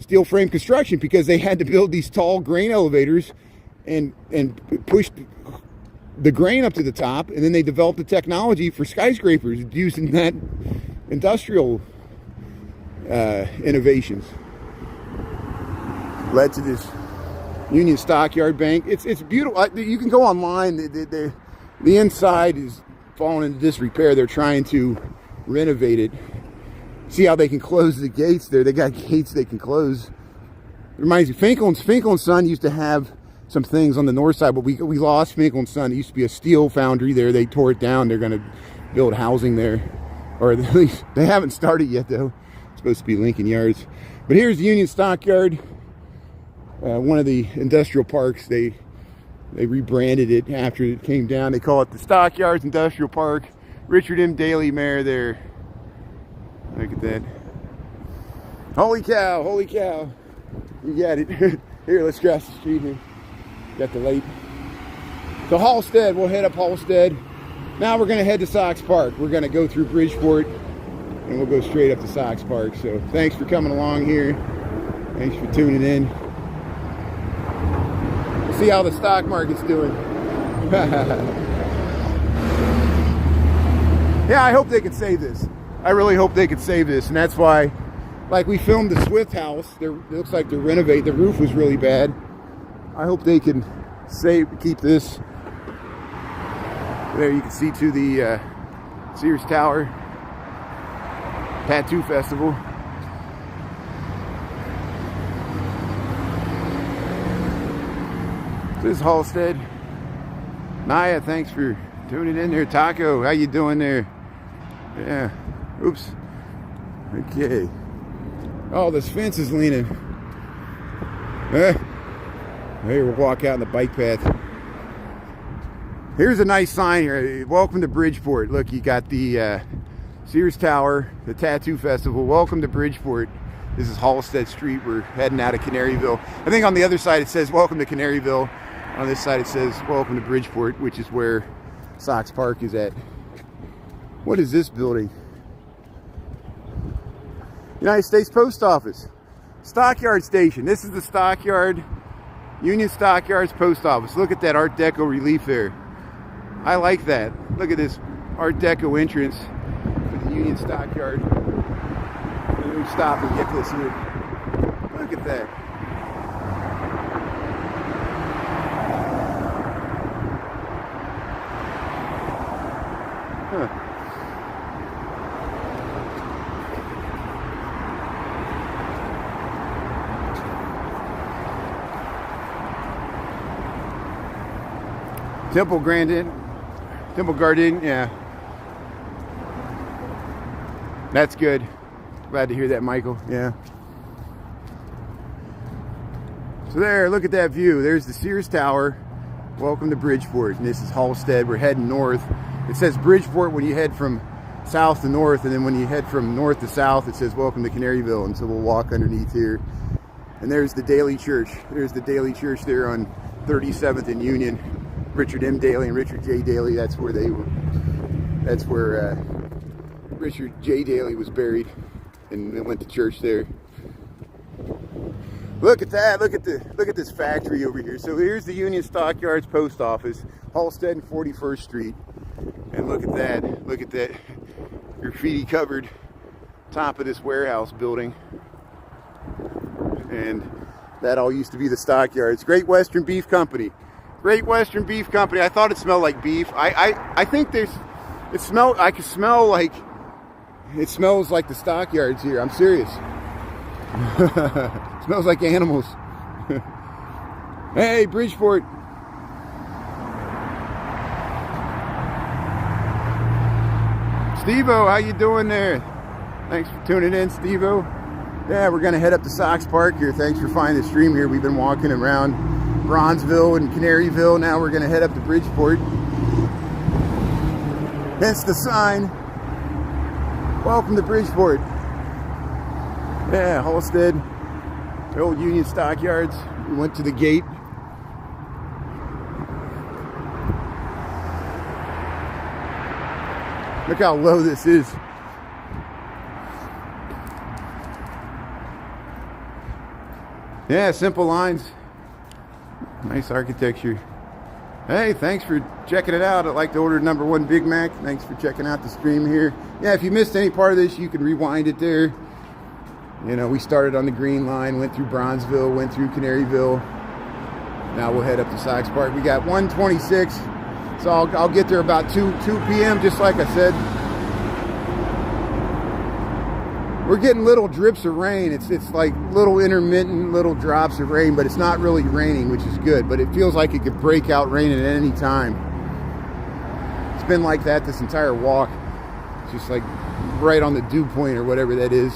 steel frame construction, because they had to build these tall grain elevators and pushed the grain up to the top, and then they developed the technology for skyscrapers using that industrial innovations. Led to this Union Stockyard Bank. It's beautiful. You can go online. The inside is falling into disrepair. They're trying to renovate it. See how they can close the gates there. They got gates they can close. It reminds me, Finkel and Son used to have some things on the north side, but we lost Finkel and Son. It used to be a steel foundry there. They tore it down. They're going to build housing there. Or at least they haven't started yet, though. It's supposed to be Lincoln Yards. But here's the Union Stockyard. One of the industrial parks. They rebranded it after it came down. They call it the Stockyards Industrial Park. Richard M. Daley, mayor there. Look at that. Holy cow, holy cow. You got it. Here, let's cross the street here. Got the light. So Halstead, we'll head up Halstead. Now we're going to head to Sox Park. We're going to go through Bridgeport and we'll go straight up to Sox Park. So thanks for coming along here. Thanks for tuning in. We'll see how the stock market's doing. Yeah, I hope they can save this. I really hope they could save this, and that's why, like we filmed the Swift house, it looks like they're renovating. The roof was really bad. I hope they can keep this. There you can see to the Sears Tower Tattoo Festival. This is Halstead. Naya, thanks for tuning in there. Taco, how you doing there? Yeah. Oops. Okay. Oh, this fence is leaning. Here, we'll walk out on the bike path. Here's a nice sign here. Welcome to Bridgeport. Look, you got the Sears Tower, the Tattoo Festival. Welcome to Bridgeport. This is Halstead Street. We're heading out of Canaryville. I think on the other side it says welcome to Canaryville. On this side it says welcome to Bridgeport, which is where Sox Park is at. What is this building? United States Post Office. Stockyard Station. This is the Stockyard, Union Stockyard's Post Office. Look at that Art Deco relief there. I like that. Look at this Art Deco entrance for the Union Stockyard. Let me stop and get this here. Look at that. Huh. Temple Garden, yeah. That's good. Glad to hear that, Michael. Yeah. So there, look at that view. There's the Sears Tower. Welcome to Bridgeport. And this is Halstead. We're heading north. It says Bridgeport when you head from south to north, and then when you head from north to south, it says welcome to Canaryville. And so we'll walk underneath here. And there's the Daley Church. There's the Daley Church there on 37th and Union. Richard M. Daley and Richard J. Daley, that's where they were. That's where Richard J. Daley was buried, and they went to church there. Look at that! Look at this factory over here. So here's the Union Stockyards Post Office, Halstead and 41st Street, and look at that! Look at that graffiti-covered top of this warehouse building, and that all used to be the Stockyards. Great Western Beef Company. Great Western Beef Company. I thought it smelled like beef. I think I can smell like, it smells like the Stockyards here. I'm serious. It smells like animals. Hey, Bridgeport. Steve-O, how you doing there? Thanks for tuning in, Steve-O. Yeah, we're gonna head up to Sox Park here. Thanks for finding the stream here. We've been walking around Bronzeville and Canaryville. Now we're going to head up to Bridgeport. Hence the sign. Welcome to Bridgeport. Yeah, Halstead. The old Union Stockyards. We went to the gate. Look how low this is. Yeah, simple lines. Nice architecture. Hey, thanks for checking it out. I'd like to order #1 Big Mac. Thanks for checking out the stream here. Yeah, if you missed any part of this, you can rewind it there. You know, we started on the Green Line, went through Bronzeville, went through Canaryville. Now we'll head up to Sox Park. We got 1:26, so I'll get there about 2 p.m. just like I said. We're getting little drips of rain. It's like little intermittent little drops of rain, but it's not really raining, which is good. But it feels like it could break out raining at any time. It's been like that this entire walk. It's just like right on the dew point or whatever that is.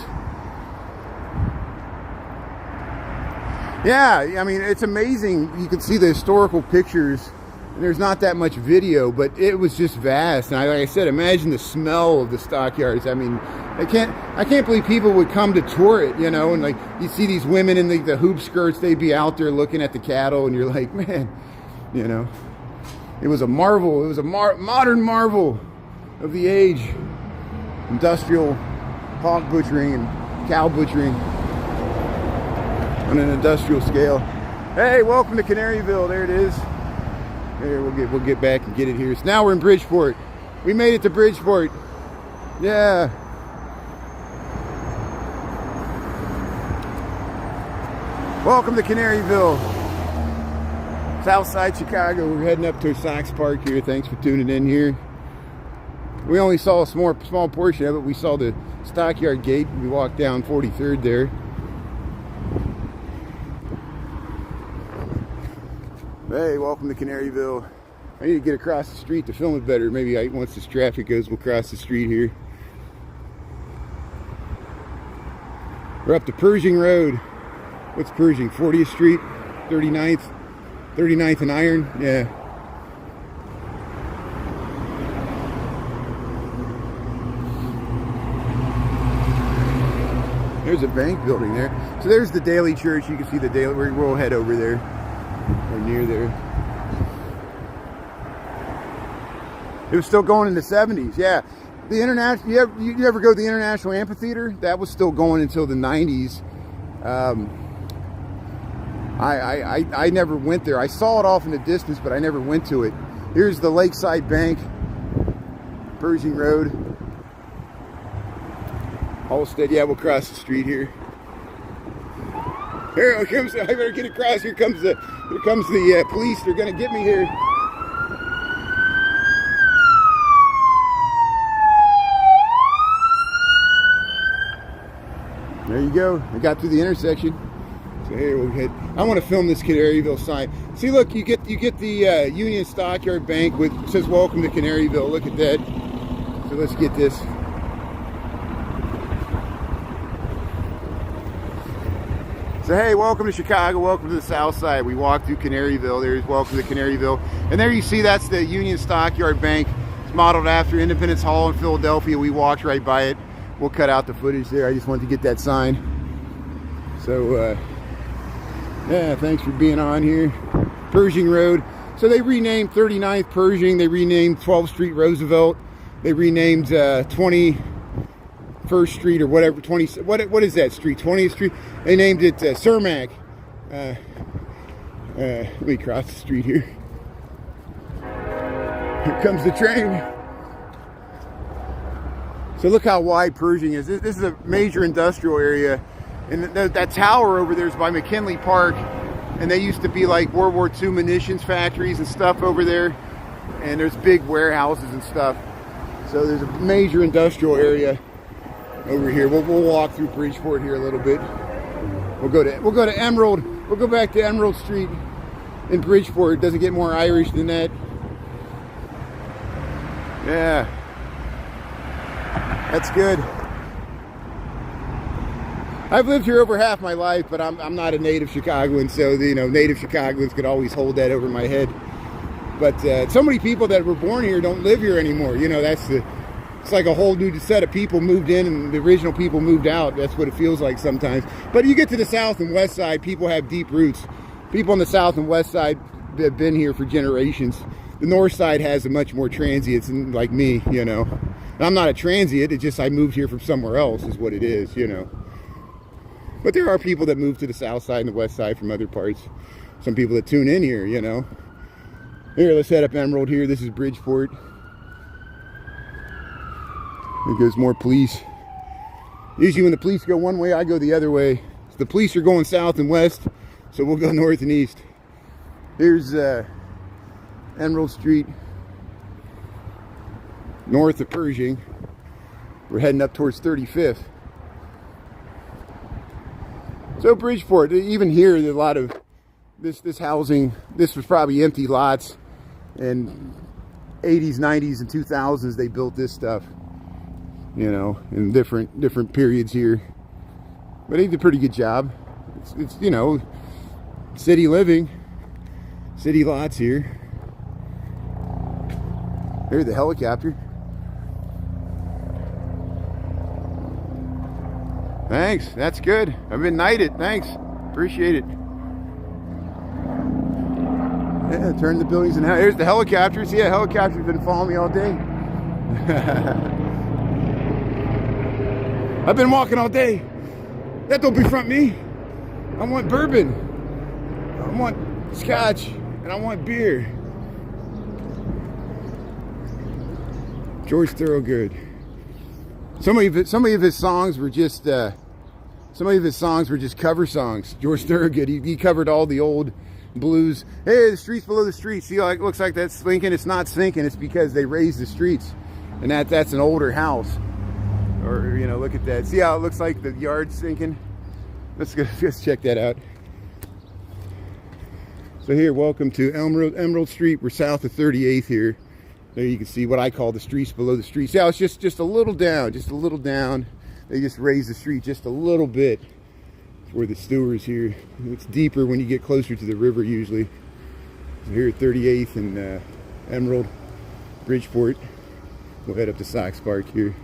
Yeah, I mean, it's amazing. You can see the historical pictures. And there's not that much video, but it was just vast. And like I said, imagine the smell of the stockyards. I mean, I can't believe people would come to tour it, you know, and like you see these women in the hoop skirts, they'd be out there looking at the cattle, and you're like, man, you know, it was a marvel. It was a modern marvel of the age. Industrial hog butchering and cow butchering on an industrial scale. Hey, welcome to Canaryville. There it is. There, we'll get back and get it here. So now we're in Bridgeport. We made it to Bridgeport. Yeah. Welcome to Canaryville. Southside Chicago. We're heading up to Sox Park here. Thanks for tuning in here. We only saw a small portion of it. We saw the Stockyard Gate. We walked down 43rd there. Hey, welcome to Canaryville. I need to get across the street to film it better. Maybe once this traffic goes, we'll cross the street here. We're up to Pershing Road. What's Pershing? 40th Street, 39th and Iron. Yeah. There's a bank building there. So there's the Daily Church. You can see the Daily. We'll head over there. Or near there. It was still going in the 70s, yeah. The international, you ever go to the International Amphitheater? That was still going until the 90s. I never went there. I saw it off in the distance, but I never went to it. Here's the Lakeside Bank, Pershing Road, Halstead. Yeah, we'll cross the street here. Here comes. I better get across. Here comes the police. They're gonna get me here. There you go. I got through the intersection. So here we'll head. I want to film this Canaryville sign. See, look, you get the Union Stockyard Bank with it says "Welcome to Canaryville." Look at that. So let's get this. So hey, welcome to Chicago, welcome to the Southside. We walked through Canaryville. There's welcome to Canaryville. And there you see that's the Union Stockyard Bank. It's modeled after Independence Hall in Philadelphia. We walked right by it. We'll cut out the footage there. I just wanted to get that sign. So yeah, thanks for being on here. Pershing Road. So they renamed 39th Pershing. They renamed 12th Street Roosevelt. They renamed 21st Street or whatever, what is that street? 20th Street. They named it Cermak. Let me cross the street here. Here comes the train. So look how wide Pershing is. This is a major industrial area. And that tower over there is by McKinley Park. And they used to be like World War II munitions factories and stuff over there. And there's big warehouses and stuff. So there's a major industrial area over here. We'll walk through Bridgeport here a little bit. We'll go to Emerald. We'll go back to Emerald Street in Bridgeport. It doesn't get more Irish than that. Yeah. That's good. I've lived here over half my life, but I'm not a native Chicagoan, so native Chicagoans could always hold that over my head. But so many people that were born here don't live here anymore. It's like a whole new set of people moved in and the original people moved out. That's what it feels like sometimes. But you get to the south and west side, people have deep roots. People on the south and west side have been here for generations. The north side has a much more transients, and like me, I'm not a transient, it's just I moved here from somewhere else is what it is, But there are people that move to the south side and the west side from other parts. some people that tune in here, you know. Here, let's head up Emerald here. This is Bridgeport. There goes more police. Usually when the police go one way, I go the other way. So the police are going south and west, so we'll go north and east. Here's Emerald Street, north of Pershing. We're heading up towards 35th. So Bridgeport, even here, there's a lot of this housing. This was probably empty lots. In 80s, 90s, and 2000s, they built this stuff. You know, in different periods here. But they did a pretty good job. It's you know, city living, city lots here. There's the helicopter. Thanks, that's good. I've been knighted. Thanks, appreciate it. Yeah, turn the buildings and here's the helicopter. See, a helicopter's been following me all day. I've been walking all day. That don't befront me. I want bourbon. I want scotch, and I want beer. George Thorogood. Some of his songs were just cover songs. George Thorogood. He covered all the old blues. Hey, the streets below the streets. See how it looks like that's sinking? It's not sinking. It's because they raised the streets, and that's an older house. Or, you know, look at that. See how it looks like the yard's sinking? Let's check that out. So here, welcome to Emerald Street. We're south of 38th here. There you can see what I call the streets below the streets. Yeah, it's just a little down, They just raised the street just a little bit for the stewards here. It's deeper when you get closer to the river usually. So here at 38th and Emerald, Bridgeport. We'll head up to Sox Park here.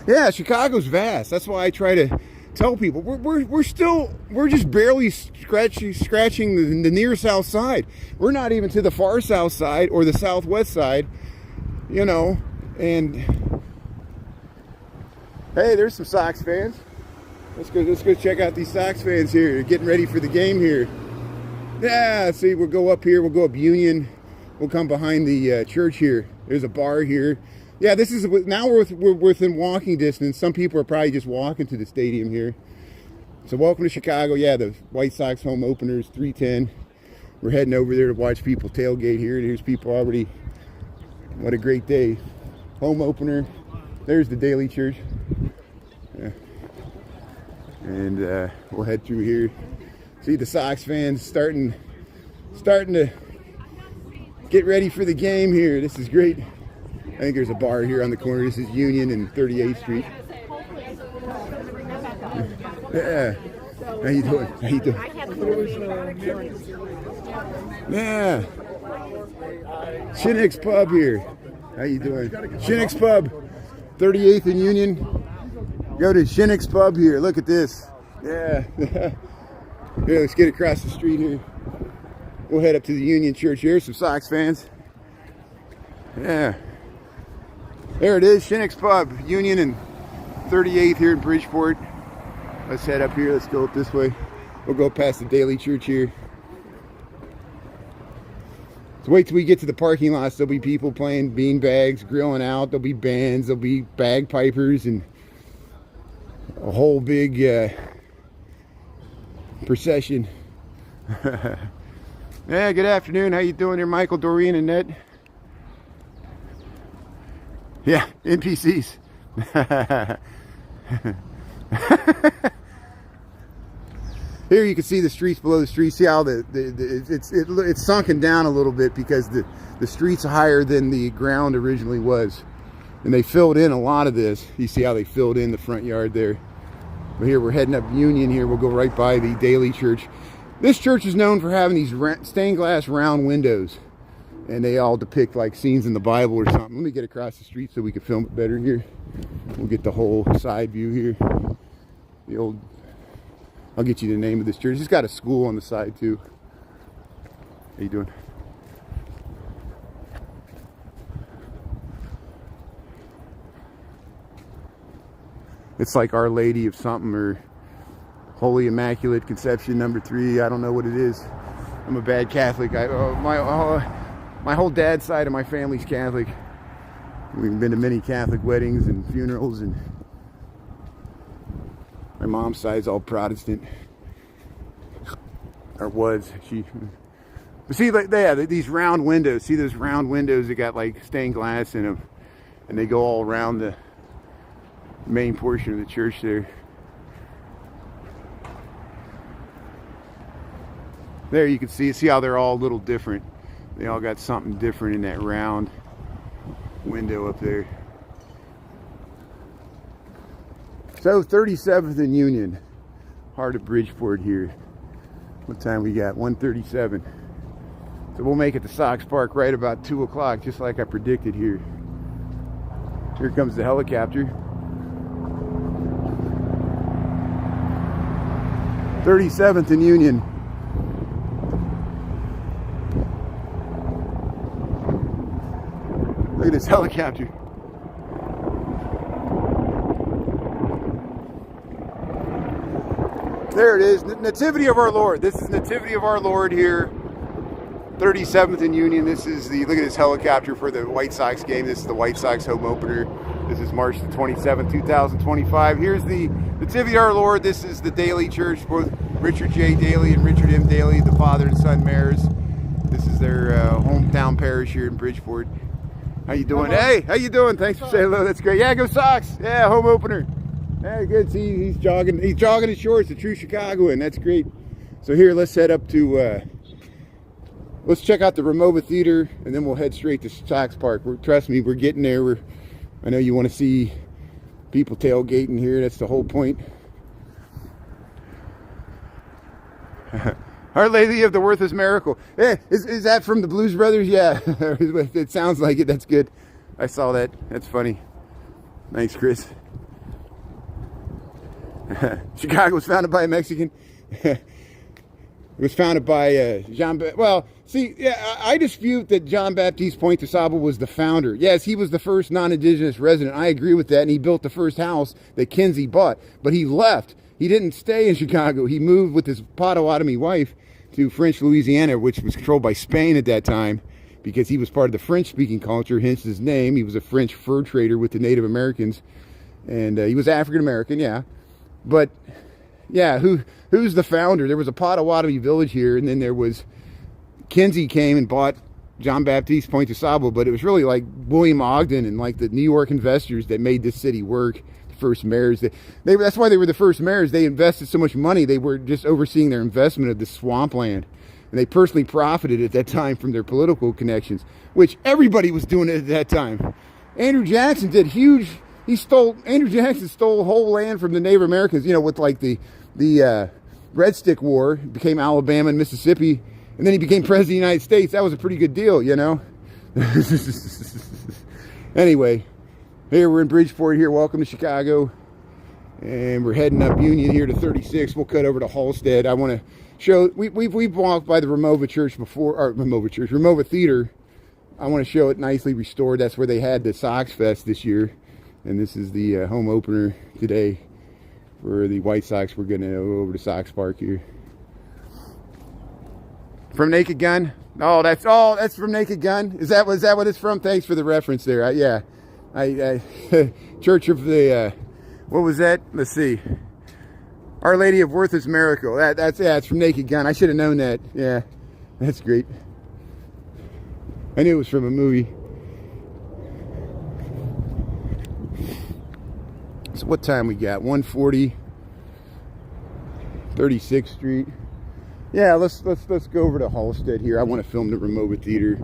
Yeah, Chicago's vast. That's why I try to tell people we're just barely scratching the near south side. We're not even to the far south side or the southwest side, you know. And hey, there's some Sox fans. Let's go check out these Sox fans here. They're getting ready for the game here. Yeah, see, we'll go up here. We'll go up Union. We'll come behind the church here. There's a bar here. Yeah, this is now we're within walking distance. Some people are probably just walking to the stadium here. So welcome to Chicago. Yeah, the White Sox home openers, 3:10. We're heading over there to watch people tailgate here. There's people already. What a great day. Home opener. There's the Daily Church. Yeah. And we'll head through here. See the Sox fans starting to get ready for the game here. This is great. I think there's a bar here on the corner. This is Union and 38th Street. Yeah. How you doing? How you doing? Yeah. Shinnick's Pub here. How you doing? Shinnick's Pub, 38th and Union. Go to Shinnick's Pub here. Look at this. Yeah. Yeah, let's get across the street here. We'll head up to the Union Church here. Some Sox fans. Yeah. There it is, Shinnick's Pub, Union and 38th here in Bridgeport. Let's head up here. Let's go up this way. We'll go past the Daily Church here. So wait till we get to the parking lots. There'll be people playing bean bags, grilling out. There'll be bands. There'll be bagpipers and a whole big procession. Yeah, good afternoon. How you doing there, Michael, Doreen, and Ned? Yeah, NPCs. Here you can see the streets below the street. See how it's sunken down a little bit because the street's higher than the ground originally was. And they filled in a lot of this. You see how they filled in the front yard there. But here we're heading up Union here. We'll go right by the Daily Church. This church is known for having these stained glass round windows. And they all depict like scenes in the Bible or something. Let me get across the street so we can film it better here. We'll get the whole side view here. The old, I'll get you the name of this church. It's got a school on the side too. How you doing? It's like Our Lady of something, or Holy Immaculate Conception #3. I don't know what it is. I'm a bad Catholic. My whole dad's side of my family's Catholic. We've been to many Catholic weddings and funerals, and my mom's side's all Protestant. Or was. But see, like, they have these round windows. See those round windows that got like stained glass in them, and they go all around the main portion of the church there. There you can see how they're all a little different. They all got something different in that round window up there. So 37th and Union, heart of Bridgeport here. What time we got? 1:37. So we'll make it to Sox Park right about 2 o'clock, just like I predicted here. Here comes the helicopter. 37th and Union. Look at this helicopter. There it is, Nativity of our Lord. This is Nativity of our Lord here, 37th and Union. This is look at this helicopter for the White Sox game. This is the White Sox home opener. This is March the 27th, 2025. Here's the Nativity of our Lord. This is the Daly Church, both Richard J. Daly and Richard M. Daly, the father and son mayors. This is their hometown parish here in Bridgeport. How you doing? Hello. Hey, how you doing? Thanks for saying hello. That's great. Yeah, go Sox. Yeah, home opener. Yeah, good. See, he's jogging his shorts, a true Chicagoan. That's great. So here, let's head up to, let's check out the Ramova Theater, and then we'll head straight to Sox Park. Trust me, we're getting there. I know you want to see people tailgating here. That's the whole point. Our Lady of the Worthless Miracle. Hey, is that from the Blues Brothers? Yeah, it sounds like it. That's good. I saw that. That's funny. Thanks, Chris. Chicago was founded by a Mexican. It was founded by well, see, yeah, I dispute that John Baptiste Point de Sable was the founder. Yes, he was the first non-indigenous resident. I agree with that, and he built the first house that Kinsey bought. But he left. He didn't stay in Chicago. He moved with his Potawatomi wife to French Louisiana, which was controlled by Spain at that time, because he was part of the French-speaking culture, hence his name. He was a French fur trader with the Native Americans, and he was African-American, yeah. But, yeah, who's the founder? There was a Potawatomi village here, and then there was, Kinsey came and bought John Baptiste Point de Sable, but it was really like William Ogden and like the New York investors that made this city work. First mayors, that's why they were the first mayors. They invested so much money, they were just overseeing their investment of the swampland, and they personally profited at that time from their political connections, which everybody was doing it at that time. Andrew Jackson did huge. Andrew Jackson stole whole land from the Native Americans, you know, with like the Red Stick War, became Alabama and Mississippi, and then he became president of the United States. That was a pretty good deal, you know. Anyway, here we're in Bridgeport here. Welcome to Chicago. And we're heading up Union here to 36. We'll cut over to Halstead. I want to show, we've walked by the Ramova Church before, or Ramova Theater. I want to show it nicely restored. That's where they had the Sox Fest this year. And this is the home opener today for the White Sox. We're going to go over to Sox Park here. From Naked Gun? Oh, that's from Naked Gun? Is that what it's from? Thanks for the reference there. Yeah. Church of the, what was that? Let's see. Our Lady of Worthless Miracle. It's from Naked Gun. I should have known that. Yeah, that's great. I knew it was from a movie. So what time we got? 1:40. 36th Street. Yeah, let's go over to Halstead here. I want to film the Ramova Theater.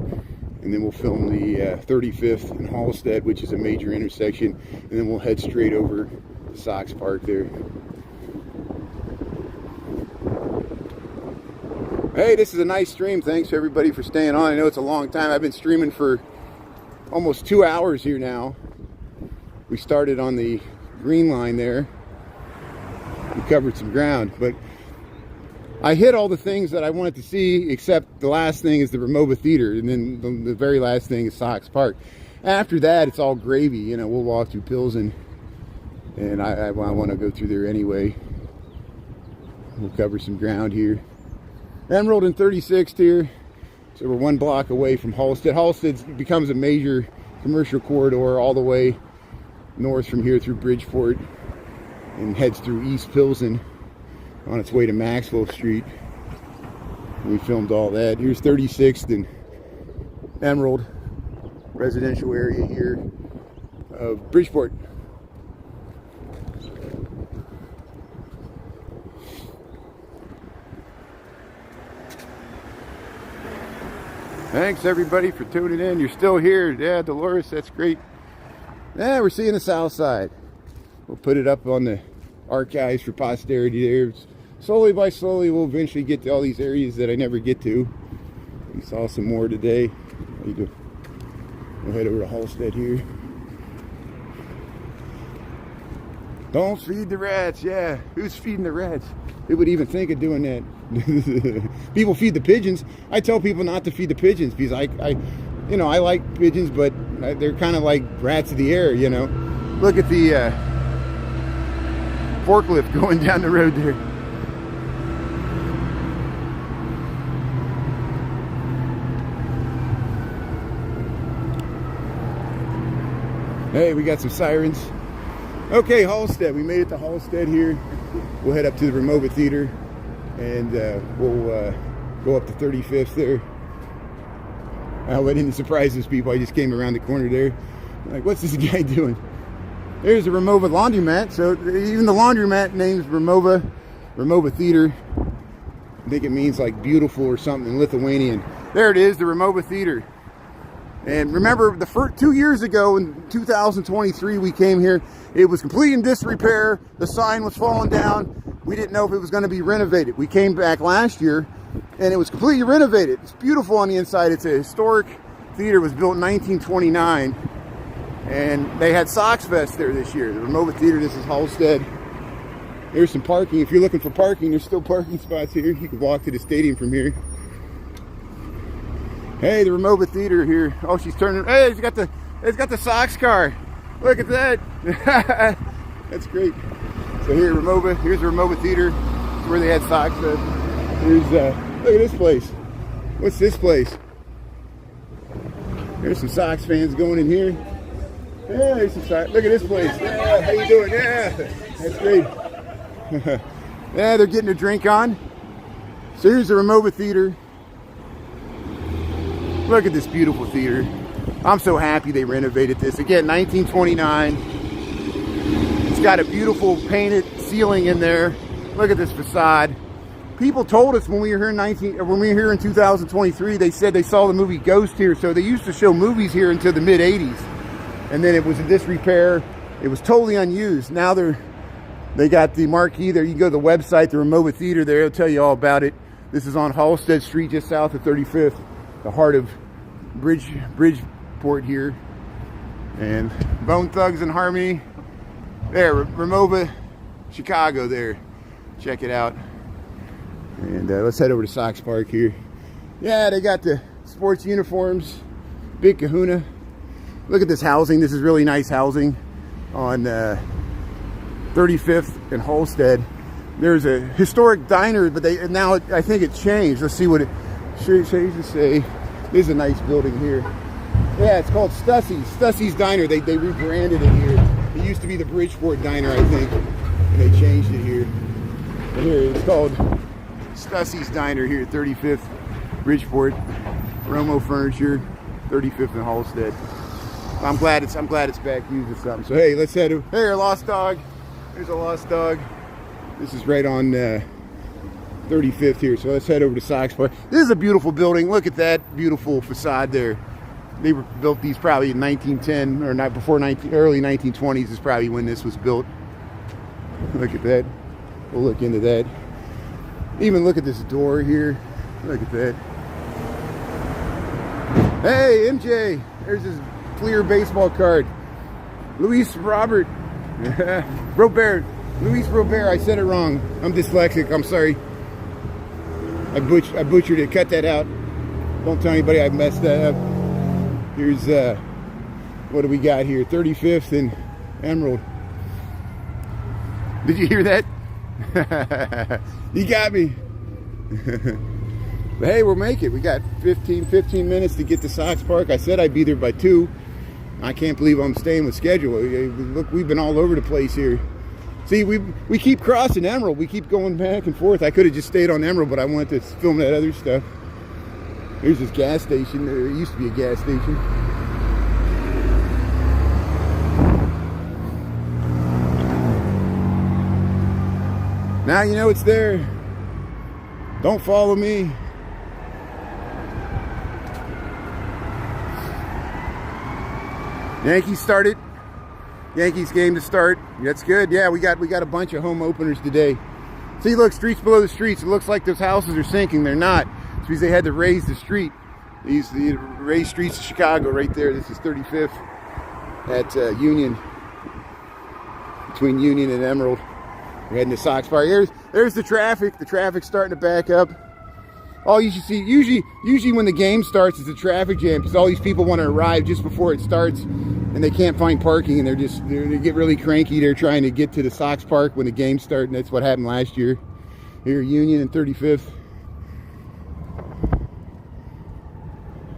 And then we'll film the 35th in Halstead, which is a major intersection. And then we'll head straight over to Sox Park there. Hey, this is a nice stream. Thanks everybody for staying on. I know it's a long time. I've been streaming for almost 2 hours here now. We started on the green line there. We covered some ground, but I hit all the things that I wanted to see, except the last thing is the Ramova Theater, and then the very last thing is Sox Park. After that, it's all gravy. You know, we'll walk through Pilsen, And I want to go through there anyway. We'll cover some ground here. Emerald and 36th here. So we're 1 block away from Halstead. Halstead becomes a major commercial corridor all the way north from here through Bridgeport and heads through East Pilsen on its way to Maxwell Street. We filmed all that. Here's 36th and Emerald, residential area here of Bridgeport. Thanks everybody for tuning in. You're still here. Yeah, Dolores, that's great. Yeah, we're seeing the Southside. We'll put it up on the archives for posterity there. Slowly by slowly, we'll eventually get to all these areas that I never get to. We saw some more today. How you doing? We'll head over to Halstead here. Don't feed the rats. Yeah, who's feeding the rats? Who would even think of doing that? People feed the pigeons. I tell people not to feed the pigeons because I like pigeons, but they're kind of like rats of the air, you know. Look at the forklift going down the road there. Hey, we got some sirens. Okay, Halstead. We made it to Halstead here. We'll head up to the Ramova Theater and we'll go up to 35th there. I didn't surprise those people. I just came around the corner there. Like, what's this guy doing? There's the Ramova laundromat. So even the laundromat name's Ramova Theater. I think it means like beautiful or something in Lithuanian. There it is, the Ramova Theater. And remember, the first 2 years ago in 2023, we came here. It was completely in disrepair. The sign was falling down. We didn't know if it was going to be renovated. We came back last year, and it was completely renovated. It's beautiful on the inside. It's a historic theater. It was built in 1929, and they had Sox Fest there this year. The Ramova Theater. This is Halstead. There's some parking. If you're looking for parking, there's still parking spots here. You can walk to the stadium from here. Hey, the Ramova Theater here. Oh, she's turning. Hey, it's got the Sox car. Look at that. That's great. So here, here's the Ramova Theater. It's where they had Sox. Here's look at this place. What's this place? There's some Sox fans going in here. Yeah, there's some Sox. Look at this place. Yeah, how you doing? Yeah, that's great. Yeah, they're getting a drink on. So here's the Ramova Theater. Look at this beautiful theater. I'm so happy they renovated this. Again, 1929. It's got a beautiful painted ceiling in there. Look at this facade. People told us when we were here in 2023, they said they saw the movie Ghost here. So they used to show movies here until the mid 80s. And then it was in disrepair. It was totally unused. Now they got the marquee there. You can go to the website, the Ramova Theater there. It'll tell you all about it. This is on Halstead Street, just south of 35th. The heart of Bridgeport here. And Bone Thugs and Harmony. There, Ramova, Chicago there. Check it out. And let's head over to Sox Park here. Yeah, they got the sports uniforms. Big kahuna. Look at this housing. This is really nice housing on 35th and Halstead. There's a historic diner, but now I think it changed. Let's see what it should say. This is a nice building here. Yeah, it's called Stussie's Diner. They rebranded it here. It used to be the Bridgeport Diner, I think, and they changed it here. But here, it's called Stussie's Diner here at 35th Bridgeport. Romo Furniture, 35th and Halstead. I'm glad it's back used or something. So hey, let's head over. Hey, a lost dog. There's a lost dog. This is right on 35th here. So let's head over to Sox Park. This is a beautiful building. Look at that beautiful facade there. They were built these probably in 1910 or not before early 1920s is probably when this was built. Look at that. We'll look into that. Even look at this door here. Look at that. Hey, MJ. There's his clear baseball card. Luis Robert. Robert. Luis Robert. I said it wrong. I'm dyslexic. I'm sorry. I butchered it. Cut that out. Don't tell anybody I messed that up. Here's what do we got here? 35th and Emerald. Did you hear that? You got me. But hey, we'll make it. We got 15 minutes to get to Sox Park. I said I'd be there by 2. I can't believe I'm staying with schedule. Look, we've been all over the place here. See, we keep crossing Emerald. We keep going back and forth. I could have just stayed on Emerald, but I wanted to film that other stuff. Here's this gas station. There used to be a gas station. Now you know it's there. Don't follow me. Yankees started. Yankees game to start. That's good. Yeah, we got a bunch of home openers today. See, look, streets below the streets. It looks like those houses are sinking. They're not. It's because they had to raise the street. These the raised streets of Chicago right there. This is 35th at Union, between Union and Emerald. We're heading to Sox Park. There's the traffic. The traffic's starting to back up. All you should see, usually when the game starts, it's a traffic jam because all these people want to arrive just before it starts, and they can't find parking, and they get really cranky. They're trying to get to the Sox Park when the game starts, and that's what happened last year. Here, Union and 35th.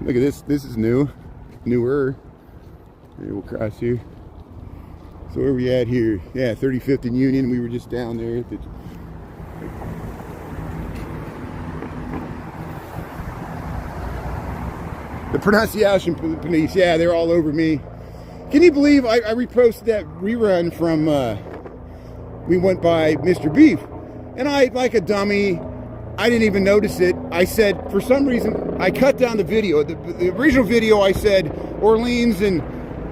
Look at this. This is newer. Here, we'll cross here. So where are we at here? Yeah, 35th and Union. We were just down there at the... The pronunciation police, yeah, they're all over me. Can you believe I reposted that rerun from We Went By Mr. Beef? And I, like a dummy, I didn't even notice it. I said, for some reason, I cut down the video. The original video, I said Orleans and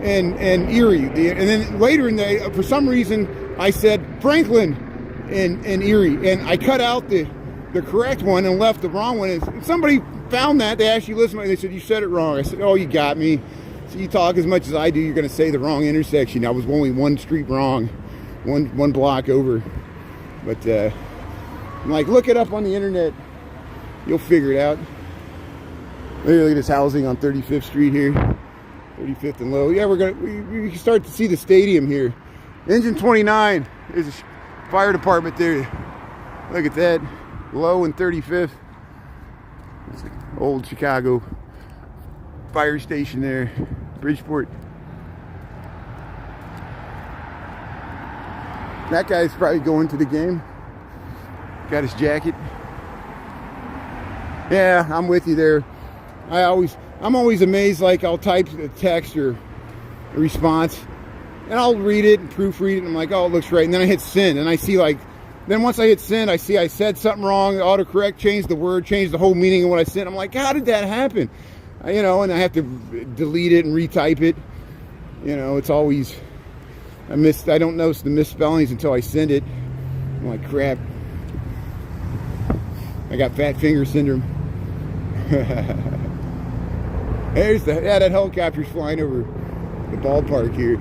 Erie. And then later in the, for some reason, I said Franklin and Erie. And I cut out the correct one and left the wrong one. And somebody found that. They actually listened to me. They said, you said it wrong. I said, oh, you got me. So you talk as much as I do, you're going to say the wrong intersection. I was only one street wrong, one block over. But I'm like, look it up on the internet. You'll figure it out. Look at this housing on 35th Street here. 35th and Low. Yeah, we can start to see the stadium here. Engine 29. There's a fire department there. Look at that. Low and 35th. It's an old Chicago fire station there. Bridgeport. That guy's probably going to the game. Got his jacket. Yeah, I'm with you there. I'm always amazed, like I'll type a text or a response and I'll read it and proofread it and I'm like, oh, it looks right. And then I hit send and I see then once I hit send, I see I said something wrong, autocorrect, changed the word, changed the whole meaning of what I said. I'm like, how did that happen? And I have to delete it and retype it. It's always, I don't notice the misspellings until I send it. I'm like, crap. I got fat finger syndrome. That helicopter's flying over the ballpark here.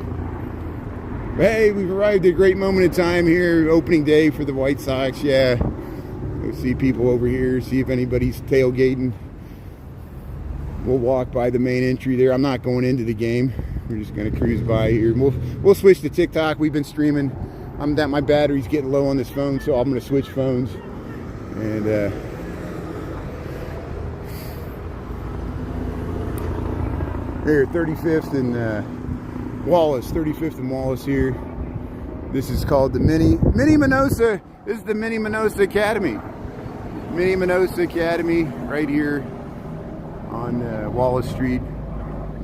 But hey, we've arrived at a great moment in time here, opening day for the White Sox. Yeah, we'll see people over here, see if anybody's tailgating. We'll walk by the main entry there. I'm not going into the game. We're just gonna cruise by here. We'll switch to TikTok. We've been streaming. My battery's getting low on this phone, so I'm gonna switch phones. And here, 35th and Wallace. 35th and Wallace here. This is called the Mini Minosa. This is the Mini Minosa Academy. Mini Minosa Academy right here on Wallace Street.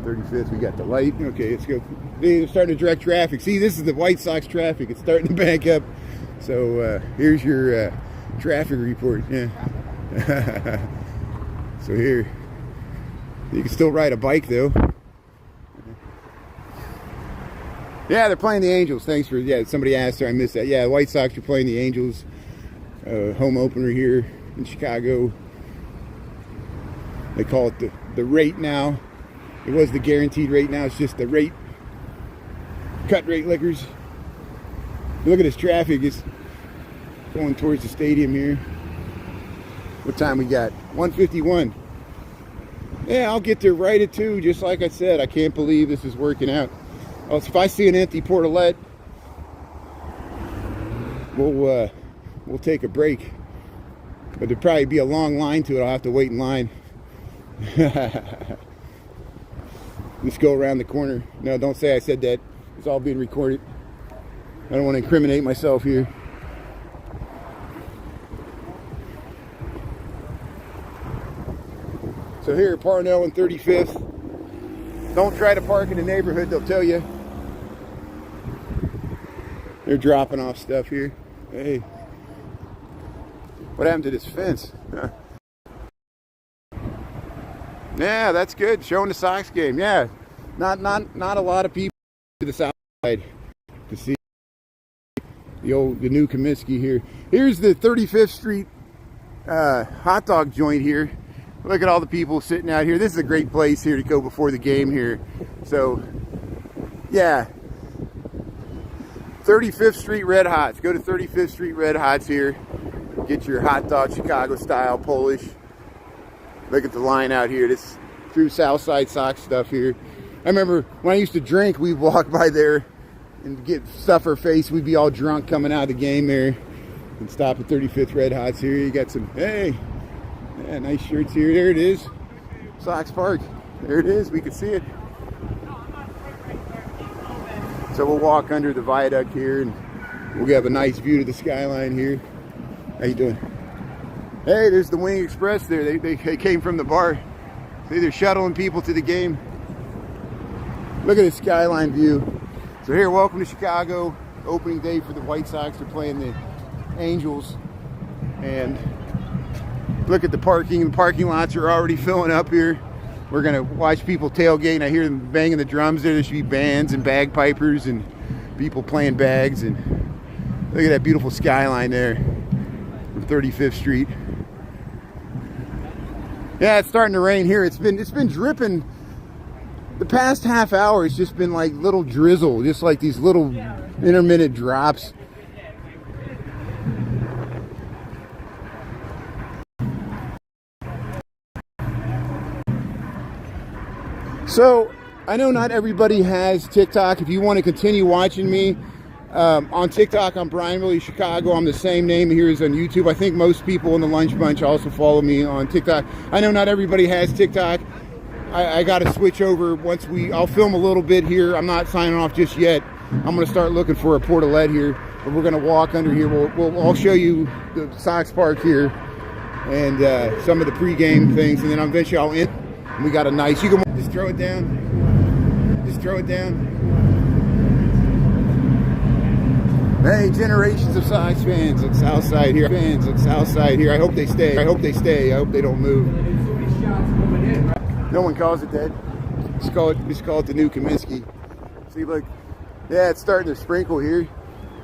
35th, we got the light. Okay, let's go. They're starting to direct traffic. See, this is the White Sox traffic. It's starting to back up. So here's your traffic report. Yeah. So here, you can still ride a bike though. Yeah, they're playing the Angels. Thanks for, somebody asked her, I missed that. Yeah, the White Sox are playing the Angels. Home opener here in Chicago. They call it the rate now. It was the guaranteed rate, now it's just the rate. Cut rate liquors. Look at this traffic. It's going towards the stadium here. What time we got? 1:51. Yeah, I'll get there right at 2, just like I said. I can't believe this is working out. Oh, if I see an empty portalette, we'll take a break. But there'll probably be a long line to it. I'll have to wait in line. Let's go around the corner. No, don't say I said that. It's all being recorded. I don't want to incriminate myself here. So here, Parnell and 35th. Don't try to park in the neighborhood, they'll tell you. They're dropping off stuff here. Hey. What happened to this fence? Huh? Yeah, that's good. Showing the Sox game. Yeah. Not a lot of people to the Southside to see the new Comiskey here. Here's the 35th Street hot dog joint here. Look at all the people sitting out here. This is a great place here to go before the game here. So, yeah. 35th Street Red Hots. Go to 35th Street Red Hots here. Get your hot dog, Chicago style, Polish. Look at the line out here. This true Southside Sox stuff here. I remember when I used to drink, we'd walk by there and get stuff our face. We'd be all drunk coming out of the game there. And stop at 35th Red Hots here. You got some, hey, yeah, nice shirts here. There it is. Sox Park. There it is. We can see it. So we'll walk under the viaduct here and we'll have a nice view to the skyline here. How you doing? Hey, there's the Wing Express there. They came from the bar. See, they're shuttling people to the game. Look at the skyline view. So here, welcome to Chicago. Opening day for the White Sox. They're playing the Angels. And look at the parking. The parking lots are already filling up here. We're gonna watch people tailgating. I hear them banging the drums there. There should be bands and bagpipers and people playing bags. And look at that beautiful skyline there from 35th Street. Yeah, it's starting to rain here. It's been dripping. The past half hour, it's just been like little drizzle, just like these little intermittent drops. So, I know not everybody has TikTok. If you want to continue watching me on TikTok, I'm Brian Willie Chicago. I'm the same name here as on YouTube. I think most people in the Lunch Bunch also follow me on TikTok. I know not everybody has TikTok. I got to switch over I'll film a little bit here. I'm not signing off just yet. I'm going to start looking for a portalette here. But we're going to walk under here. I'll show you the Sox Park here and some of the pregame things. And then eventually I'll end. We got a nice, you can just throw it down. Just throw it down. Hey, generations of Sox fans at Southside here. Fans at Southside here. I hope they stay. I hope they stay. I hope they don't move. No one calls it that. Just call it the new Comiskey. See, look. Yeah, it's starting to sprinkle here.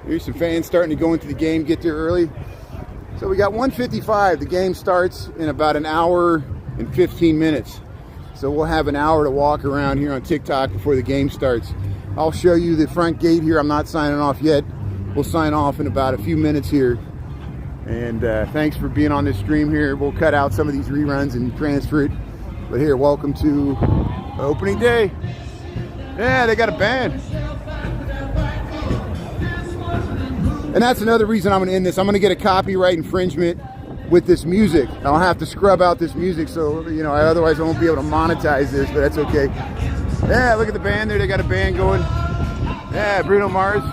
Here's some fans starting to go into the game, get there early. So we got 1:55. The game starts in about an hour and 15 minutes. So we'll have an hour to walk around here on TikTok before the game starts. I'll show you the front gate here. I'm not signing off yet. We'll sign off in about a few minutes here. And thanks for being on this stream here. We'll cut out some of these reruns and transfer it. But here, welcome to opening day. Yeah, they got a band. And that's another reason I'm going to end this. I'm going to get a copyright infringement with this music. I'll have to scrub out this music, so otherwise I won't be able to monetize this, but that's okay. Yeah, look at the band there. They got a band going. Yeah, Bruno Mars.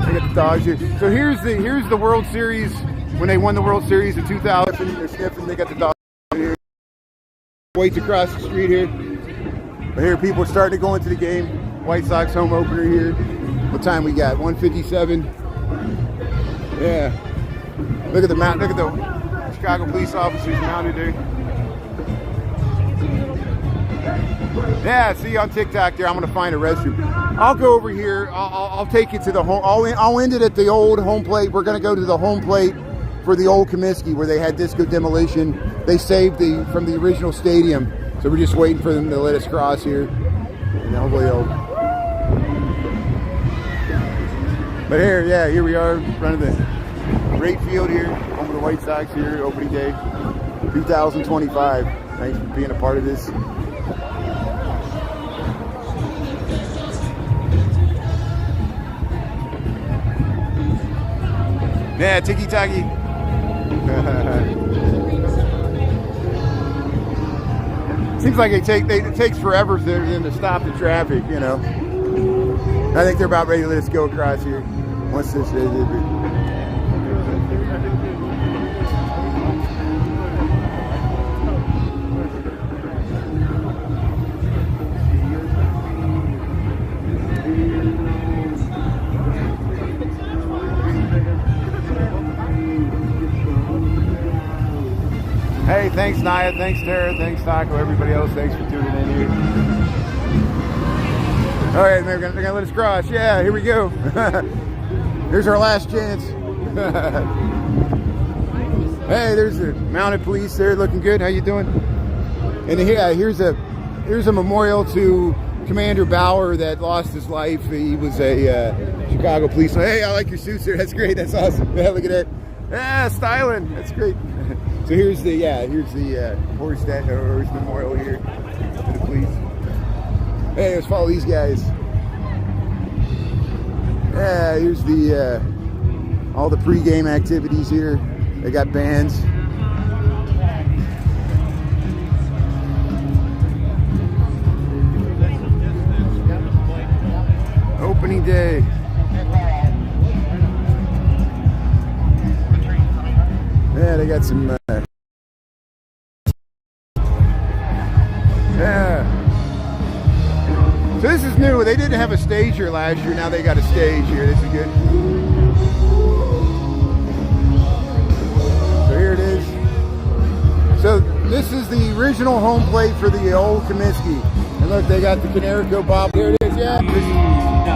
They got the dogs here. So here's the World Series when they won the World Series in 2000. They're sniffing. They got the dogs here. Waits across the street here. But here people are starting to go into the game. White Sox home opener here. What time we got? 1:57. Yeah. Look at the mount. Look at the Chicago police officers mounted there. Yeah, see you on TikTok there. I'm gonna find a restroom. I'll go over here. I'll take you to the home. I'll end it at the old home plate. We're gonna go to the home plate for the old Comiskey where they had disco demolition. They saved from the original stadium, so we're just waiting for them to let us cross here. And hopefully But here we are in front of the great field here, home of the White Sox here, opening day, 2025. Thanks for being a part of this. Yeah, tiki-taki. Seems like it takes forever for them to stop the traffic, you know. I think they're about ready to let us go across here. Once this Hey, thanks Naya, thanks Tara, thanks Taco, everybody else, thanks for tuning in here. All right, they're gonna let us cross. Yeah, here we go. Here's our last chance. Hey, there's the mounted police there, looking good. How you doing? And here's a memorial to Commander Bauer that lost his life. He was a Chicago policeman. Hey, I like your suit, sir. That's great. That's awesome. Yeah, look at that. Yeah, styling. That's great. So here's the horse memorial here to the police. Hey, let's follow these guys. Yeah, here's all the pre-game activities here. They got bands. Opening day. Yeah, they got some. Yeah. So this is new. They didn't have a stage here last year. Now they got a stage here. This is good. So here it is. So this is the original home plate for the old Comiskey. And look, they got the Canaryville bob. Here it is. Yeah.